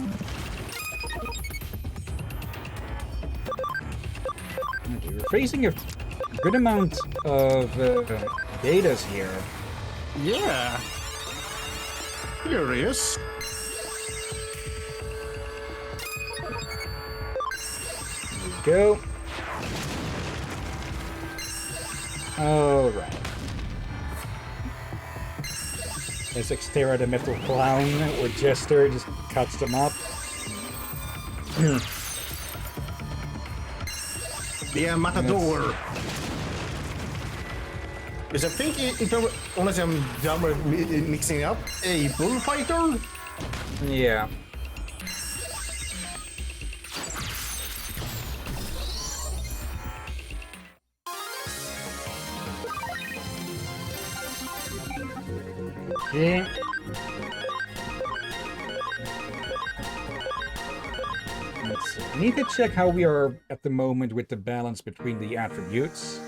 Okay, we're facing a good amount of betas here. Yeah. Curious. Go. Alright. As Xterra the Metal Clown or Jester just cuts them up. Yeah, Matador. Is I think unless I'm done with mixing up, a bullfighter? Yeah. Okay. I need to check how we are at the moment with the balance between the attributes.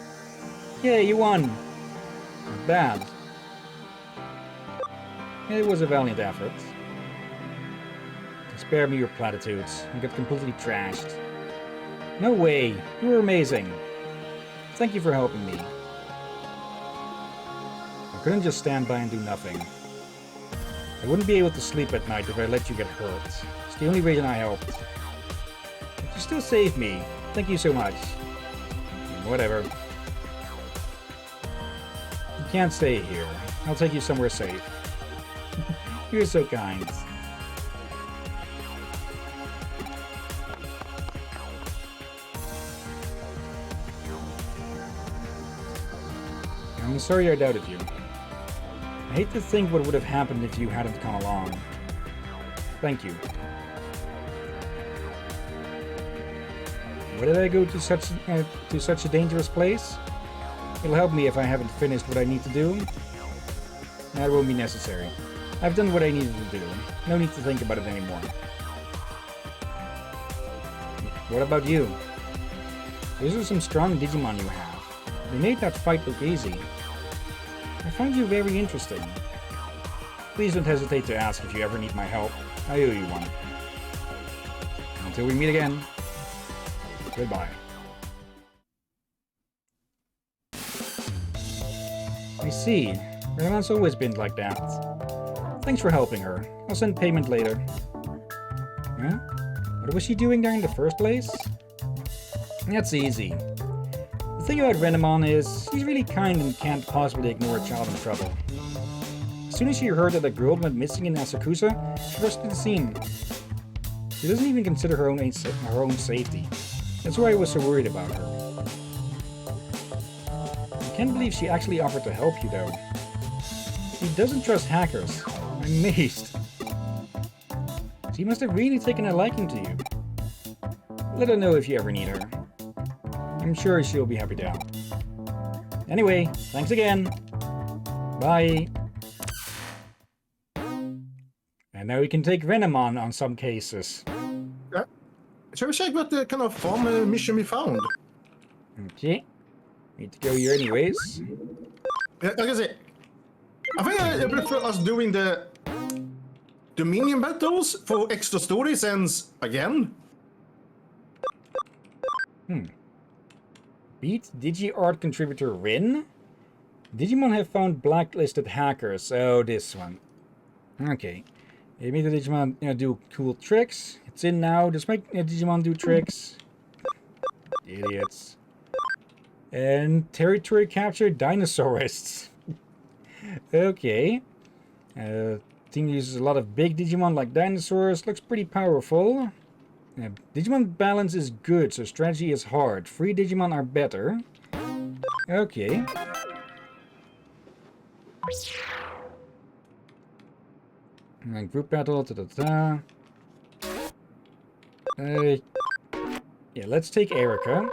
Yeah, you won. Not bad. It was a valiant effort. Spare me your platitudes. You got completely trashed. No way. You were amazing. Thank you for helping me. I couldn't just stand by and do nothing. I wouldn't be able to sleep at night if I let you get hurt. It's the only reason I helped. But you still saved me. Thank you so much. Whatever. You can't stay here. I'll take you somewhere safe. You're so kind. I'm sorry I doubted you. I hate to think what would have happened if you hadn't come along. Thank you. Why did I go to such a dangerous place? It'll help me if I haven't finished what I need to do. That won't be necessary. I've done what I needed to do. No need to think about it anymore. What about you? Those are some strong Digimon you have. They made that fight look easy. I find you very interesting. Please don't hesitate to ask if you ever need my help. I owe you one. Until we meet again, goodbye. I see. Renamon's always been like that. Thanks for helping her. I'll send payment later. Huh? What was she doing there in the first place? That's easy. The thing about Renamon is, she's really kind and can't possibly ignore a child in trouble. As soon as she heard that a girl went missing in Asakusa, she rushed to the scene. She doesn't even consider her own safety. That's why I was so worried about her. I can't believe she actually offered to help you, though. She doesn't trust hackers. I'm amazed. She must have really taken a liking to you. Let her know if you ever need her. I'm sure she'll be happy to help. Anyway, thanks again. Bye. And now we can take Renamon on some cases. Shall we check what kind of farm mission we found? Okay. Need to go here anyways. Like I say, I think I prefer us doing the minion battles for extra story sense again. Beat DigiArt contributor Rin? Digimon have found blacklisted hackers. Oh, this one. Okay. It makes the Digimon, do cool tricks. It's in now. Just make Digimon do tricks. Idiots. And territory capture dinosaurists. Okay. Team uses a lot of big Digimon like dinosaurs. Looks pretty powerful. Digimon balance is good, so strategy is hard. 3 Digimon are better. Okay. And group battle, yeah, let's take Erica.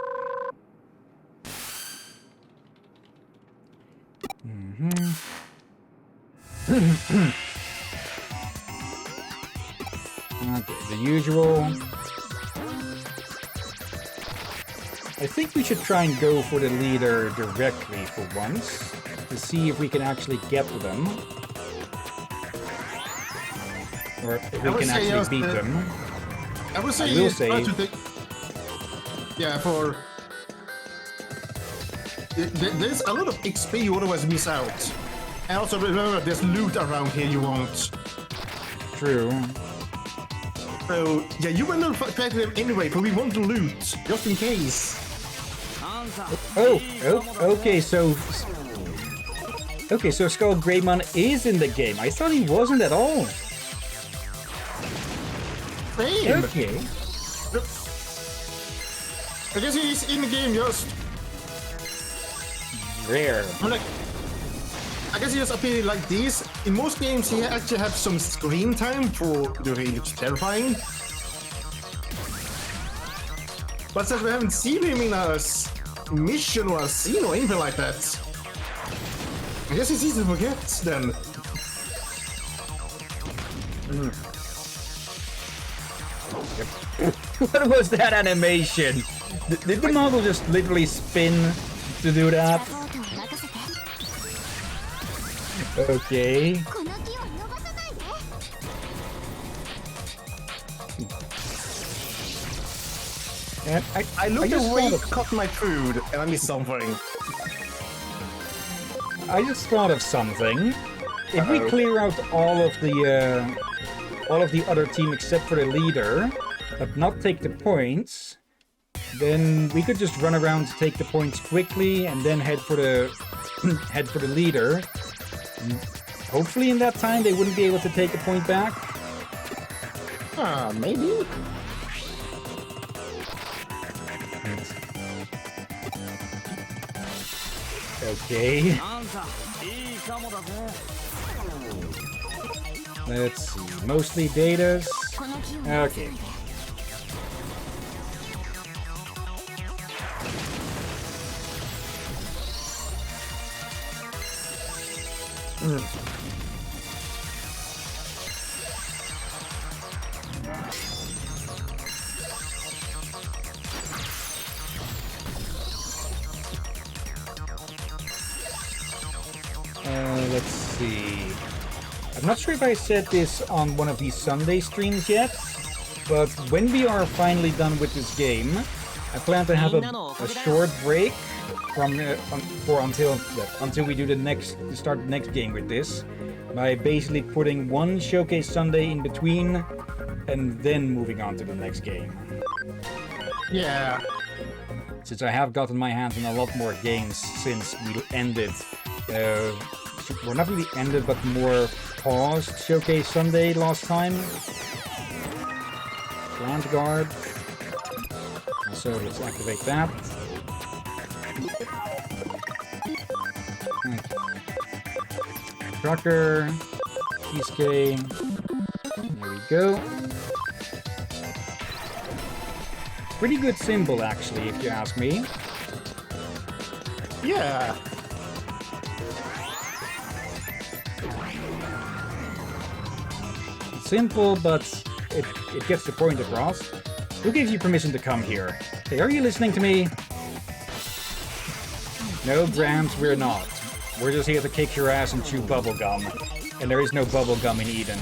Okay, the usual. I think we should try and go for the leader directly for once, to see if we can actually get them. Or if we can actually beat them. I would say, try to take. Yeah, for. There's a lot of XP you otherwise miss out. And also remember, there's loot around here you want. True. So, yeah, you will not fight them anyway, but we want the loot, just in case. Okay, so Skull Greymon is in the game. I thought he wasn't at all. Same. Okay. I guess he's in the game just. Rare. I guess he just appeared like this. In most games, he actually has some screen time for the really terrifying. But since we haven't seen him in a mission or a scene or anything like that, I guess it's easy to forget then. What was that animation? Did the model just literally spin to do that? Okay. And I looked just away, thought of- cut my food, and I missed something. I just thought of something. If we clear out all of the other team except for the leader, but not take the points, then we could just run around to take the points quickly and then head for the leader. And hopefully in that time they wouldn't be able to take a point back. Maybe. Okay. Let's see. Mostly datas. Okay. Let's see. I'm not sure if I said this on one of these Sunday streams yet, but when we are finally done with this game, I plan to have a short break from until we do start the next game with this, by basically putting one showcase Sunday in between and then moving on to the next game. Yeah. Since I have gotten my hands on a lot more games since we ended, well, not really ended, but more paused Showcase Sunday last time. Plant Guard. So let's activate that. Trucker. Kisuke. There we go. Pretty good symbol, actually, if you ask me. Yeah. Simple, but it gets the point across. Who gives you permission to come here? Hey, are you listening to me? No, Grams, we're not. We're just here to kick your ass and chew bubblegum. And there is no bubblegum in Eden.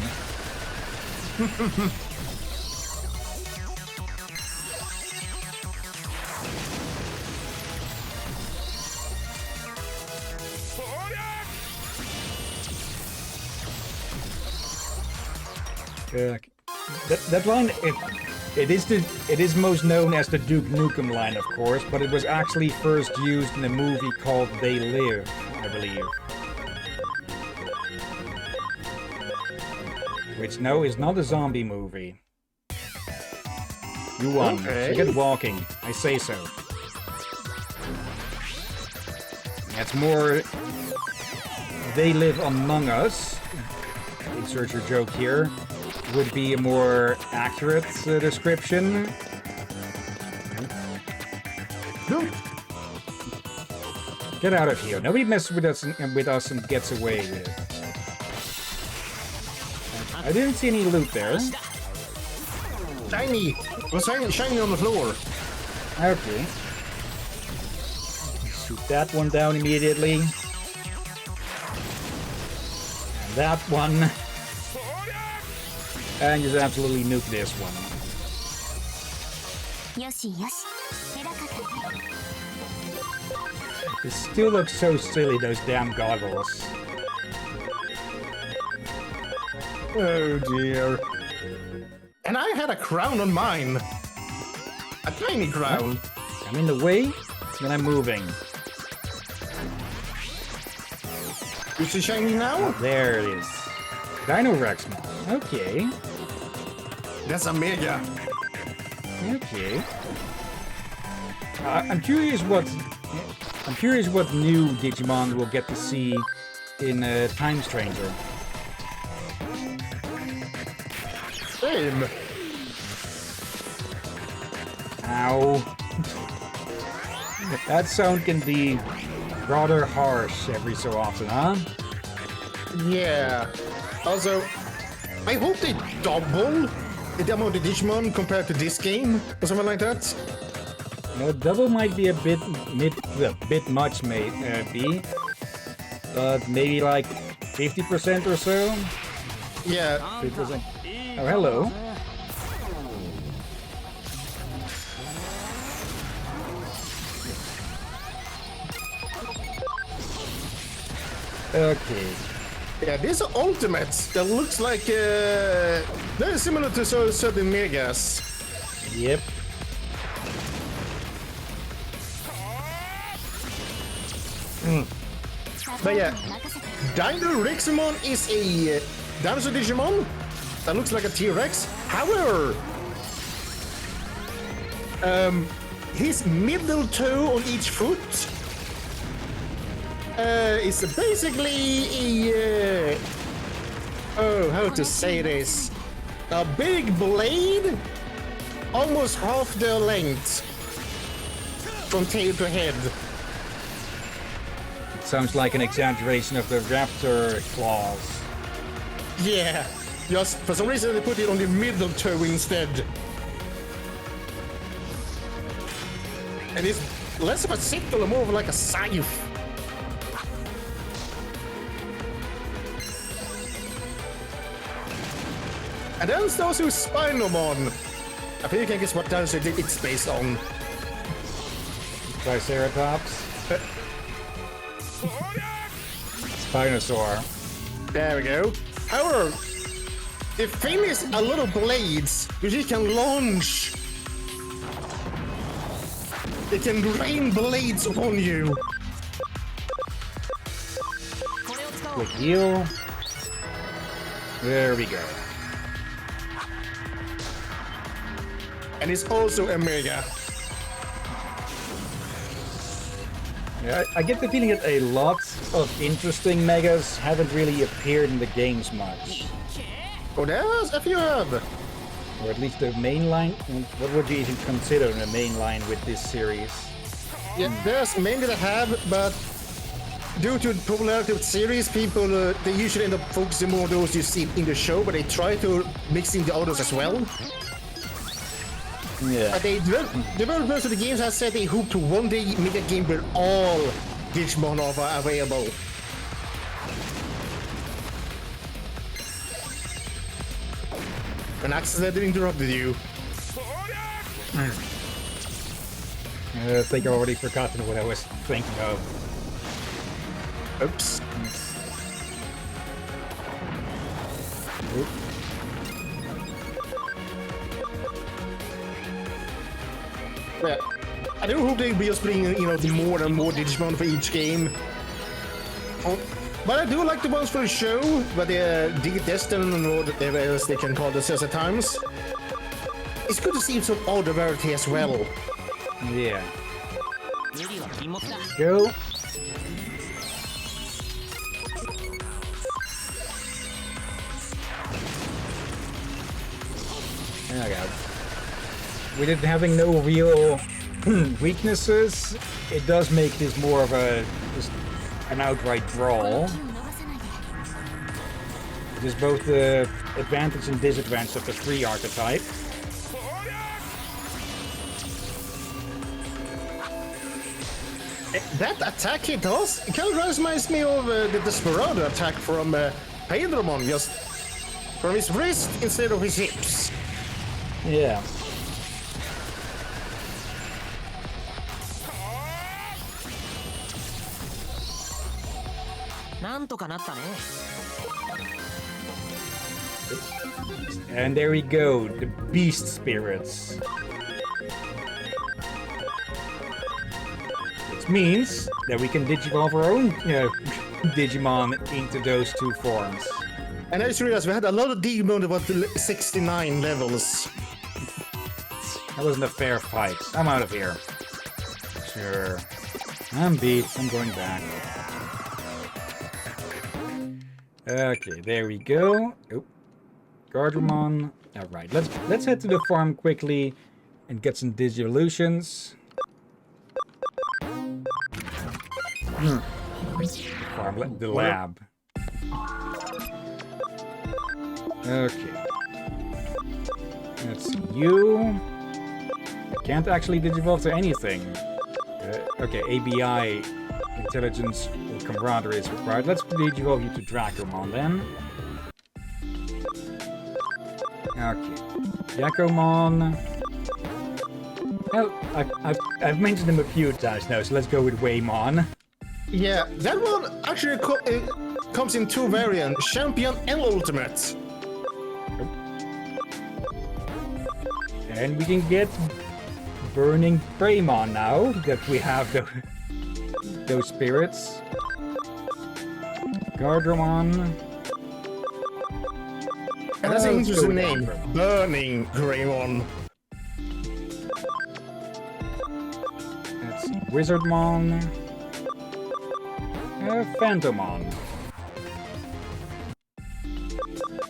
That line, it is most known as the Duke Nukem line, of course, but it was actually first used in a movie called They Live, I believe. Which, no, is not a zombie movie. You won. Okay. So get walking. I say so. That's more... They Live Among Us. Insert your joke here. Would be a more accurate description. Get out of here. Nobody messes with us and gets away with it. I didn't see any loot there. Shiny! It was shiny on the floor. Okay. Shoot that one down immediately. And that one. And just absolutely nuke this one. よしよし偉かった It still looks so silly, those damn goggles. Oh dear. And I had a crown on mine. A tiny crown. I'm in the way, then I'm moving. You see shiny now? There it is. Dino Rex mod. Okay. That's a mega. Okay. I'm curious what new Digimon we'll get to see in Time Stranger. Same. Ow. That sound can be rather harsh every so often, huh? Yeah. Also, I hope they double the amount of Digimon compared to this game or something like that. No, double might be a bit much, maybe. But maybe like 50% or so? Yeah. 50%. Oh, hello. Okay. Yeah, this ultimate that looks like very similar to certain megas. Yep. But yeah, Dino Rexamon is a dinosaur Digimon that looks like a T-Rex. However, his middle toe on each foot is basically a how to say this? A big blade, almost half the length from tail to head. Sounds like an exaggeration of the raptor claws. Yeah, just for some reason they put it on the middle toe instead. And it's less of a sickle and more of like a scythe. And then there's also Spinomon. I think you can guess what dinosaur it's based on. Triceratops. Spinosaur. There we go. However, the thing is a little blades which you can launch. It can rain blades upon you. Quick heal. There we go. And it's also a mega. Yeah, I get the feeling that a lot of interesting megas haven't really appeared in the games much. Oh, there's a few of. Or at least the main line. What would you even consider the main line with this series? Yeah, there's many that have, but due to the popularity of the series, people they usually end up focusing more on those you see in the show, but they try to mix in the others as well. Yeah. But developers of the games have said they hope to one day make a game where all Digimon are available. An accident interrupted you. I think I've already forgotten what I was thinking of. Oops. But I do hope they'll be just bringing, the more and more Digimon for each game. But I do like the ones for the show, but the Destin or whatever else they can call this at times. It's good to see some other variety as well. Yeah. Go. Okay. With it having no real weaknesses, it does make this more of just an outright brawl. There's both the advantage and disadvantage of the free archetype. That attack he does, it kind of reminds me of the Desperado attack from Paydramon, just from his wrist instead of his hips. Yeah. And there we go, the beast spirits. Which means that we can digivolve our own Digimon into those two forms. And I just realized we had a lot of Digimon about 69 levels. That wasn't a fair fight. I'm out of here. Sure. I'm beat. I'm going back. Okay, there we go. Oh. Gardramon. Alright, let's head to the farm quickly and get some Digivolutions. The lab. Okay. Let's see. You can't actually digivolve to anything. Okay, ABI, intelligence or camaraderie is required. Let's digivolve you to Dracomon then. Okay. Yakomon. Well, I've mentioned him a few times now, so let's go with Waymon. Yeah, that one actually comes in two variants, Champion and Ultimate. And we can get Burning Greymon now that we have those spirits. Gardramon. And that's an interesting name, Burning Greymon. Let's see, Wizardmon. Phantomon.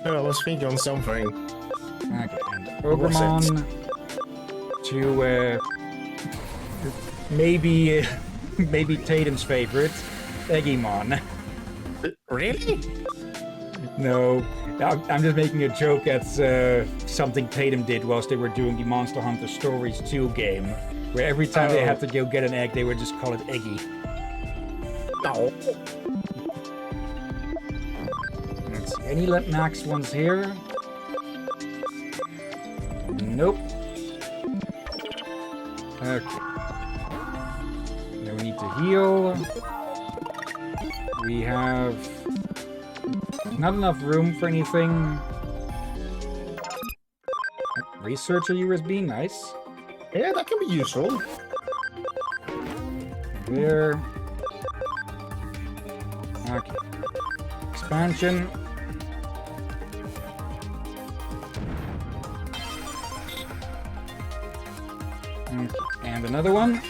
Oh, I was thinking on something. Okay, and Ogremon to maybe Tatum's favorite, Eggymon. Really? No, I'm just making a joke at something Tatum did whilst they were doing the Monster Hunter Stories 2 game, where every time they had to go get an egg, they would just call it Eggy. No. Let's see, any max ones here? Nope. Okay. Now we need to heal. We have not enough room for anything. Researcher USB, nice. Yeah, that can be useful. There. Okay. Expansion. Okay. And another one.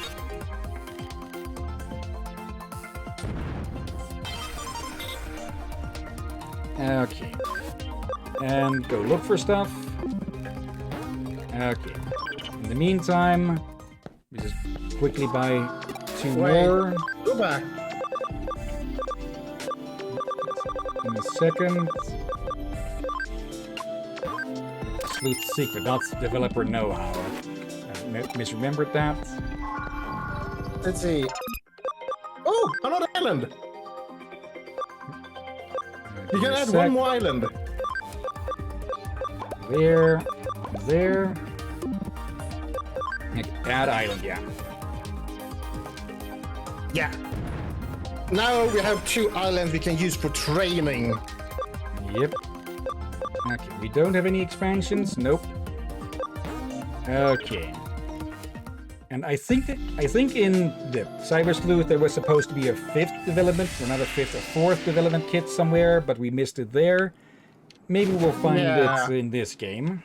Okay. And go look for stuff. Okay. In the meantime, we just quickly buy two more. Go back. In a second. Sleuth secret, that's developer know-how. I misremembered that. Let's see. Oh, another island. You can add one more island. There. There. Add island, yeah. Yeah. Now we have two islands we can use for training. Yep. Okay, we don't have any expansions. Nope. Okay. And I think in the Cyber Sleuth there was supposed to be a 5th development, or not a 5th, a 4th development kit somewhere, but we missed it there. Maybe we'll find it in this game.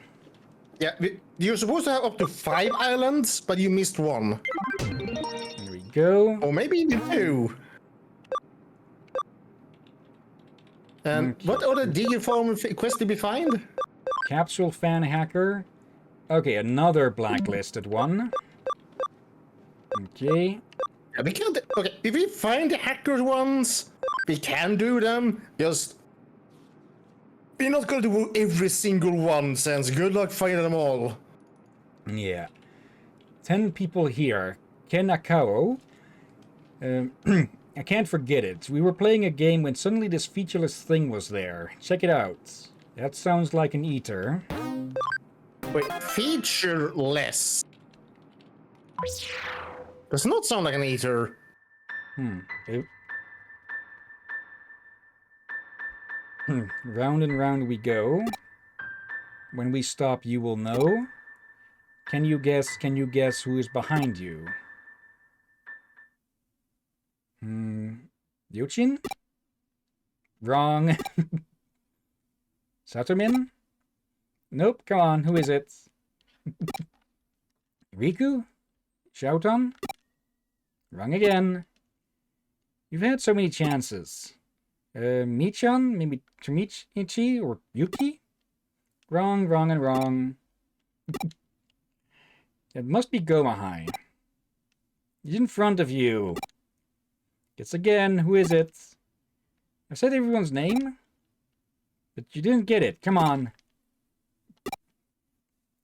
Yeah, you're supposed to have up to 5 islands, but you missed 1. There we go. Or maybe even 2. And what other Digiform quests did we find? Capsule fan hacker. Okay, another blacklisted one. Okay. Yeah, we can't. Okay, if we find the hacker ones, we can do them. Just we're not going to do every single one. Since good luck finding them all. Yeah. 10 people here. Kenakao. I can't forget it. We were playing a game when suddenly this featureless thing was there. Check it out. That sounds like an eater. Wait, featureless. Does not sound like an eater. Round and round we go. When we stop, you will know. Can you guess who is behind you? Yuchin? Wrong. Satomin? Nope, come on, who is it? Riku? Shouton? Wrong again. You've had so many chances. Michan? Maybe Tomichi or Yuki? Wrong, wrong, and wrong. It must be Gomahai. He's in front of you. Guess again, who is it? I said everyone's name, but you didn't get it. Come on.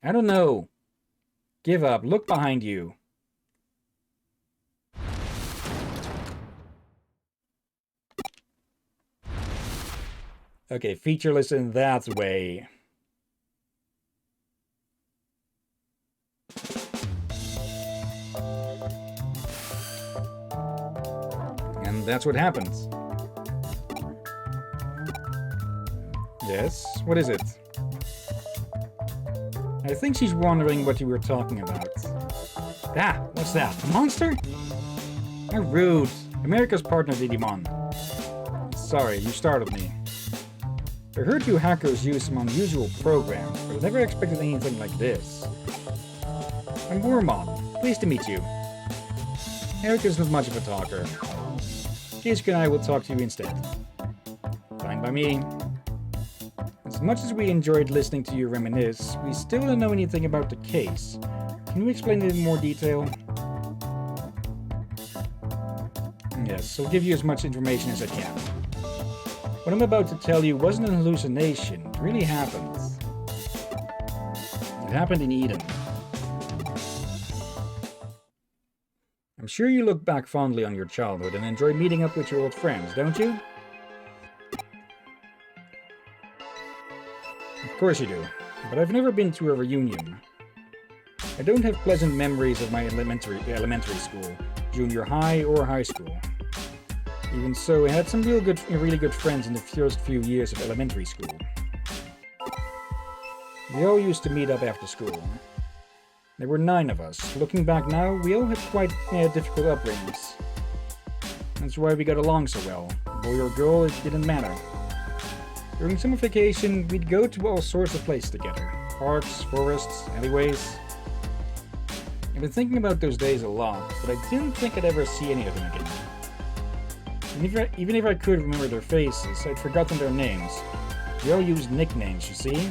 I don't know. Give up. Look behind you. Okay, featureless in that way. And that's what happens. Yes, what is it? I think she's wondering what you were talking about. Ah, what's that? A monster? How rude. America's partner, Digimon. Sorry, you startled me. I heard you hackers use some unusual programs, but I never expected anything like this. I'm Wormon. Pleased to meet you. Erica's not much of a talker. Kisuke and I will talk to you instead. Fine by me. As much as we enjoyed listening to you reminisce, we still don't know anything about the case. Can you explain it in more detail? Yes, I'll give you as much information as I can. What I'm about to tell you wasn't an hallucination. It really happened. It happened in Eden. I'm sure you look back fondly on your childhood and enjoy meeting up with your old friends, don't you? Of course you do, but I've never been to a reunion. I don't have pleasant memories of my elementary school, junior high, or high school. Even so, I had some really good friends in the first few years of elementary school. We all used to meet up after school. There were 9 of us. Looking back now, we all had quite difficult upbringings. That's why we got along so well. Boy or girl, it didn't matter. During summer vacation, we'd go to all sorts of places together. Parks, forests, alleyways. I've been thinking about those days a lot, but I didn't think I'd ever see any of them again. Even if I could remember their faces, I'd forgotten their names. We all used nicknames, you see?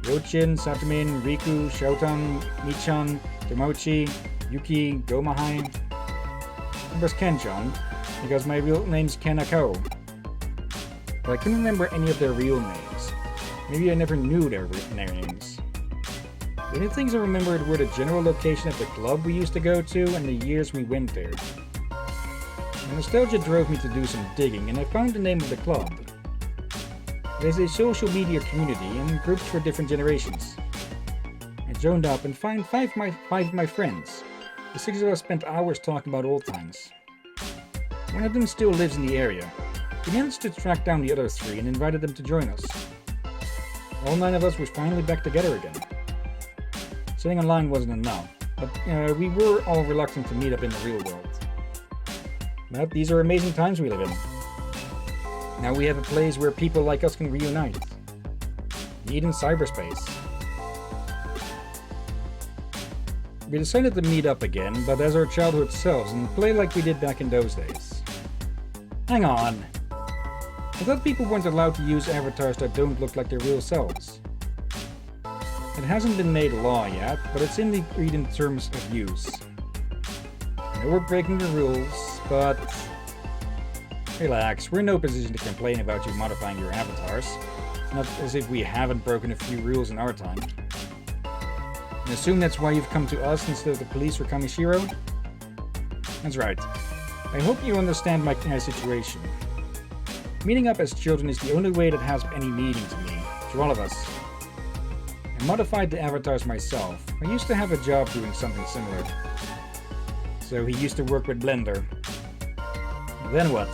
Yochin, Satomin, Riku, Shouton, Michan, Tomochi, Yuki, Gomahai. It was Kenchan, because my real name's Kenako. But I couldn't remember any of their real names. Maybe I never knew their names. The only things I remembered were the general location of the club we used to go to and the years we went there. The nostalgia drove me to do some digging, and I found the name of the club. There's a social media community and groups for different generations. I joined up and found five of my friends. The 6 of us spent hours talking about old times. One of them still lives in the area. We managed to track down the other 3 and invited them to join us. All 9 of us were finally back together again. Sitting online wasn't enough. But we were all reluctant to meet up in the real world. But these are amazing times we live in. Now we have a place where people like us can reunite. Meet in cyberspace. We decided to meet up again, but as our childhood selves, and play like we did back in those days. Hang on. I thought people weren't allowed to use avatars that don't look like their real selves. It hasn't been made law yet, but it's in the agreed in terms of use. I know we're breaking the rules, but... Relax, we're in no position to complain about you modifying your avatars. It's not as if we haven't broken a few rules in our time. I assume that's why you've come to us instead of the police or Kamishiro? That's right. I hope you understand my situation. Meeting up as children is the only way that has any meaning to me, to all of us. I modified the avatars myself. I used to have a job doing something similar. So he used to work with Blender. Then what?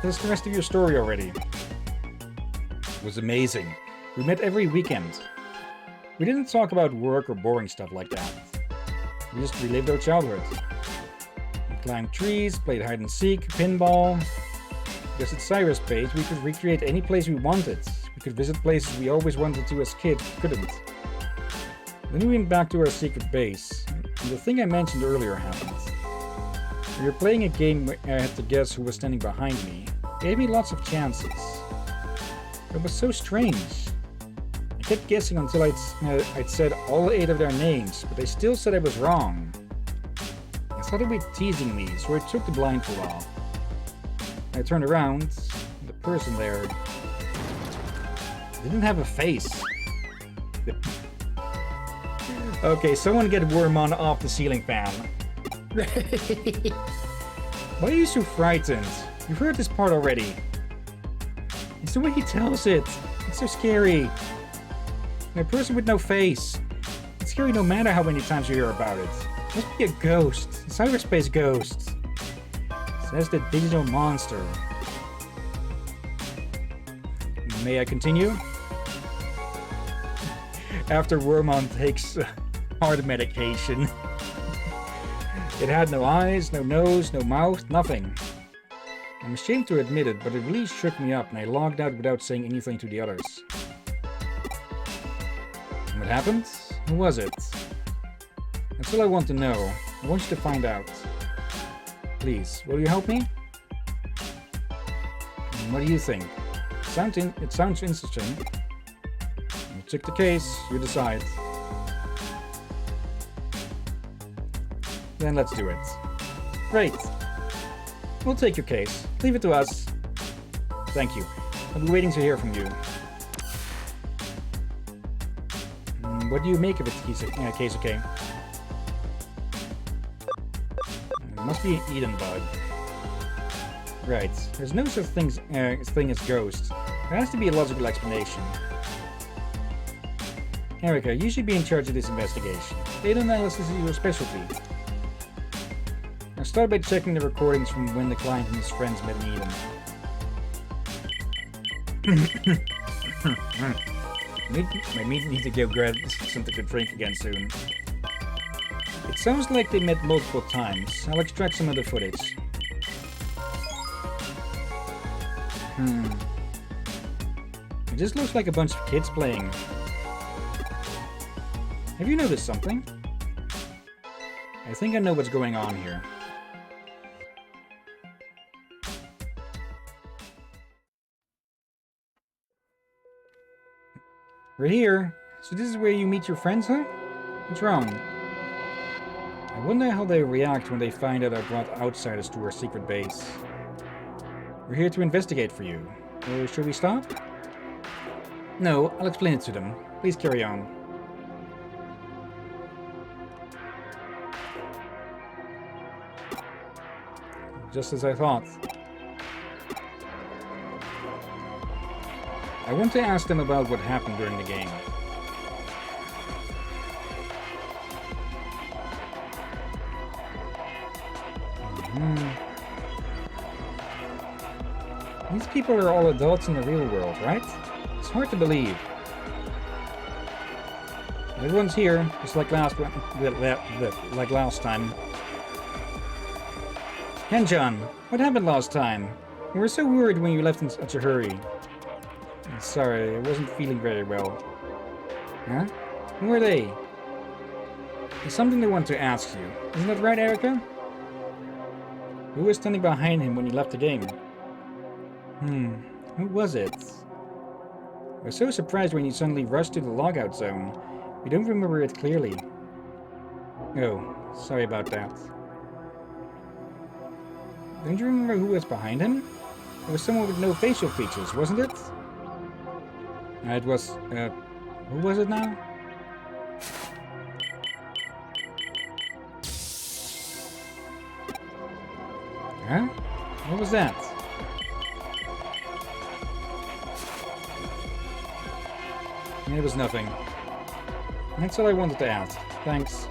That's the rest of your story already. It was amazing. We met every weekend. We didn't talk about work or boring stuff like that. We just relived our childhood. We climbed trees, played hide and seek, pinball. Because at cyberspace, we could recreate any place we wanted. We could visit places we always wanted to as kids, couldn't. Then we went back to our secret base, and the thing I mentioned earlier happened. We were playing a game where I had to guess who was standing behind me. It gave me lots of chances. It was so strange. I kept guessing until I'd said all 8 of their names, but they still said I was wrong. I thought they'd be teasing me, so I took the blindfold off. I turned around, and the person there didn't have a face. Okay, someone get Wormon off the ceiling fan. Why are you so frightened? You've heard this part already. It's the way he tells it. It's so scary. A person with no face. It's scary no matter how many times you hear about it. It must be a ghost. A cyberspace ghost. Says the digital monster. May I continue? After Wormon takes heart medication. It had no eyes, no nose, no mouth, nothing. I'm ashamed to admit it, but it really shook me up and I logged out without saying anything to the others. And what happened? Who was it? That's all I want to know. I want you to find out. Please, will you help me? And what do you think? It sounds interesting. You check the case, you decide. Then let's do it. Great. We'll take your case. Leave it to us. Thank you. I'll be waiting to hear from you. What do you make of it, case, okay? It must be an Eden bug. Right. There's no such thing as ghosts. There has to be a logical explanation. Erica, you should be in charge of this investigation. Data analysis is your specialty. Now start by checking the recordings from when the client and his friends met in Eden. I need to go grab something to drink again soon. It sounds like they met multiple times. I'll extract some of the footage. It just looks like a bunch of kids playing. Have you noticed something? I think I know what's going on here. We're here. So this is where you meet your friends, huh? What's wrong? I wonder how they react when they find out I brought outsiders to our secret base. We're here to investigate for you. Or should we stop? No, I'll explain it to them. Please carry on. Just as I thought. I want to ask them about what happened during the game. These people are all adults in the real world, right? It's hard to believe. Everyone's here, just like last time. Ken-chan, what happened last time? We were so worried when you left in such a hurry. I'm sorry, I wasn't feeling very well. Huh? Who are they? There's something they want to ask you. Isn't that right, Erica? Who was standing behind him when he left the game? Who was it? I was so surprised when you suddenly rushed to the logout zone. We don't remember it clearly. Oh, sorry about that. Don't you remember who was behind him? It was someone with no facial features, wasn't it? It was, who was it now? Huh? What was that? It was nothing. That's all I wanted to ask. Thanks.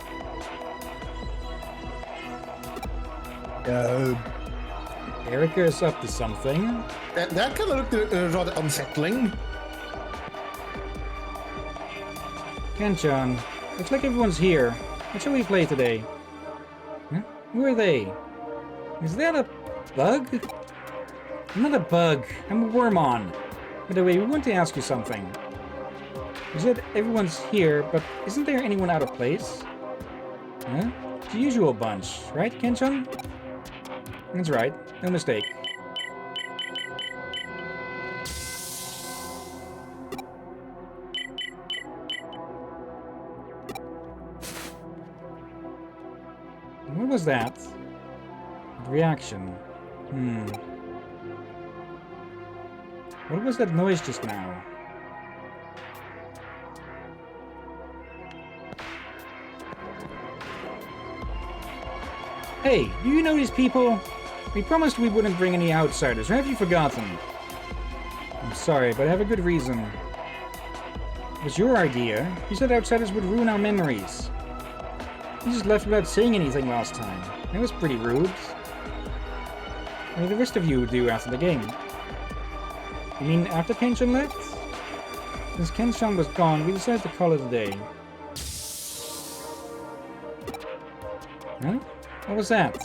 Erica is up to something. That kind of looked rather unsettling. Ken-chan, looks like everyone's here. What shall we play today? Huh? Who are they? Is that a bug? I'm not a bug. I'm a Wormon. By the way, we want to ask you something. You said everyone's here, but isn't there anyone out of place? Huh? It's the usual bunch, right, Ken-chan? That's right. No mistake. What was that? Reaction. What was that noise just now? Hey, do you know these people? We promised we wouldn't bring any outsiders, or have you forgotten? I'm sorry, but I have a good reason. It was your idea. You said outsiders would ruin our memories. You just left without saying anything last time. That was pretty rude. What did the rest of you do after the game? You mean after Ken-chan left? Since Ken-chan was gone, we decided to call it a day. Huh? What was that?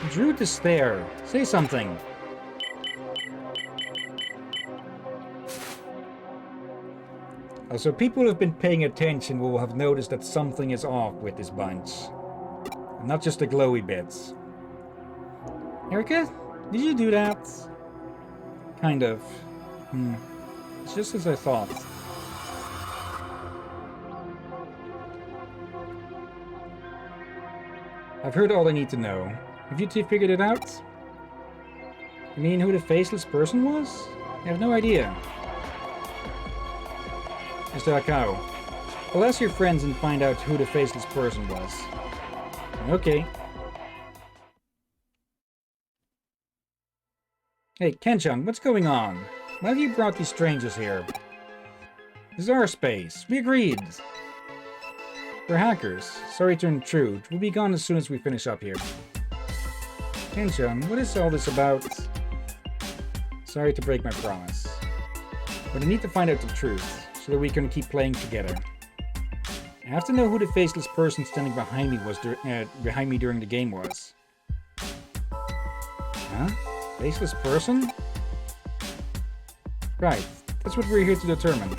It's rude to stare. Say something. Also, people who have been paying attention will have noticed that something is off with this bunch. And not just the glowy bits. Erica? Did you do that? Kind of. It's just as I thought. I've heard all I need to know. Have you two figured it out? You mean who the faceless person was? I have no idea. Mr. Akao, I'll ask your friends and find out who the faceless person was. Okay. Hey, Ken-chan, what's going on? Why have you brought these strangers here? This is our space. We agreed. We're hackers. Sorry to intrude. We'll be gone as soon as we finish up here. Ken-chan, what is all this about? Sorry to break my promise. But I need to find out the truth, so that we can keep playing together. I have to know who the faceless person standing behind me was during the game was. Huh? Faceless person? Right, that's what we're here to determine.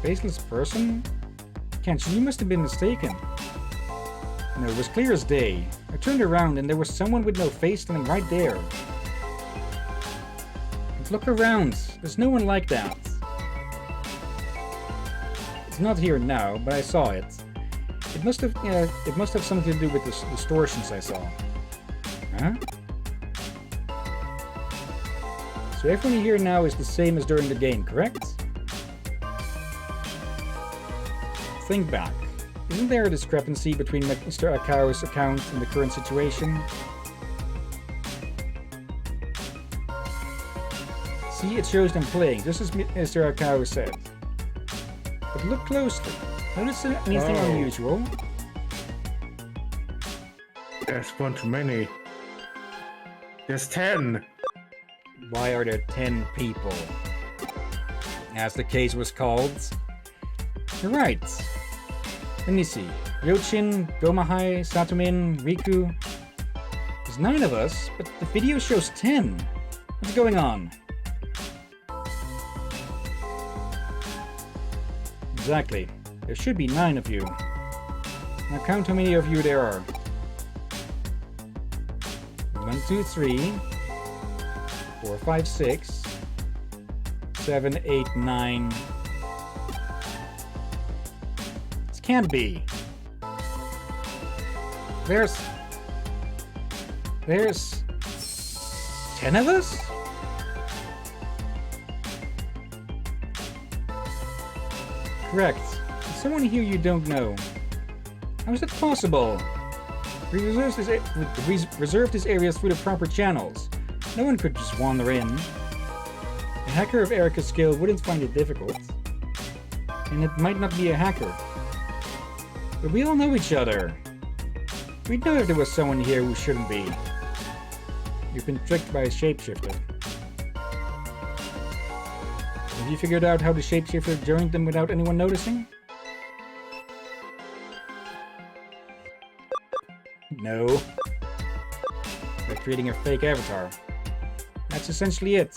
Faceless person? Ken-chan, you must have been mistaken. No, it was clear as day. I turned around and there was someone with no face standing right there. But look around. There's no one like that. It's not here now, but I saw it. It must have something to do with the distortions I saw. Huh? So everyone here now is the same as during the game, correct? Think back. Isn't there a discrepancy between Mr. Akao's account and the current situation? See, it shows them playing, just as Mr. Akao said. But look closely. Notice anything unusual? There's one too many. There's 10. Why are there 10 people? As the case was called. You're right. Let me see. Ryochin, Gomahai, Satomin, Riku. There's 9 of us, but the video shows 10. What's going on? Exactly. There should be 9 of you. Now count how many of you there are. 1, 2, 3, 4, 5, 6, 7, 8, 9. This can't be. There's 10 of us? Correct. There's someone here you don't know. How is that possible? We reserved this area through the proper channels. No one could just wander in. A hacker of Erica's skill wouldn't find it difficult. And it might not be a hacker. But we all know each other. We'd know if there was someone here who shouldn't be. You've been tricked by a shapeshifter. Have you figured out how the shapeshifter joined them without anyone noticing? No. By creating a fake avatar. That's essentially it.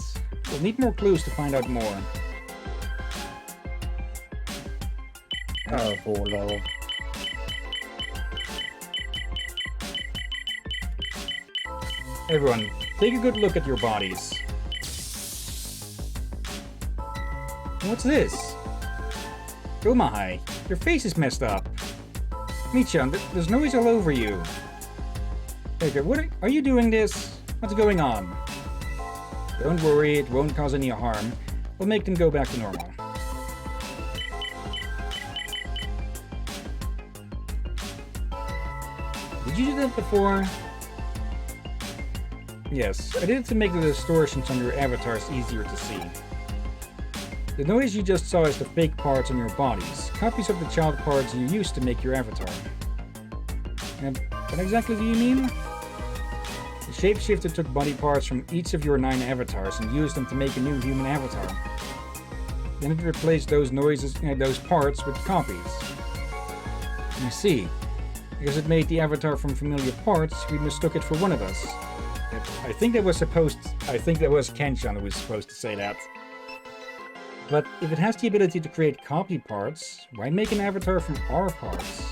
We'll need more clues to find out more. Oh, poor love. Everyone, take a good look at your bodies. What's this? Gomahai, your face is messed up. Michan, there's noise all over you. Edgar, what are you doing this? What's going on? Don't worry, it won't cause any harm. We'll make them go back to normal. Did you do that before? Yes, I did it to make the distortions on your avatars easier to see. The noise you just saw is the fake parts on your bodies, copies of the child parts you used to make your avatar. What exactly do you mean? The shapeshifter took body parts from each of your 9 avatars and used them to make a new human avatar. Then it replaced those parts with copies. You see, because it made the avatar from familiar parts, we mistook it for one of us. I think that was Kenshan who was supposed to say that. But if it has the ability to create copy parts, why make an avatar from our parts?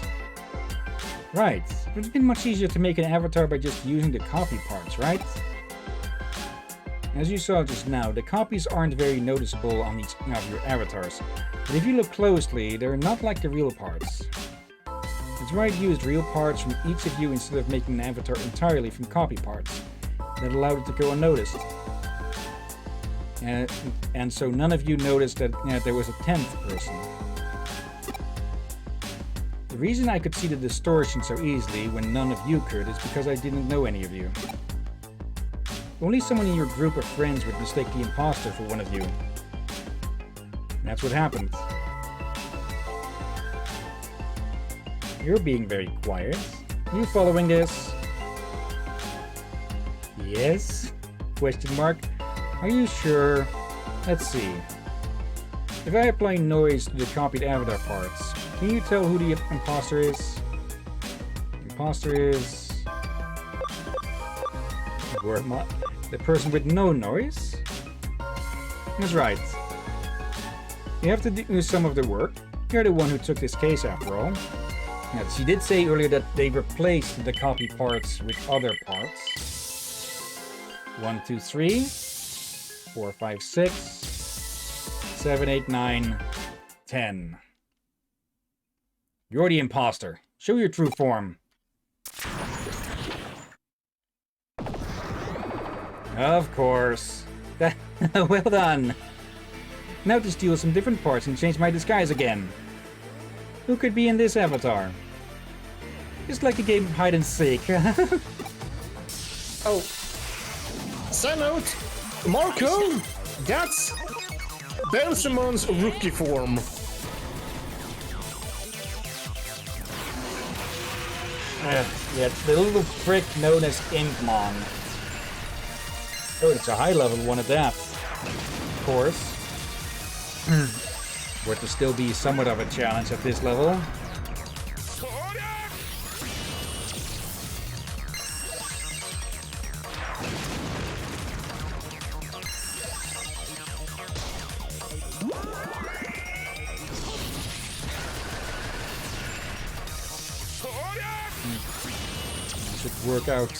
Right, it would have been much easier to make an avatar by just using the copy parts, right? As you saw just now, the copies aren't very noticeable on each of your avatars, but if you look closely, they're not like the real parts. It's why I used real parts from each of you instead of making an avatar entirely from copy parts. That allowed it to go unnoticed. And so none of you noticed that there was a 10th person. The reason I could see the distortion so easily when none of you could is because I didn't know any of you. Only someone in your group of friends would mistake the imposter for one of you. And that's what happened. You're being very quiet. You following this? Yes? Question mark. Are you sure? Let's see. If I apply noise to the copied avatar parts, can you tell who the imposter is? The imposter is... the person with no noise? That's right. You have to do some of the work. You're the one who took this case after all. Now, she did say earlier that they replaced the copy parts with other parts. 1, 2, 3, 4, 5, 6, 7, 8, 9, 10. You're the imposter. Show your true form. Of course. Well done. Now to steal some different parts and change my disguise again. Who could be in this avatar? Just like a game of hide and seek. Oh. Send out Marco! That's Belzemon's rookie form. Yeah, the little prick known as Inkmon. Oh, it's a high level one at that. Of course. Would to still be somewhat of a challenge at this level. Should work out.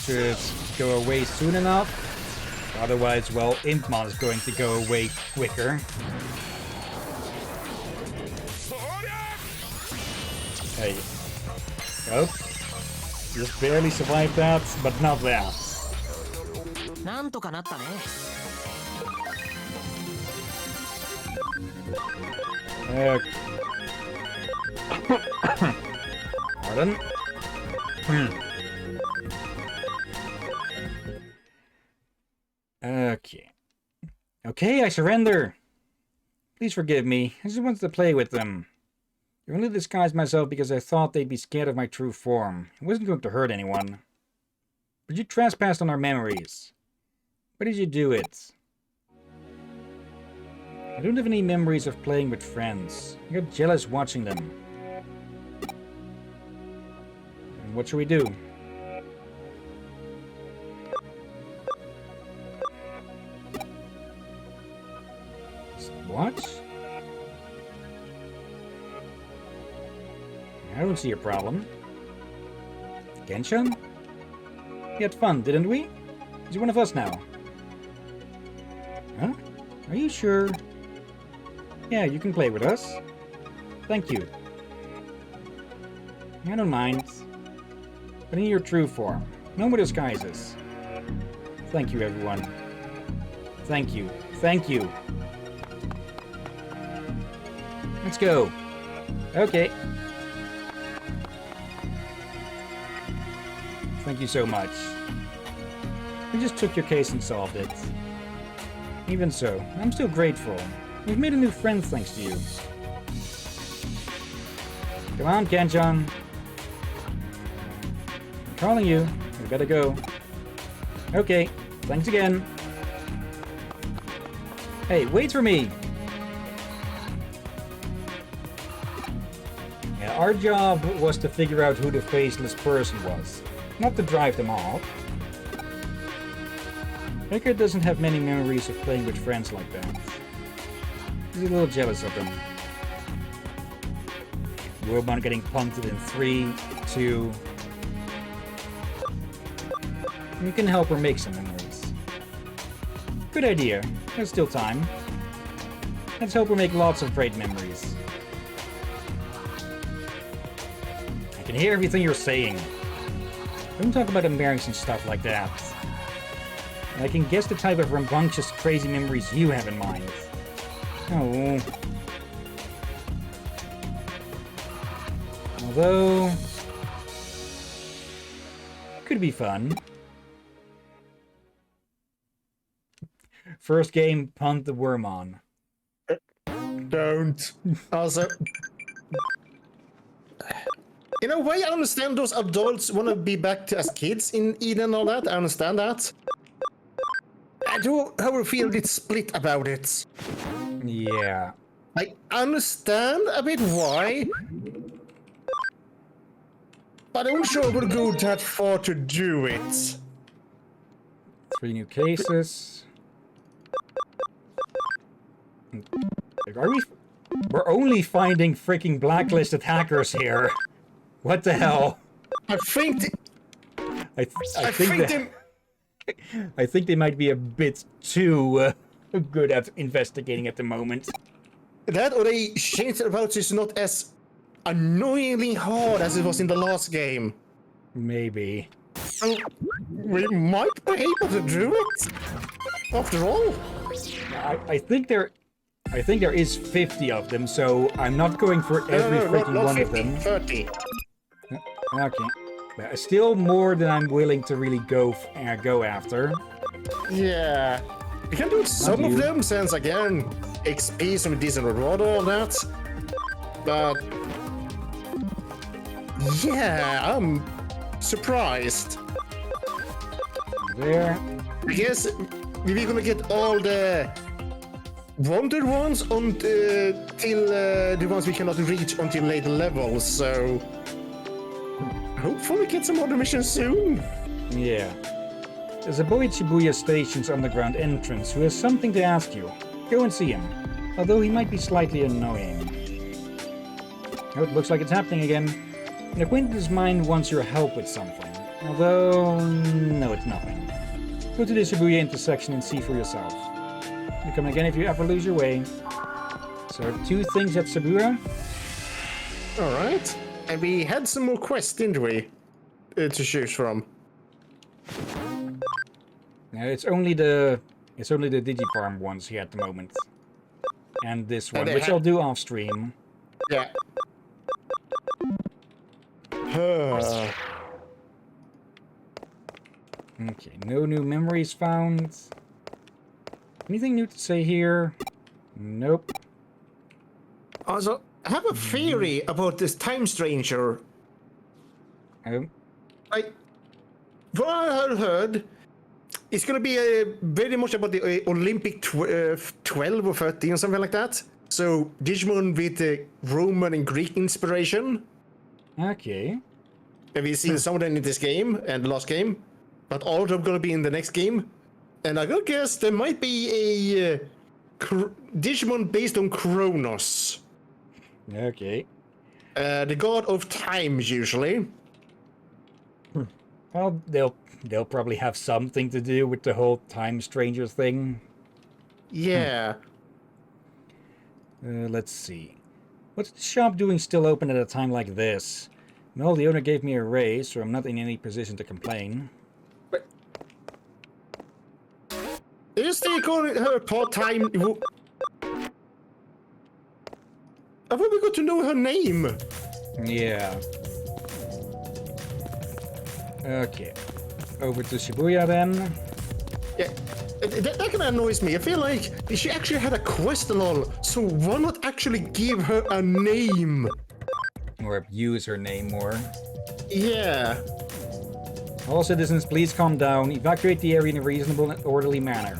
Should go away soon enough. Otherwise, well, Impmon is going to go away quicker. Hey. Oh. Just barely survived that, but not that. なんとかなったね。Pardon? Okay. Okay, I surrender. Please forgive me. I just wanted to play with them. I only disguised myself because I thought they'd be scared of my true form. It wasn't going to hurt anyone. But you trespassed on our memories. Why did you do it? I don't have any memories of playing with friends. I got jealous watching them. And what should we do? What? I don't see a problem. Genshin? We had fun, didn't we? He's one of us now. Huh? Are you sure? Yeah, you can play with us. Thank you. I don't mind. But in your true form. No more disguises. Thank you, everyone. Thank you. Thank you. Let's go. Okay. Thank you so much. We just took your case and solved it. Even so, I'm still grateful. We've made a new friend thanks to you. Come on, Genshin. I'm calling you. We gotta go. Okay, thanks again. Hey, wait for me! Yeah, our job was to figure out who the faceless person was, not to drive them off. Baker doesn't have many memories of playing with friends like that. He's a little jealous of them. Robon getting punted in 3, 2... You can help her make some memories. Good idea. There's still time. Let's hope we make lots of great memories. I can hear everything you're saying. Don't talk about embarrassing stuff like that. I can guess the type of rambunctious, crazy memories you have in mind. Oh. Although... could be fun. First game, punt the worm on. Don't. Also... in a way, I understand those adults want to be back as kids in Eden and all that. I understand that. I do, however, feel a bit split about it. Yeah. I understand a bit why, but I'm sure we'll go that far to do it. 3 new cases. Are we... We're only finding freaking blacklisted hackers here. What the hell? I think... I think they might be a bit too good at investigating at the moment. That or they changed it about so it's not as annoyingly hard as it was in the last game. Maybe. We might be able to do it. After all. I think there is 50 of them, so I'm not going for every freaking not one 50, of them. 30. Okay. But still more than I'm willing to really go after. Yeah. We can do some of them since, again, XP, some decent reward, all that. But... yeah, I'm surprised. there. I guess we're gonna get all the wanted ones until the ones we cannot reach until later levels, so hopefully get some other missions soon. Yeah. There's a boy at Shibuya Station's underground entrance who has something to ask you. Go and see him, although he might be slightly annoying. Oh, it looks like it's happening again. An acquaintance of mine wants your help with something, although no, it's nothing. Go to the Shibuya intersection and see for yourself. You come again if you ever lose your way. So 2 things at Shibuya. Alright. And we had some more quests, didn't we? To choose from. Now it's only the Digifarm ones here at the moment. And this one, which I'll do off stream. Yeah. Okay, no new memories found. Anything new to say here? Nope. Also, I have a theory about this time stranger. Oh, What I heard, it's gonna be very much about the Olympic 12 or 13 or something like that. So Digimon with Roman and Greek inspiration. okay. And we've seen some of them in this game and the last game, but all of them gonna be in the next game. And I gotta guess there might be a Digimon based on Kronos, Okay. the god of time usually. Well, they'll probably have something to do with the whole Time Stranger thing. Yeah. Let's see. What's the shop doing still open at a time like this? Well, the owner gave me a raise, so I'm not in any position to complain. Is they calling her part-time? I thought we got to know her name. Yeah. Okay. Over to Shibuya then. Yeah, that kind of annoys me. I feel like she actually had a quest and all, so why not actually give her a name? Or use her name more. Yeah. All citizens, please calm down. Evacuate the area in a reasonable and orderly manner.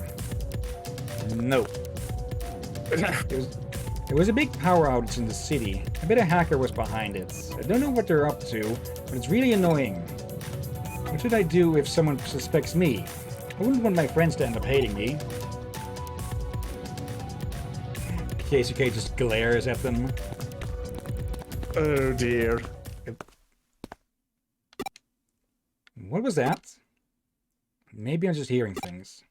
No. There was a big power outage in the city. I bet a hacker was behind it. I don't know what they're up to, but it's really annoying. What should I do if someone suspects me? I wouldn't want my friends to end up hating me. Keisuke just glares at them. Oh dear. What was that? Maybe I'm just hearing things.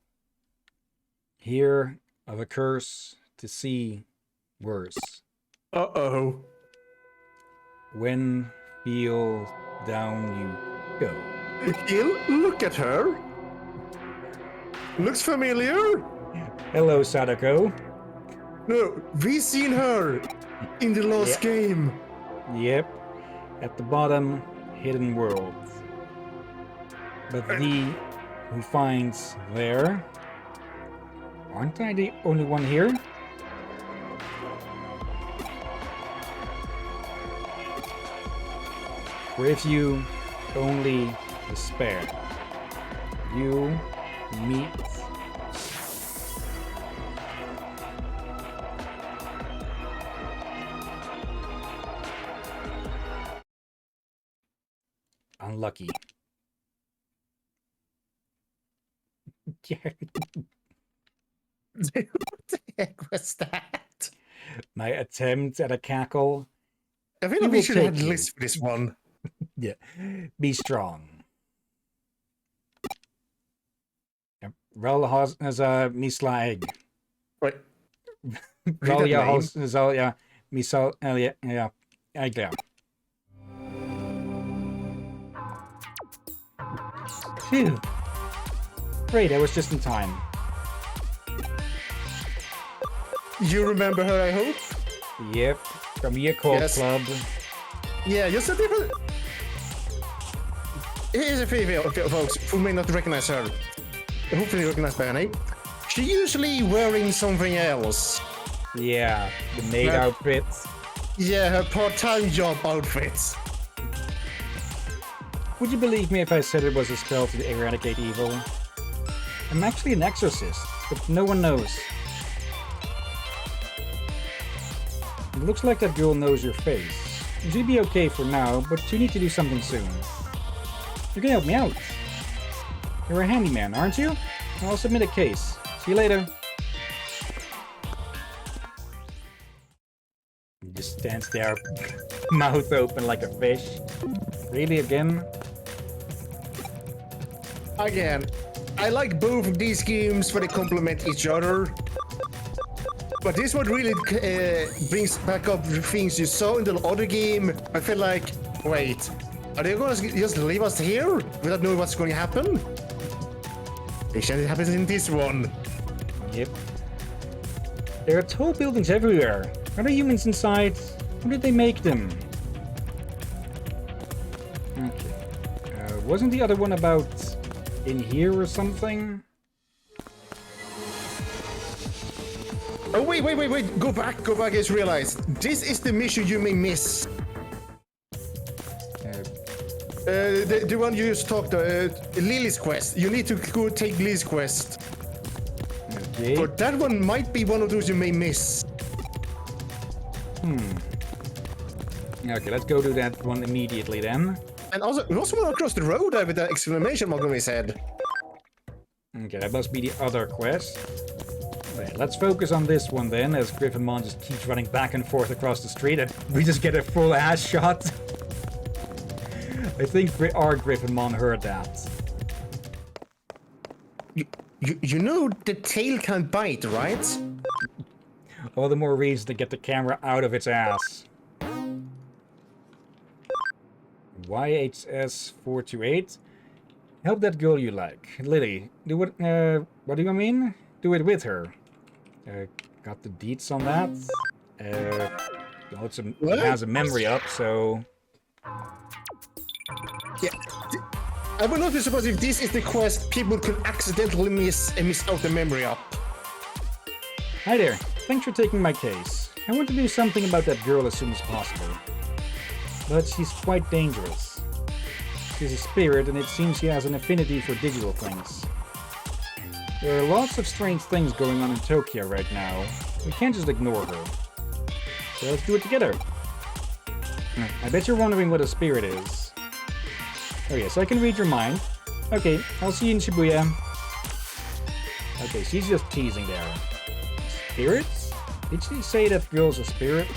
Hear of a curse, to see worse. Uh-oh. When feel down you go. Gil, look at her. Looks familiar. Hello, Sadako. No, we seen her in the last game. Yep. At the bottom, hidden world. But the who finds there. Aren't I the only one here? For if you only despair, you meet unlucky. What the heck was that? My attempt at a cackle. I feel You like we will should have take had a you. list for this one. Yeah. Be strong. Roll has a misla egg. Wait. Roll that your name? house ja misal ja egg. Phew. Great, I was just in time. You remember her, I hope? Yep. From your call Yes. club. Yeah, just a different... Here's a favor, folks, who may not recognize her. Hopefully recognize by her name. She usually wearing something else. Yeah, the maid Yeah. outfits. Yeah, her part-time job outfits. Would you believe me if I said it was a spell to eradicate evil? I'm actually an exorcist, but no one knows. It looks like that girl knows your face. You should be okay for now, but you need to do something soon. You can help me out. You're a handyman, aren't you? I'll submit a case. See you later. He just stands there, mouth open like a fish. Really, again? Again, I like both of these games for they complement each other. But this one really brings back up things you saw in the other game. I feel like, wait, are they going to just leave us here without knowing what's going to happen? It happens in this one. Yep. There are tall buildings everywhere. Are there humans inside? How did they make them? Okay. Wasn't the other one about in here or something? Oh, wait. Go back. I just realized. This is the mission you may miss. The one you just talked about, Lily's quest. You need to go take Lily's quest. Okay. But that one might be one of those you may miss. Okay, let's go do that one immediately then. And also one across the road there with that exclamation mark on his head. Okay, that must be the other quest. Okay, let's focus on this one then, as Griffinmon just keeps running back and forth across the street and we just get a full ass shot. I think our Griffinmon heard that. You know the tail can bite, right? All the more reason to get the camera out of its ass. YHS428. Help that girl you like. Lily, do what do you mean? Do it with her. Got the deets on that. It has a memory up, so... Yeah. I would not be surprised if this is the quest people could accidentally miss out the memory up. Hi there. Thanks for taking my case. I want to do something about that girl as soon as possible. But she's quite dangerous. She's a spirit, and it seems she has an affinity for digital things. There are lots of strange things going on in Tokyo right now. We can't just ignore her. So let's do it together. I bet you're wondering what a spirit is. Oh yes, I can read your mind. Okay, I'll see you in Shibuya. Okay, she's just teasing there. Spirits? Did she say that girl's a spirit?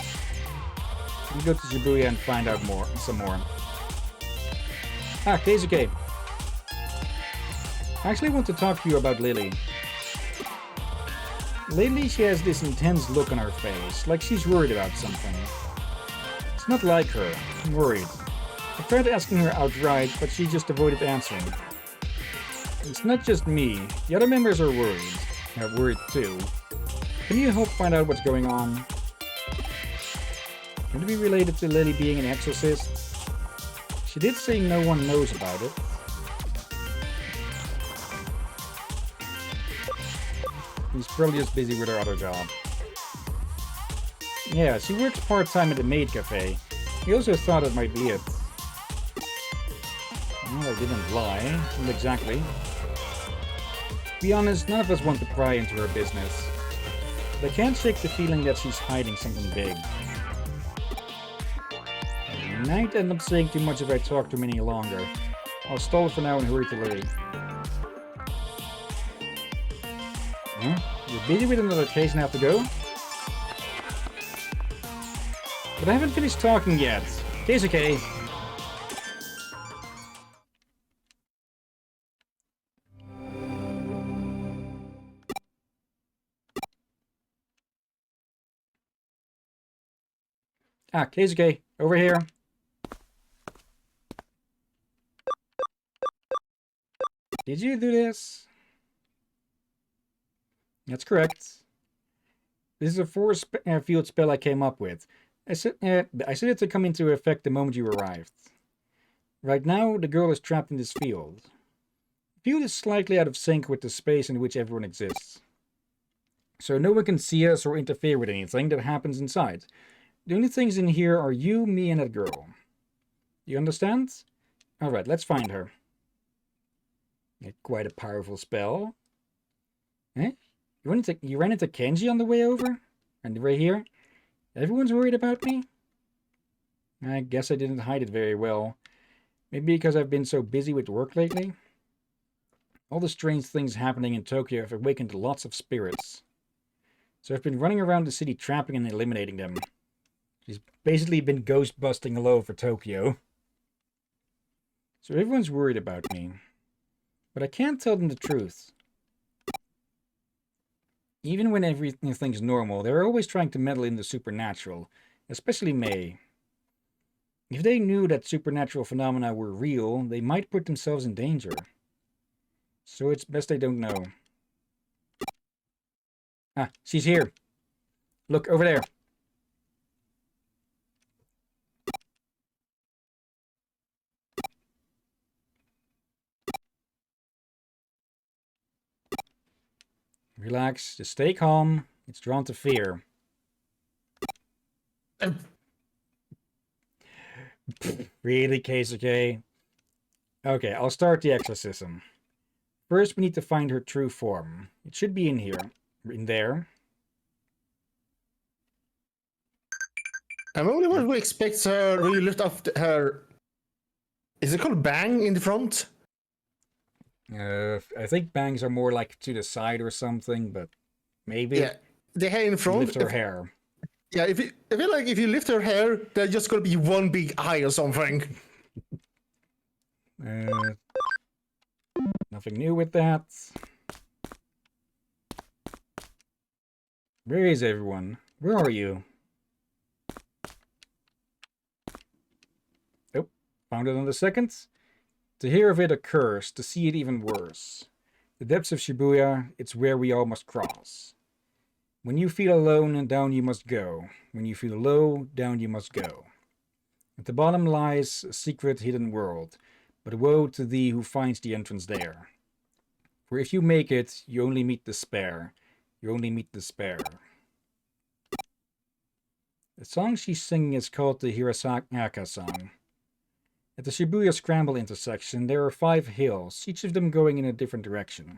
Let me go to Shibuya and find out some more. Ah, Keisuke. I actually want to talk to you about Lily. Lately she has this intense look on her face, like she's worried about something. It's not like her. I'm worried. I tried asking her outright, but she just avoided answering. It's not just me. The other members are worried. They're worried too. Can you help find out what's going on? Could it be related to Lily being an exorcist? She did say no one knows about it. She's probably just busy with her other job. Yeah, she works part-time at the maid cafe. We also thought it might be it. Well, I didn't lie. Not exactly. To be honest, none of us want to pry into her business. But I can't shake the feeling that she's hiding something big. I might end up saying too much if I talk too many longer. I'll stall for now and hurry to Lily. Huh? You're busy with another case and have to go? But I haven't finished talking yet. Keisuke. Ah, Keisuke, over here. Did you do this? That's correct. This is a force field spell I came up with. I said it to come into effect the moment you arrived. Right now, the girl is trapped in this field. The field is slightly out of sync with the space in which everyone exists. So no one can see us or interfere with anything that happens inside. The only things in here are you, me, and that girl. You understand? Alright, let's find her. Quite a powerful spell. Eh? You ran into Kenji on the way over? And right here? Everyone's worried about me? I guess I didn't hide it very well. Maybe because I've been so busy with work lately? All the strange things happening in Tokyo have awakened lots of spirits. So I've been running around the city trapping and eliminating them. She's basically been ghost busting all over Tokyo. So everyone's worried about me. But I can't tell them the truth. Even when everything's normal, they're always trying to meddle in the supernatural. Especially May. If they knew that supernatural phenomena were real, they might put themselves in danger. So it's best they don't know. Ah, she's here. Look, over there. Relax, just stay calm. It's drawn to fear. Really, Keisuke? Okay, I'll start the exorcism. First, we need to find her true form. It should be in here. In there. I'm only one who expects her really lift up her... Is it called bang in the front? I think bangs are more like to the side or something, but maybe. Yeah, the hair in front. Lift her hair. Yeah, I feel like if you lift her hair, there's just gonna be one big eye or something. Nothing new with that. Where is everyone? Where are you? Oh, found it on the second. To hear of it a curse, to see it even worse. The depths of Shibuya, it's where we all must cross. When you feel alone, down you must go. When you feel low, down you must go. At the bottom lies a secret hidden world, but woe to thee who finds the entrance there. For if you make it, you only meet despair. You only meet despair. The song she's singing is called the Hirasaka song. At the Shibuya Scramble intersection, there are 5 hills, each of them going in a different direction.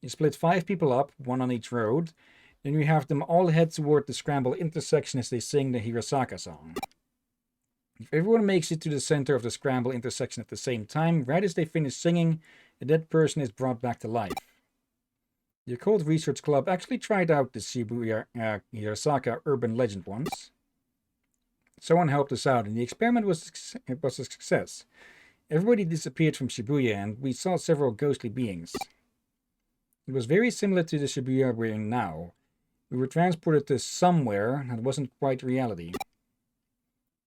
You split 5 people up, 1 on each road, then you have them all head toward the Scramble intersection as they sing the Hirasaka song. If everyone makes it to the center of the Scramble intersection at the same time, right as they finish singing, a dead person is brought back to life. The Occult Research Club actually tried out the Shibuya Hirasaka urban legend once. Someone helped us out, and the experiment was a success. Everybody disappeared from Shibuya, and we saw several ghostly beings. It was very similar to the Shibuya we're in now. We were transported to somewhere that wasn't quite reality.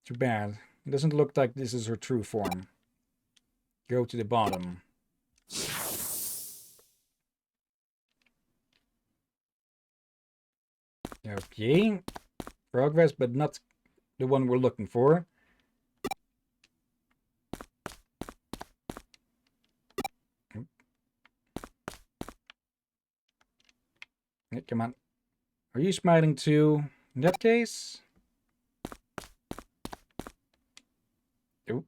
Too bad. It doesn't look like this is her true form. Go to the bottom. Okay. Progress, but not the one we're looking for. Hey, come on. Are you smiling too? In that case... Oh.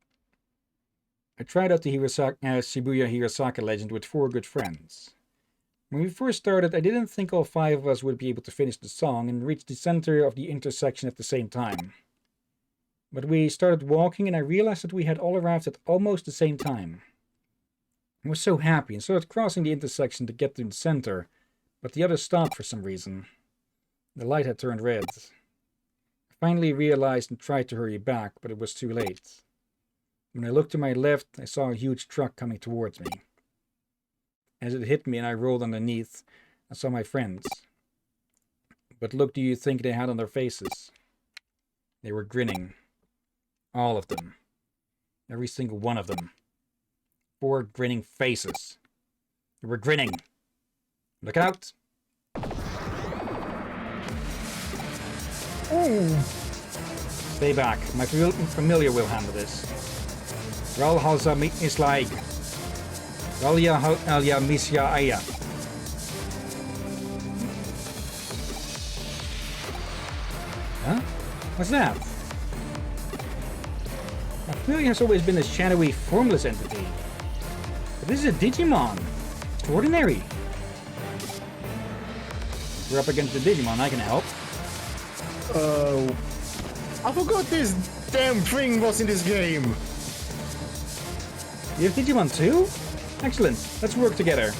I tried out the Shibuya Hirasaka legend with 4 good friends. When we first started, I didn't think all 5 of us would be able to finish the song and reach the center of the intersection at the same time. But we started walking and I realized that we had all arrived at almost the same time. I was so happy and started crossing the intersection to get to the center, but the others stopped for some reason. The light had turned red. I finally realized and tried to hurry back, but it was too late. When I looked to my left, I saw a huge truck coming towards me. As it hit me and I rolled underneath, I saw my friends. What look do you think they had on their faces? They were grinning. All of them. Every single one of them. 4 grinning faces. They were grinning. Look out! Oh. Stay back. My familiar will handle this. Ral halsa mislag. Ralya alya misya aya. Huh? What's that? My familiar has always been a shadowy, formless entity. But this is a Digimon. Extraordinary. We're up against the Digimon, I can help. I forgot this damn thing was in this game. You have Digimon too? Excellent, let's work together.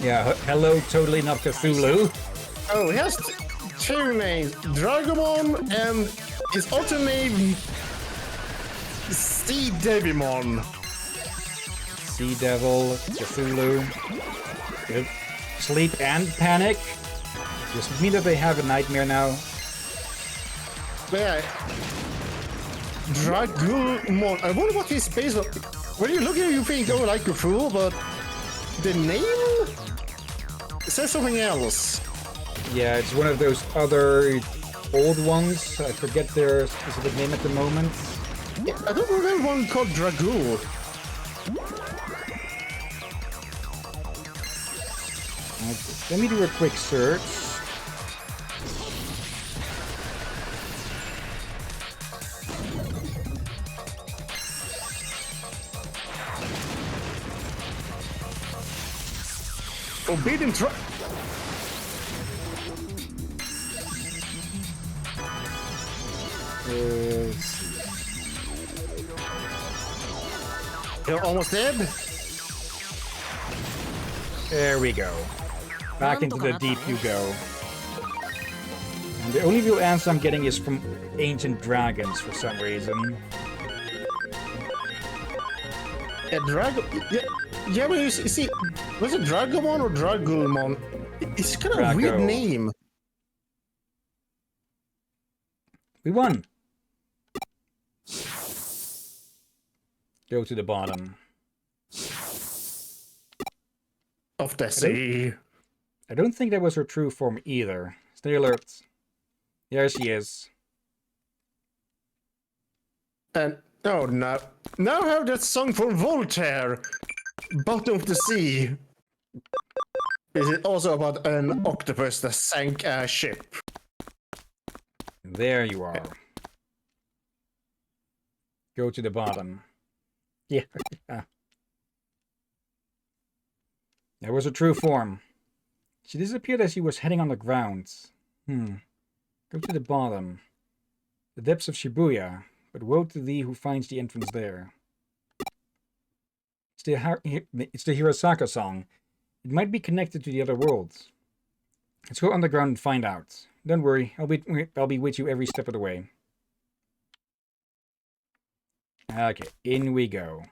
Yeah, hello, totally not Cthulhu. Oh, he has two names, Dragomon and his other name, Sea Devimon. Sea Devil, Cthulhu. Good. Sleep and panic. Does it mean that they have a nightmare now? Yeah. Dragulmon. I wonder what he's based on. When you look at it, you think, oh, like a fool, but the name says something else. Yeah, it's one of those other old ones. I forget their specific name at the moment. Yeah, I don't remember one called Dragul. Okay, let me do a quick search. Forbidden You're almost dead? There we go. Back into the deep you go. And the only real answer I'm getting is from ancient dragons for some reason. A dragon? Yeah, but you see, was it Dragomon or Dragulmon? It's kind of a weird name. We won! Go to the bottom. Of the sea. I don't think that was her true form either. Stay alert. There she is. And oh no. Now I have that song from Voltaire. Bottom of the sea. Is it also about an octopus that sank a ship? There you are. Go to the bottom. Yeah. That was her true form. She disappeared as she was heading on the ground. Go to the bottom. The depths of Shibuya. But woe to thee who finds the entrance there. It's the Hirosaka song. It might be connected to the other worlds. Let's go underground and find out. Don't worry, I'll be with you every step of the way. Okay, in we go.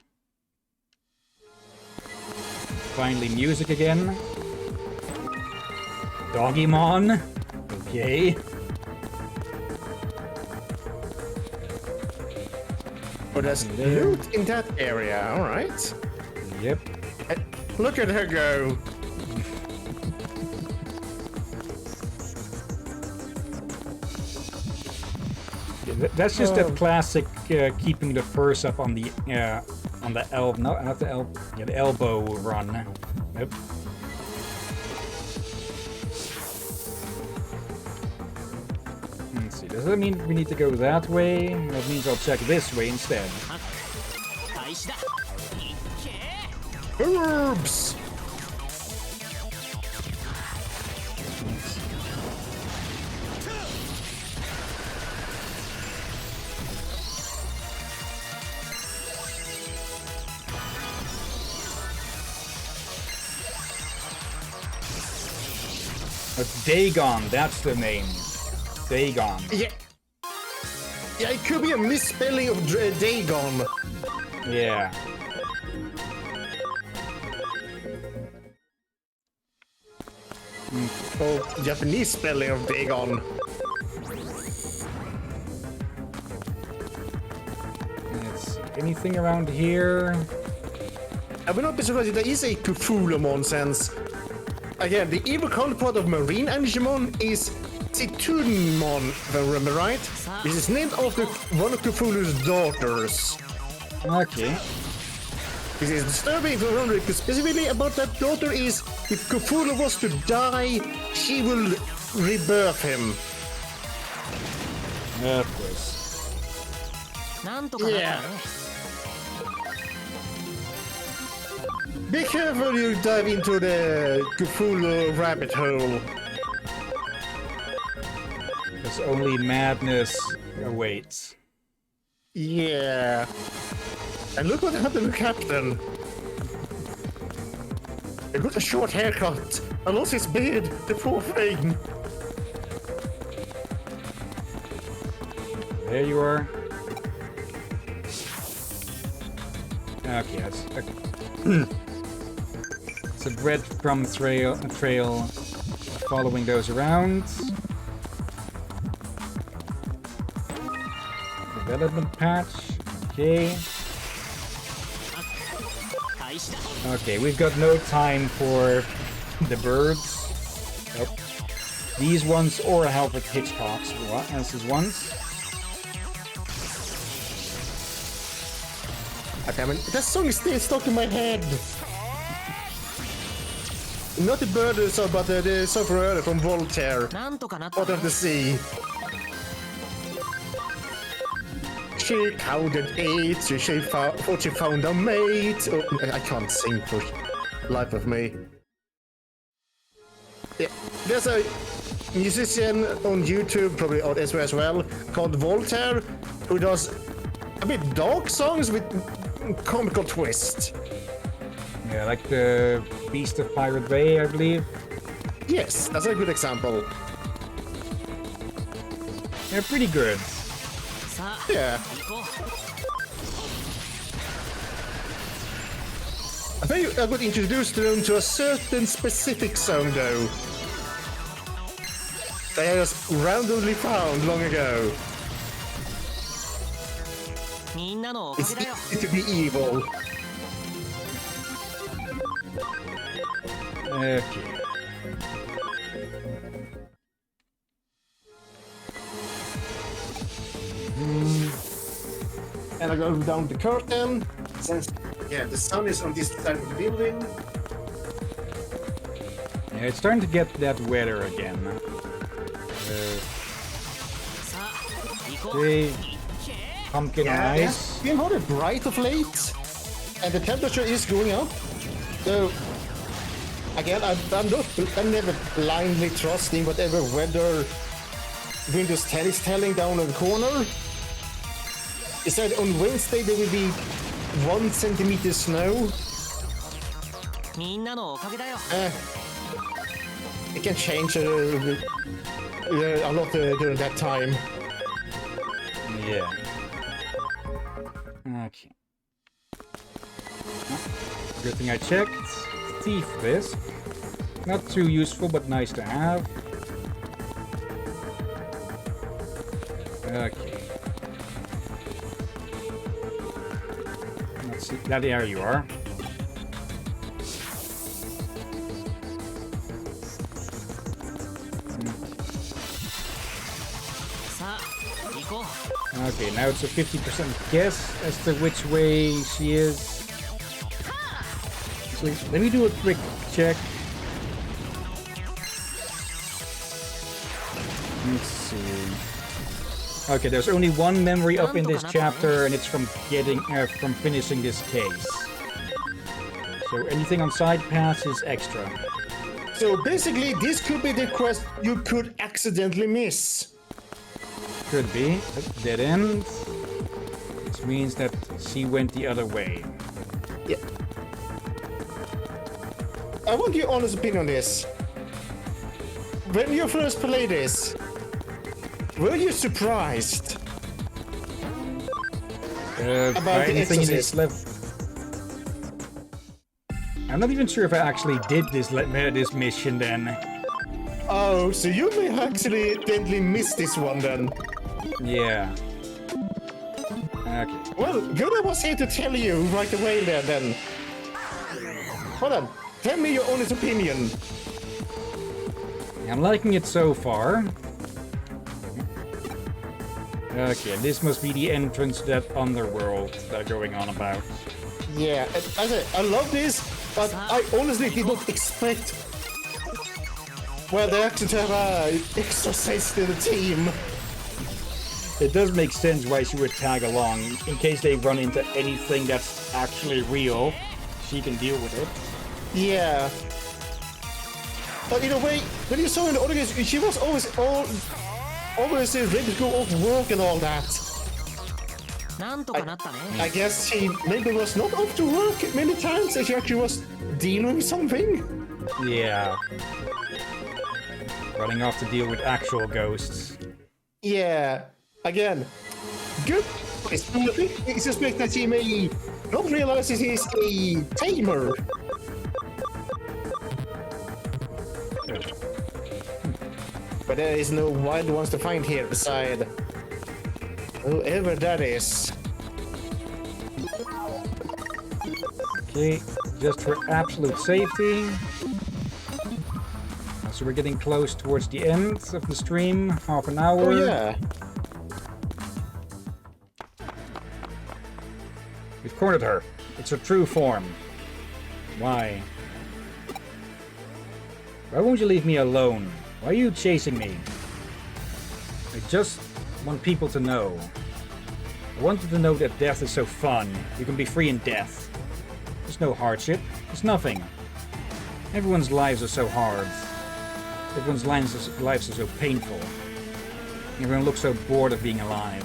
Finally, music again. Digimon. Okay. Oh, there's loot in that area, alright. Yep. Look at her go. Yeah, that's just that classic keeping the purse up on the elbow. No, not the elbow. Yeah, the elbow run. Yep. Let's see. Does that mean we need to go that way? That means I'll check this way instead. Herbs! Dagon, that's the name. Dagon. Yeah. Yeah, it could be a misspelling of Dagon. Yeah. Oh, Japanese spelling of Dagon. Anything around here? I will not be surprised if there is a Cthulhu since, again, the evil counterpart of Marine Digimon is Titunmon, if I remember right. This is named after one of Cthulhu's daughters. Okay. This is disturbing if you remember, because specifically about that daughter is, if Cthulhu was to die, she will rebirth him. Of course. Yeah. Be careful you dive into the Cthulhu rabbit hole. Because only madness awaits. Yeah. And look what happened to Captain. He got a short haircut. I lost his beard, the poor thing. There you are. Okay, that's it's a breadcrumb trail following those around. Development patch. Okay. Okay, we've got no time for the birds. Nope. These ones or Alfred Hitchcock's as ones. Damn it, that song is still stuck in my head. Not the bird song, but the song from Voltaire. なんとかなった Out of the sea. She counted 8, so she thought she found a mate. Oh, I can't sing for life of me. Yeah, there's a musician on YouTube, probably on SW as well, called Voltaire, who does a bit dark songs with comical twist. Yeah, like the Beast of Pirate Bay, I believe. Yes, that's a good example. They're pretty good. さあ Yeah. 行こ I think I got introduced to them to a certain specific song though. They I just randomly found long ago. うみんなのおか It's げだよ easy to be evil. Okay. And I go down the curtain. Since the sun is on this side of the building. Yeah, it's starting to get that weather again. さあ行こう Okay. Pumpkin Yeah, eyes. it's been rather bright of late, and the temperature is going up. So again, I'm never blindly trusting whatever weather Windows 10 is telling down on the corner. It said on Wednesday there will be 1 centimeter snow. みんなのおかげだよ It can change a lot during that time. Yeah. Okay. Good thing I checked. Thief disc. Not too useful, but nice to have. Okay. Let's see. There you are. Okay, now it's a 50% guess as to which way she is. So let me do a quick check. Let's see. Okay, there's only one memory up in this chapter, and it's from finishing this case. So anything on side paths is extra. So basically, this could be the quest you could accidentally miss. Could be. Dead end. Which means that she went the other way. Yeah. I want your honest opinion on this. When you first played this, were you surprised By about the anything in this exorcist? level? I'm not even sure if I actually did this mission then. Oh, so you may actually accidentally miss this one then. Yeah. Okay. Well, good I was here to tell you right away there then. Hold on. Tell me your honest opinion. I'm liking it so far. Okay, this must be the entrance to that underworld they're going on about. Yeah, I love this, but I honestly did not expect they actually have a exorcist in the team. It does make sense why she would tag along, in case they run into anything that's actually real. she can deal with it. Yeah. But in a way, when you saw in the other games, she was always ready to go off work and all that. なんとかなったね。 I guess she maybe was not off to work many times, and she actually was dealing with something. Yeah. Running off to deal with actual ghosts. Yeah. Again, good. I suspect that she may not realize that he's a tamer. But there is no wild ones to find here beside whoever that is. Okay, just for absolute safety. So we're getting close towards the end of the stream, half an hour. Oh yeah. We've cornered her. It's her true form. Why? Why won't you leave me alone? Why are you chasing me? I just want people to know. I want them to know that death is so fun. You can be free in death. There's no hardship. There's nothing. Everyone's lives are so hard. Everyone's lives are so painful. Everyone looks so bored of being alive.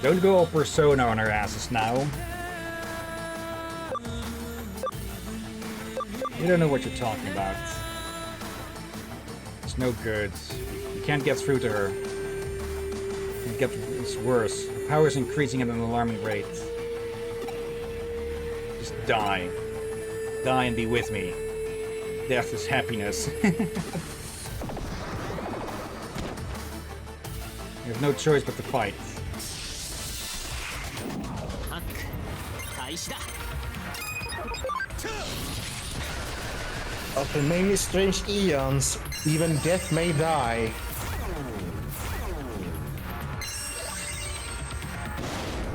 Don't go all Persona on our asses now. You don't know what you're talking about. It's no good. You can't get through to her. It's worse. Her power is increasing at an alarming rate. Just die. Die and be with me. Death is happiness. You have no choice but to fight. ハック開始だ。 After many strange eons, even death may die.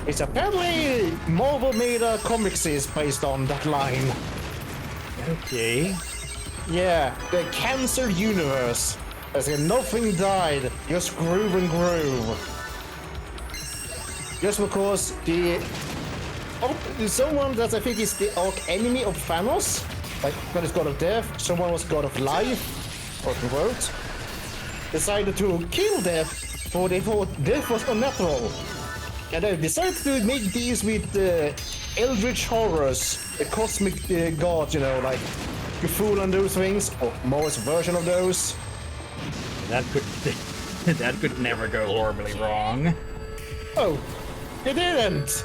It's apparently Marvel made a comic series based on that line. Okay. Yeah, the Cancer Universe. As in nothing died, just grew and grew. Just because someone that I think is the arch enemy of Thanos, like God is God of death, someone was God of life, or quote, decided to kill death, for they thought death was unnatural. And they decided to make deals with eldritch horrors, the cosmic gods, you know, like Cthulhu and those things, or Moa's version of those. That could never go horribly wrong. Oh, it didn't!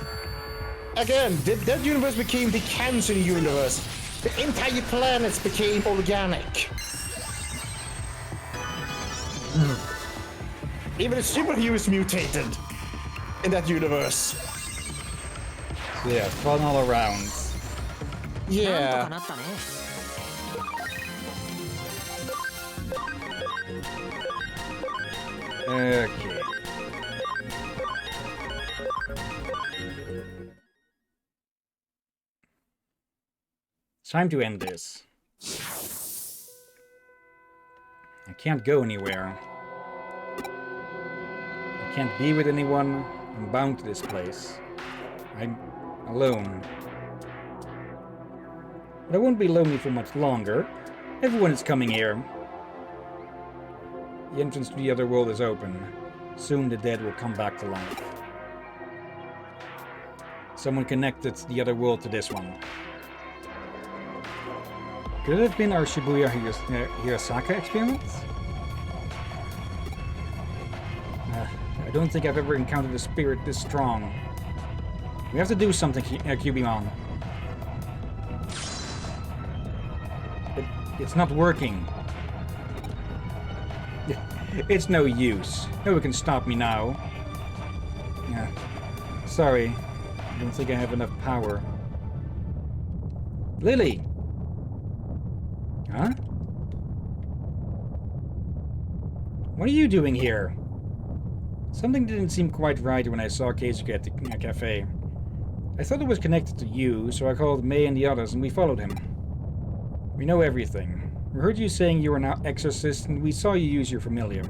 Again, that universe became the Cancer Universe. The entire planets became organic. Even the superheroes mutated in that universe. So yeah, fun all around. なんとか Yeah. なったね。 Okay. It's time to end this. I can't go anywhere. I can't be with anyone. I'm bound to this place. I'm alone. But I won't be lonely for much longer. Everyone is coming here. The entrance to the other world is open. Soon the dead will come back to life. Someone connected the other world to this one. Could it have been our Shibuya Hirasaka experiment? I don't think I've ever encountered a spirit this strong. We have to do something, Cubimon. It's not working. It's no use. No one can stop me now. Yeah. Sorry. I don't think I have enough power. Lily! Huh? What are you doing here? Something didn't seem quite right when I saw Keisuke at the cafe. I thought it was connected to you, so I called May and the others and we followed him. We know everything. We heard you saying you were an exorcist and we saw you use your familiar.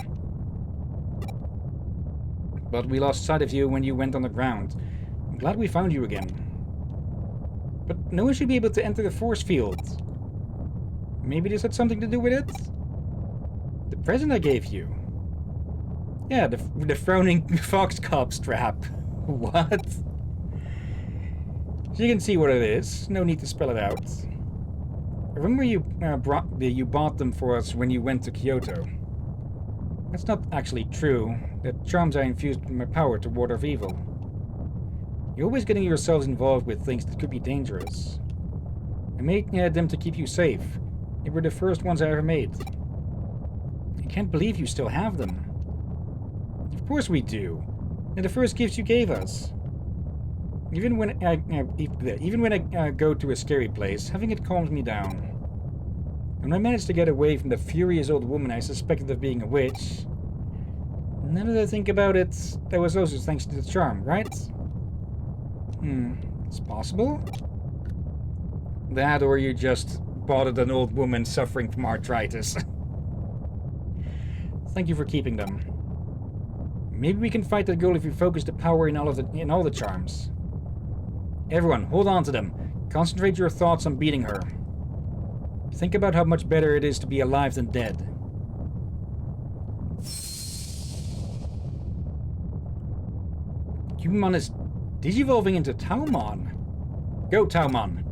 But we lost sight of you when you went underground. I'm glad we found you again. But no one should be able to enter the force field. Maybe this had something to do with it? The present I gave you. Yeah, the frowning fox cop strap. What? So you can see what it is. No need to spell it out. I remember you bought them for us when you went to Kyoto. That's not actually true. The charms I infused with my power to ward off evil. You're always getting yourselves involved with things that could be dangerous. I made them to keep you safe. They were the first ones I ever made. I can't believe you still have them. Of course we do. They're the first gifts you gave us. Even when I go to a scary place, having it calms me down. When I managed to get away from the furious old woman I suspected of being a witch, now that I think about it, that was also thanks to the charm, right? It's possible. That, or you just bought an old woman suffering from arthritis. Thank you for keeping them. Maybe we can fight that goal if we focus the power in all the charms. Everyone, hold on to them. Concentrate your thoughts on beating her. Think about how much better it is to be alive than dead. Digimon is digivolving into Taumon. Go, Taumon.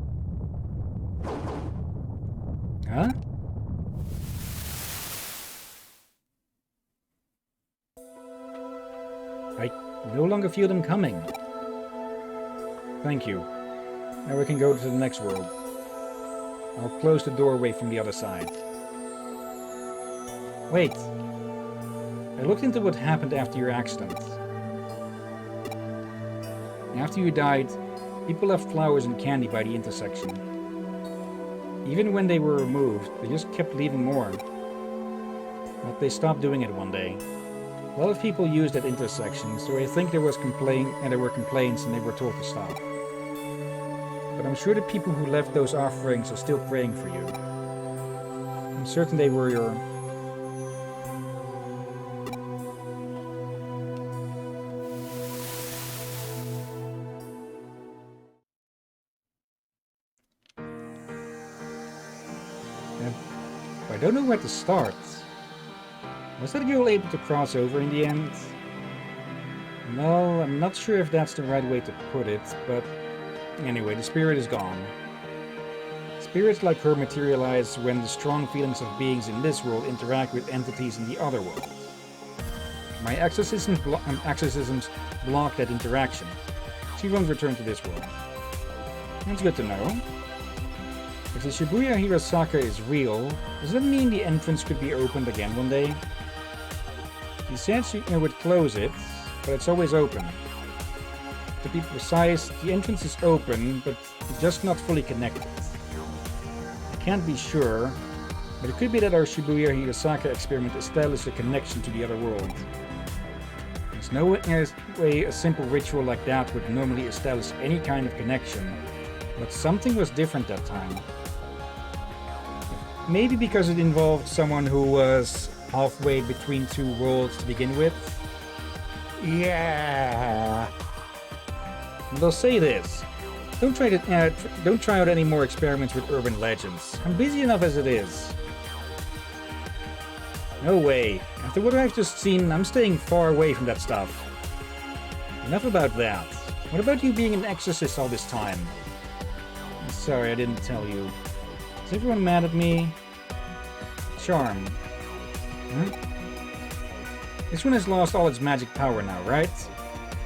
Huh? I no longer feel them coming. Thank you. Now we can go to the next world. I'll close the doorway from the other side. Wait. I looked into what happened after your accident. After you died, people left flowers and candy by the intersection. Even when they were removed, they just kept leaving more. But they stopped doing it one day. A lot of people used that intersection, so I think there were complaints and they were told to stop. But I'm sure the people who left those offerings are still praying for you. I'm certain they were your... I don't know where to start. Was that girl able to cross over in the end? No, I'm not sure if that's the right way to put it, but anyway, the spirit is gone. Spirits like her materialize when the strong feelings of beings in this world interact with entities in the other world. My exorcisms block that interaction. She won't return to this world. That's good to know. If the Shibuya Hirosaka is real, does that mean the entrance could be opened again one day? He said she would close it, but it's always open. To be precise, the entrance is open, but just not fully connected. I can't be sure, but it could be that our Shibuya Hirosaka experiment established a connection to the other world. There's no way a simple ritual like that would normally establish any kind of connection, but something was different that time. Maybe because it involved someone who was halfway between two worlds to begin with. Yeah. But I'll say this: don't try out any more experiments with urban legends. I'm busy enough as it is. No way. After what I've just seen, I'm staying far away from that stuff. Enough about that. What about you being an exorcist all this time? I'm sorry I didn't tell you. Is everyone mad at me? Charm. This one has lost all its magic power now, right?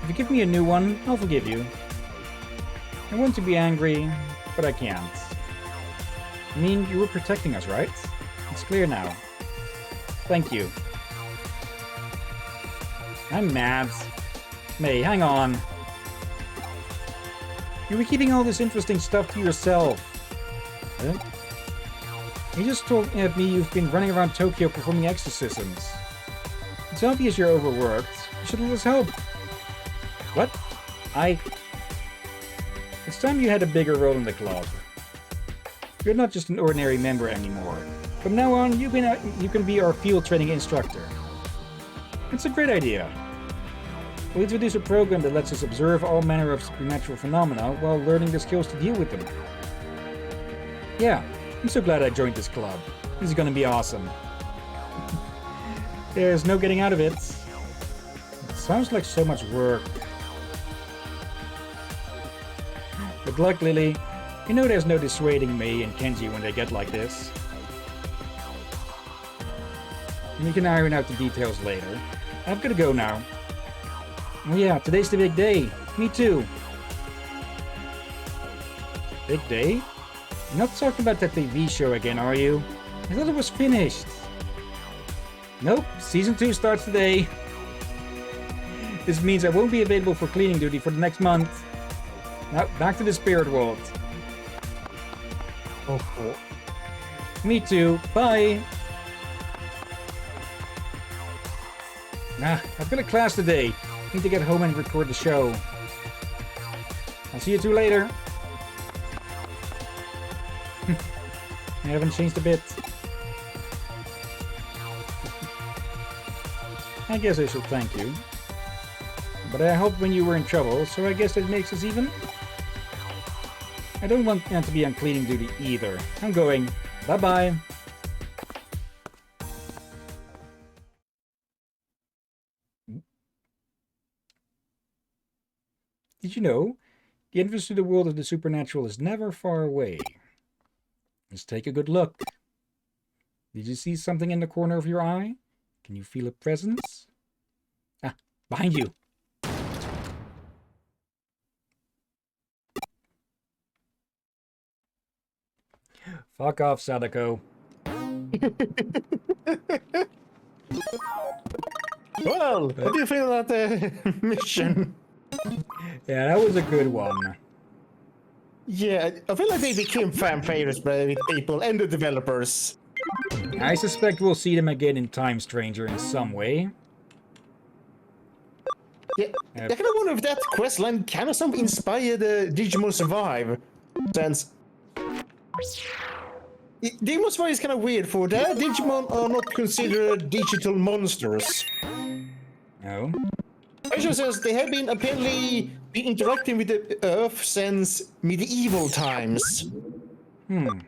If you give me a new one, I'll forgive you. I want to be angry, but I can't. I mean, you were protecting us, right? It's clear now. Thank you. I'm mad. May, hang on. You were keeping all this interesting stuff to yourself. Huh? You just told me you've been running around Tokyo performing exorcisms. It's obvious you're overworked. You should let us help. What? It's time you had a bigger role in the club. You're not just an ordinary member anymore. From now on, you can be our field training instructor. It's a great idea. We'll introduce a program that lets us observe all manner of supernatural phenomena while learning the skills to deal with them. Yeah, I'm so glad I joined this club. This is gonna be awesome. There's no getting out of it. It sounds like so much work. Good luck, Lily. You know there's no dissuading me and Kenji when they get like this. And you can iron out the details later. I've got to go now. Oh yeah, today's the big day. Me too. Big day? You're not talking about that TV show again, are you? I thought it was finished. Nope, Season 2 starts today. This means I won't be available for cleaning duty for the next month. Now, back to the spirit world. Oh. Me too. Bye. I've got a class today. Need to get home and record the show. I'll see you two later. I haven't changed a bit. I guess I should thank you. But I helped when you were in trouble, so I guess that makes us even. I don't want to be on cleaning duty either. I'm going. Bye-bye. Did you know? The entrance to the world of the supernatural is never far away. Let's take a good look. Did you see something in the corner of your eye? Can you feel a presence? Ah, behind you. Fuck off, Sadako. Well, what do you feel about the mission? Yeah, that was a good one. Yeah, I feel like they became fan favorites by the people and the developers. I suspect we'll see them again in Time Stranger in some way. Yeah, I kind of wonder if that questline kind of some inspired Digimon Survive. Since Digimon Survive is kind of weird for that. Digimon are not considered digital monsters. No. Especially since they have been apparently interacting with the Earth since medieval times. In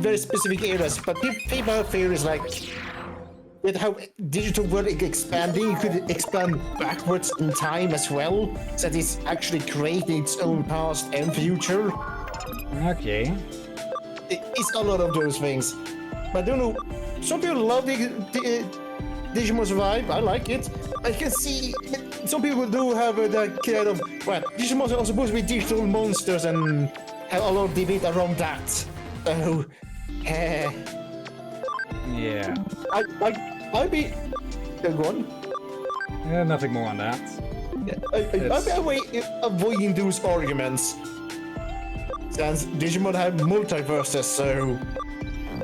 very specific areas, but people have theories like with how digital world is expanding, you could expand backwards in time as well, so that it's actually creating its own past and future. Okay. It's a lot of those things. But I don't know, some people love the Digimon Survive, I like it. I can see some people do have that kind of, well, Digimon are supposed to be digital monsters and have a lot of debate around that. So, Yeah. I'd be. Go on. Nothing more on that. I'd be avoiding those arguments. Since Digimon have multiverses, so.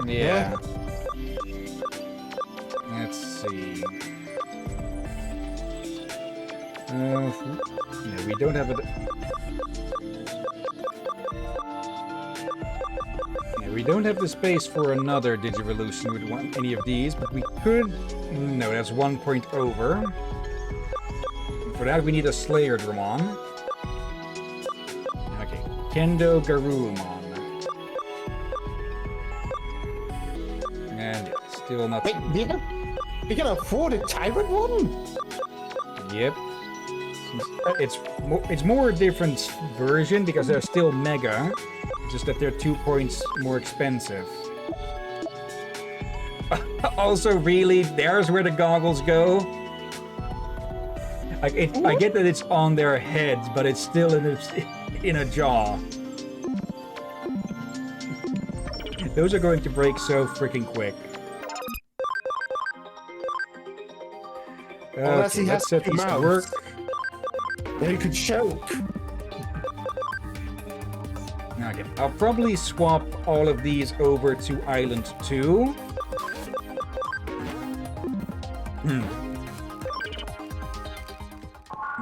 Yeah. Let's see. No, we don't have it. Yeah, we don't have the space for another Digivolution with any of these, but we could. No, that's 1 point over. For that, we need a Slayer Dramon. Okay, Kendo Garurumon. And still not. Wait, we can afford a Tyrant one? Yep. It's more a different version because they're still mega, just that they're 2 points more expensive. Also, really, there's where the goggles go. I get that it's on their heads, but it's still in a jaw. Those are going to break so freaking quick. Unless he has let's set two these to mouths. work. Then you could choke. Okay, I'll probably swap all of these over to Island 2.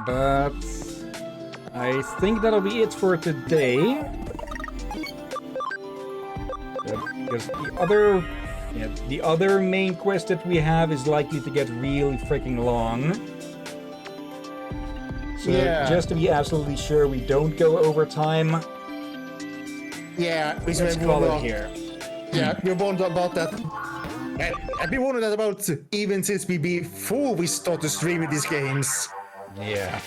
But I think that'll be it for today. Because the other main quest that we have is likely to get really freaking long. So Yeah. just to be absolutely sure we don't go over time, Yeah, let's call it here. Yeah, we wondered about that. I've been wondering that about even since before we started streaming these games. Yeah.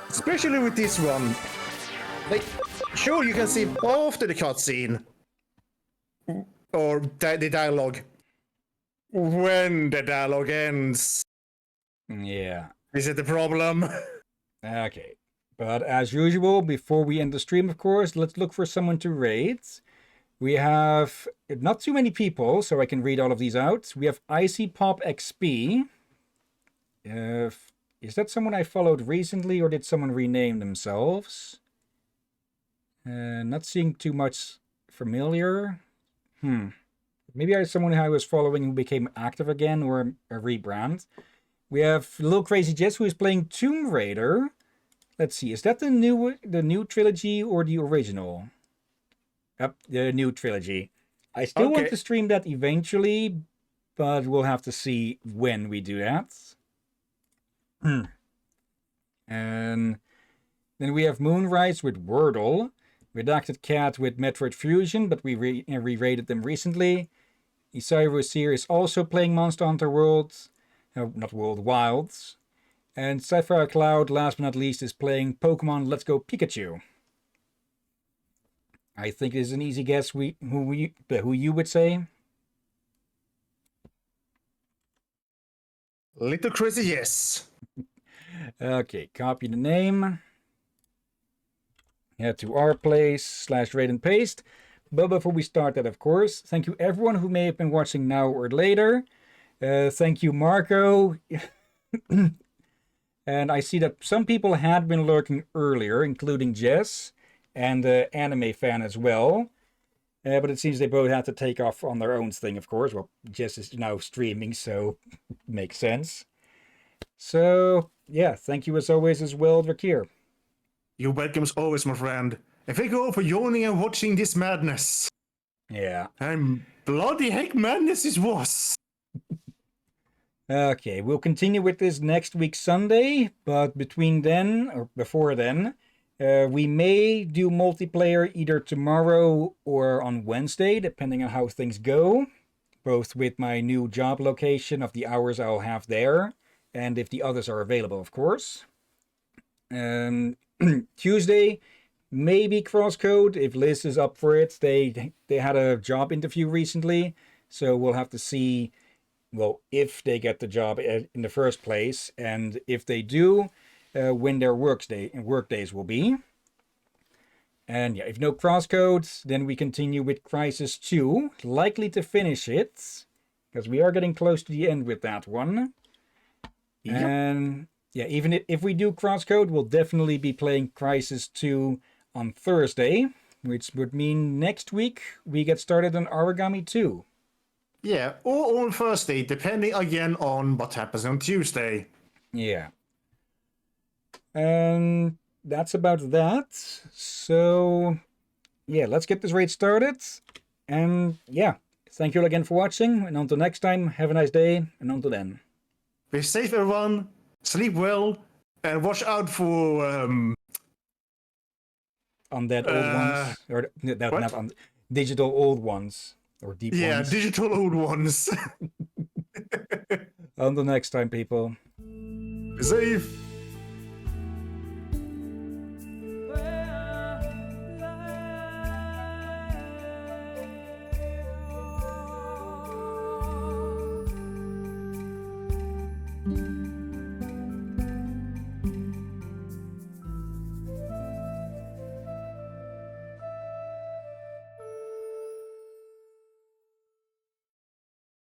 Especially with this one. Like, sure, you can see after the cutscene. Or the dialogue. When the dialogue ends. Yeah. Is it the problem? Okay. But as usual, before we end the stream, of course, let's look for someone to raid. We have not too many people, so I can read all of these out. We have Icy Pop XP. Is that someone I followed recently, or did someone rename themselves? Not seeing too much familiar. Maybe someone I was following who became active again, or a rebrand. We have Little Crazy Jess, who is playing Tomb Raider. Let's see, is that the new trilogy or the original? Yep, the new trilogy. I still want to stream that eventually, but we'll have to see when we do that. And then we have Moonrise with Wordle, Redacted Cat with Metroid Fusion, but we re-rated them recently. Isairu Seer is also playing Monster Hunter World, not World, Wilds. And Sapphire Cloud, last but not least, is playing Pokemon Let's Go Pikachu. I think it is an easy guess who you would say. Little Crazy, yes. Okay, copy the name. Head to our place /raid and paste. But before we start that, of course, thank you everyone who may have been watching now or later. Thank you, Marco. And I see that some people had been lurking earlier, including Jess and the anime fan as well. But it seems they both had to take off on their own thing, of course. Well, Jess is now streaming, so makes sense. So, yeah, thank you as always as well, Drakir. You're welcome as always, my friend. And thank you all for joining and watching this madness. Yeah. And bloody heck madness this was. Okay, we'll continue with this next week Sunday, but between then, or before then, we may do multiplayer either tomorrow or on Wednesday, depending on how things go, both with my new job location of the hours I'll have there, and if the others are available, of course. Tuesday, maybe Crosscode, if Liz is up for it. They had a job interview recently, so we'll have to see, well, if they get the job in the first place, and if they do, when their work days will be. And yeah, if no Crosscodes, then we continue with Crisis 2, likely to finish it, because we are getting close to the end with that one. Yep. And yeah, even if we do Crosscode, we'll definitely be playing Crisis 2 on Thursday, which would mean next week we get started on Origami 2. Yeah, or on Thursday, depending again on what happens on Tuesday. Yeah. And that's about that. So, yeah, let's get this raid started. And yeah, thank you all again for watching. And until next time, have a nice day. And until then. Be safe, everyone. Sleep well. And watch out for... Undead old ones. Or not digital old ones. Or deep ones. Yeah, digital old ones. Until next time, people. Be safe.